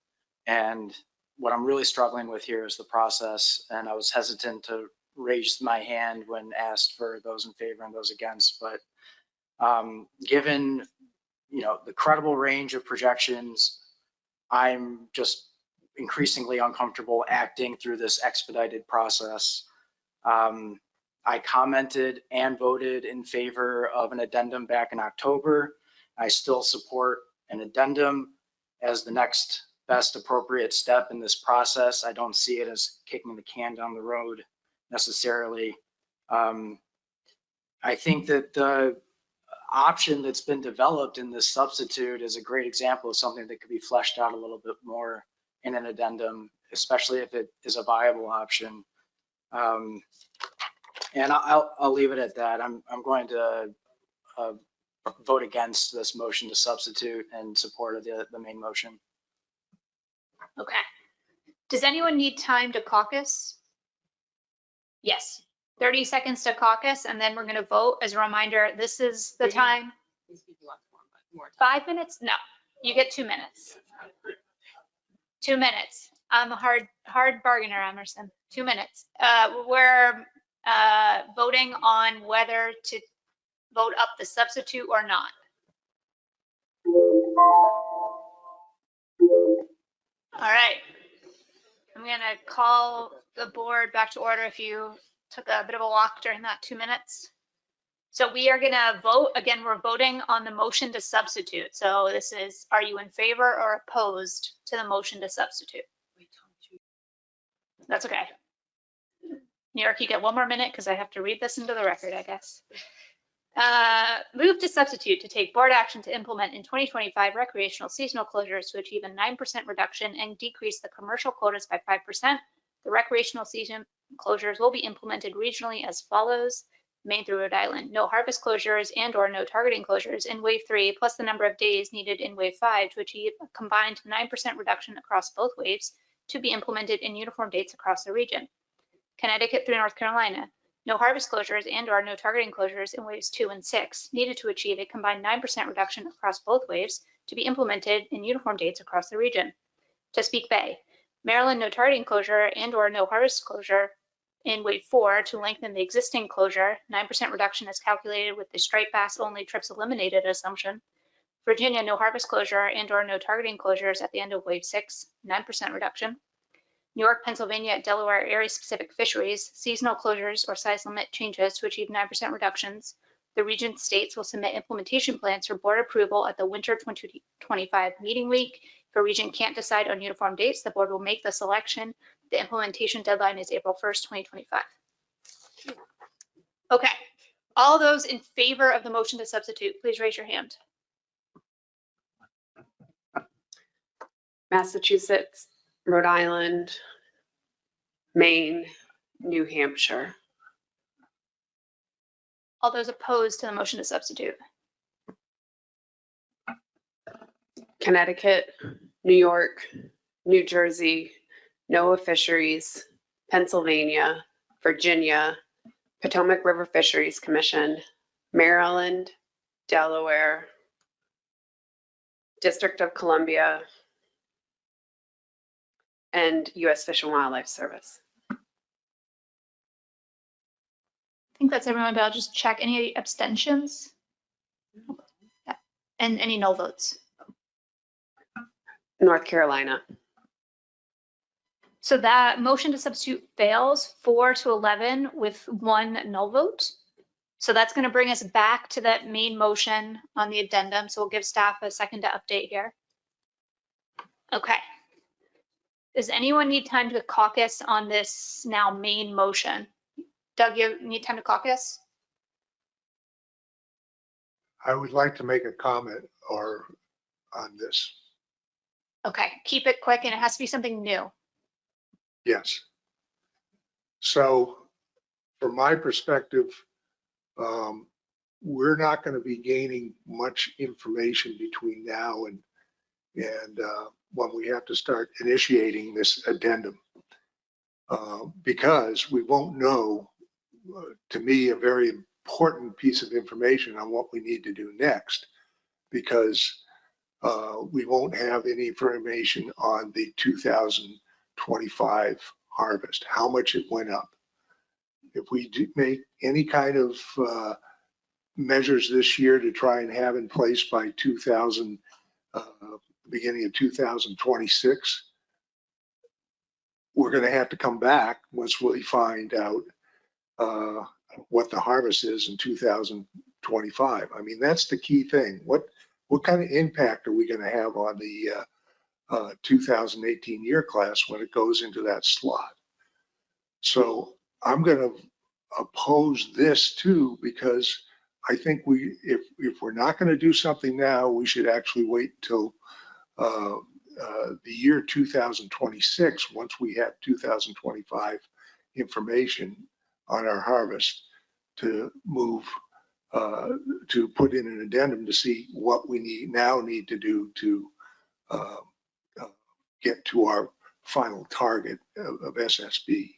And what I'm really struggling with here is the process. And I was hesitant to raise my hand when asked for those in favor and those against. But given, the credible range of projections, I'm just increasingly uncomfortable acting through this expedited process. I commented and voted in favor of an addendum back in October. I still support an addendum as the next best appropriate step in this process. I don't see it as kicking the can down the road necessarily. I think that the option that's been developed in this substitute is a great example of something that could be fleshed out a little bit more in an addendum, especially if it is a viable option. And I'll leave it at that. I'm going to vote against this motion to substitute and support of the main motion. Okay. Does anyone need time to caucus? Yes. 30 seconds to caucus, and then we're going to vote. As a reminder, this is the time. 5 minutes? No, you get 2 minutes. 2 minutes. I'm a hard bargainer, Emerson. 2 minutes. We're voting on whether to vote up the substitute or not. All right. I'm going to call the board back to order if you took a bit of a walk during that 2 minutes. So we are going to vote. Again, we're voting on the motion to substitute. So this is, are you in favor or opposed to the motion to substitute? That's okay. New York, you get 1 more minute because I have to read this into the record, I guess. Move to substitute to take board action to implement in 2025 recreational seasonal closures to achieve a 9% reduction and decrease the commercial quotas by 5%. The recreational season closures will be implemented regionally as follows. Maine through Rhode Island, no harvest closures and or no targeting closures in wave 3, plus the number of days needed in wave 5 to achieve a combined 9% reduction across both waves to be implemented in uniform dates across the region. Connecticut through North Carolina, no harvest closures and or no targeting closures in waves 2 and 6 needed to achieve a combined 9% reduction across both waves to be implemented in uniform dates across the region. Chesapeake Bay, Maryland, no targeting closure and or no harvest closure in wave 4 to lengthen the existing closure. 9% reduction is calculated with the striped bass only trips eliminated assumption. Virginia, no harvest closure and or no targeting closures at the end of wave 6, 9% reduction. New York, Pennsylvania, Delaware area-specific fisheries, seasonal closures or size limit changes to achieve 9% reductions. The region states will submit implementation plans for board approval at the winter 2025 meeting week. If a region can't decide on uniform dates, the board will make the selection. The implementation deadline is April 1st, 2025. Okay, all those in favor of the motion to substitute, please raise your hand. Massachusetts, Rhode Island, Maine, New Hampshire. All those opposed to the motion to substitute? Connecticut, New York, New Jersey, NOAA Fisheries, Pennsylvania, Virginia, Potomac River Fisheries Commission, Maryland, Delaware, District of Columbia, and U.S. Fish and Wildlife Service. I think that's everyone, but I'll just check. Any abstentions? Yeah. And any no votes? North Carolina. So that motion to substitute fails 4-11 with 1 no vote. So that's going to bring us back to that main motion on the addendum. So we'll give staff a second to update here. Okay. Does anyone need time to caucus on this now main motion? Doug, you need time to caucus? I would like to make a comment on this. Okay, keep it quick and it has to be something new. Yes. So from my perspective, we're not going to be gaining much information between now and when we have to start initiating this addendum, because we won't know, to me, a very important piece of information on what we need to do next, because we won't have any information on the 2025 harvest, how much it went up. If we do make any kind of measures this year to try and have in place by beginning of 2026, we're going to have to come back once we find out what the harvest is in 2025. I mean, that's the key thing. What kind of impact are we going to have on the 2018 year class when it goes into that slot? So I'm going to oppose this too, because I think if we're not going to do something now, we should actually wait until the year 2026, once we have 2025 information on our harvest, to move to put in an addendum to see what we need to do to get to our final target of SSB.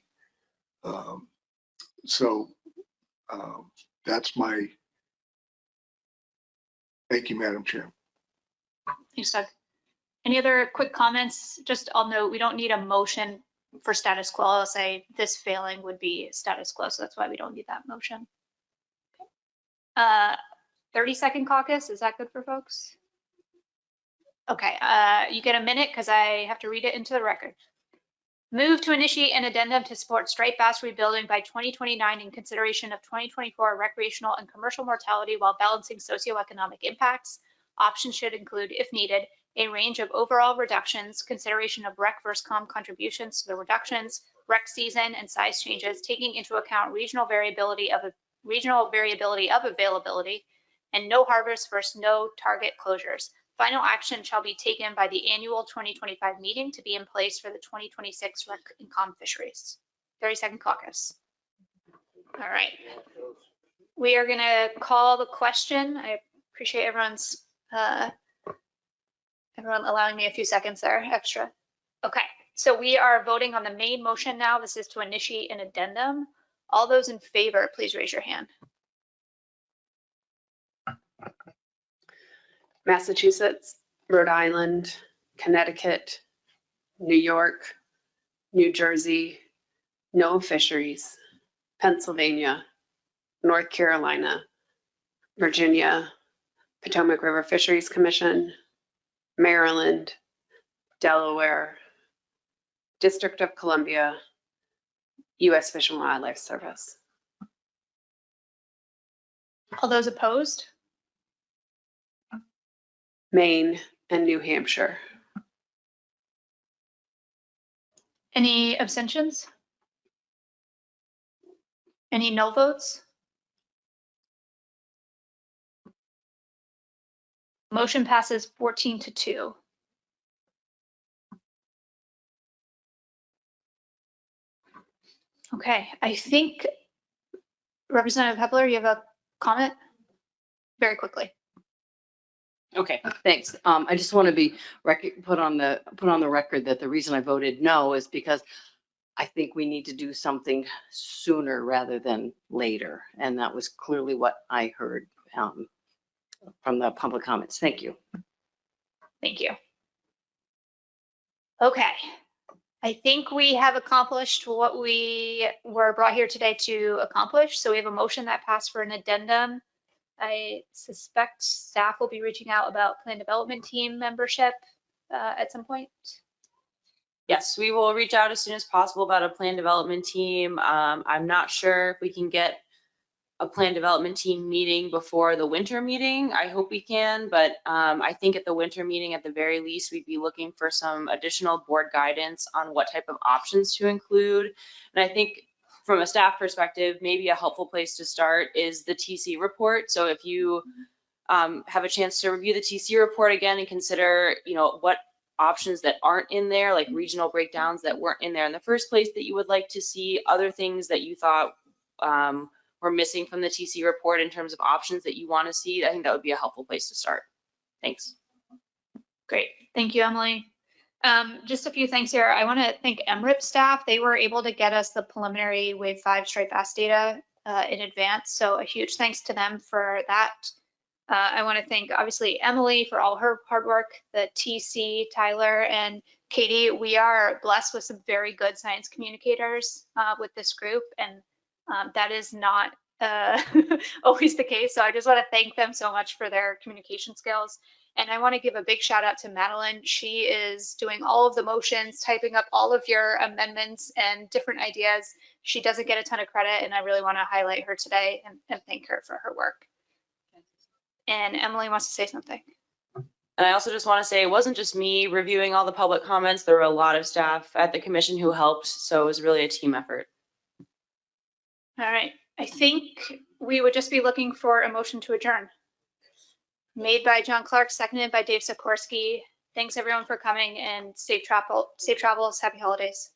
That's my, thank you, Madam Chair. Thanks, Doug. Any other quick comments? Just I'll note, we don't need a motion for status quo. I'll say this failing would be status quo, so that's why we don't need that motion. 30-second caucus, is that good for folks? Okay, you get a minute because I have to read it into the record. Move to initiate an addendum to support striped bass rebuilding by 2029 in consideration of 2024 recreational and commercial mortality while balancing socioeconomic impacts. Options should include, if needed, a range of overall reductions, consideration of rec versus com contributions to the reductions, rec season and size changes, taking into account regional variability of availability, and no harvest versus no target closures. Final action shall be taken by the annual 2025 meeting to be in place for the 2026 rec and com fisheries. 30-second caucus. All right. We are going to call the question. I appreciate everyone allowing me a few seconds there extra. Okay, so we are voting on the main motion now. This is to initiate an addendum. All those in favor, please raise your hand. Massachusetts, Rhode Island, Connecticut, New York, New Jersey, NOAA Fisheries, Pennsylvania, North Carolina, Virginia, Potomac River Fisheries Commission, Maryland, Delaware, District of Columbia, U.S. Fish and Wildlife Service. All those opposed? Maine and New Hampshire. Any abstentions? Any no votes? Motion passes 14-2. Okay, I think Representative Hepler, you have a comment very quickly. Okay, thanks. I just want to be put on the record that the reason I voted no is because I think we need to do something sooner rather than later. And that was clearly what I heard from the public comments. Thank you. Thank you. Okay. I think we have accomplished what we were brought here today to accomplish. So we have a motion that passed for an addendum. I suspect staff will be reaching out about plan development team membership at some point. Yes, we will reach out as soon as possible about a plan development team. I'm not sure if we can get a plan development team meeting before the winter meeting. I hope we can, but I think at the winter meeting, at the very least, we'd be looking for some additional board guidance on what type of options to include. And I think from a staff perspective, maybe a helpful place to start is the TC report. So if you have a chance to review the TC report again and consider, what options that aren't in there, like regional breakdowns that weren't in there in the first place that you would like to see, other things that you thought were missing from the TC report in terms of options that you want to see, I think that would be a helpful place to start. Thanks. Great. Thank you, Emily. Just a few things here. I want to thank MRIP staff. They were able to get us the preliminary Wave 5 striped bass data in advance. So a huge thanks to them for that. I want to thank, obviously, Emily for all her hard work, the TC, Tyler, and Katie. We are blessed with some very good science communicators with this group, and that is not always the case. So I just want to thank them so much for their communication skills. And I want to give a big shout out to Madeline. She is doing all of the motions, typing up all of your amendments and different ideas. She doesn't get a ton of credit, and I really want to highlight her today and thank her for her work. And Emily wants to say something. And I also just want to say it wasn't just me reviewing all the public comments. There were a lot of staff at the commission who helped. So it was really a team effort. All right. I think we would just be looking for a motion to adjourn. Made by John Clark, seconded by Dave Sikorsky. Thanks everyone for coming, and safe travels. Happy holidays.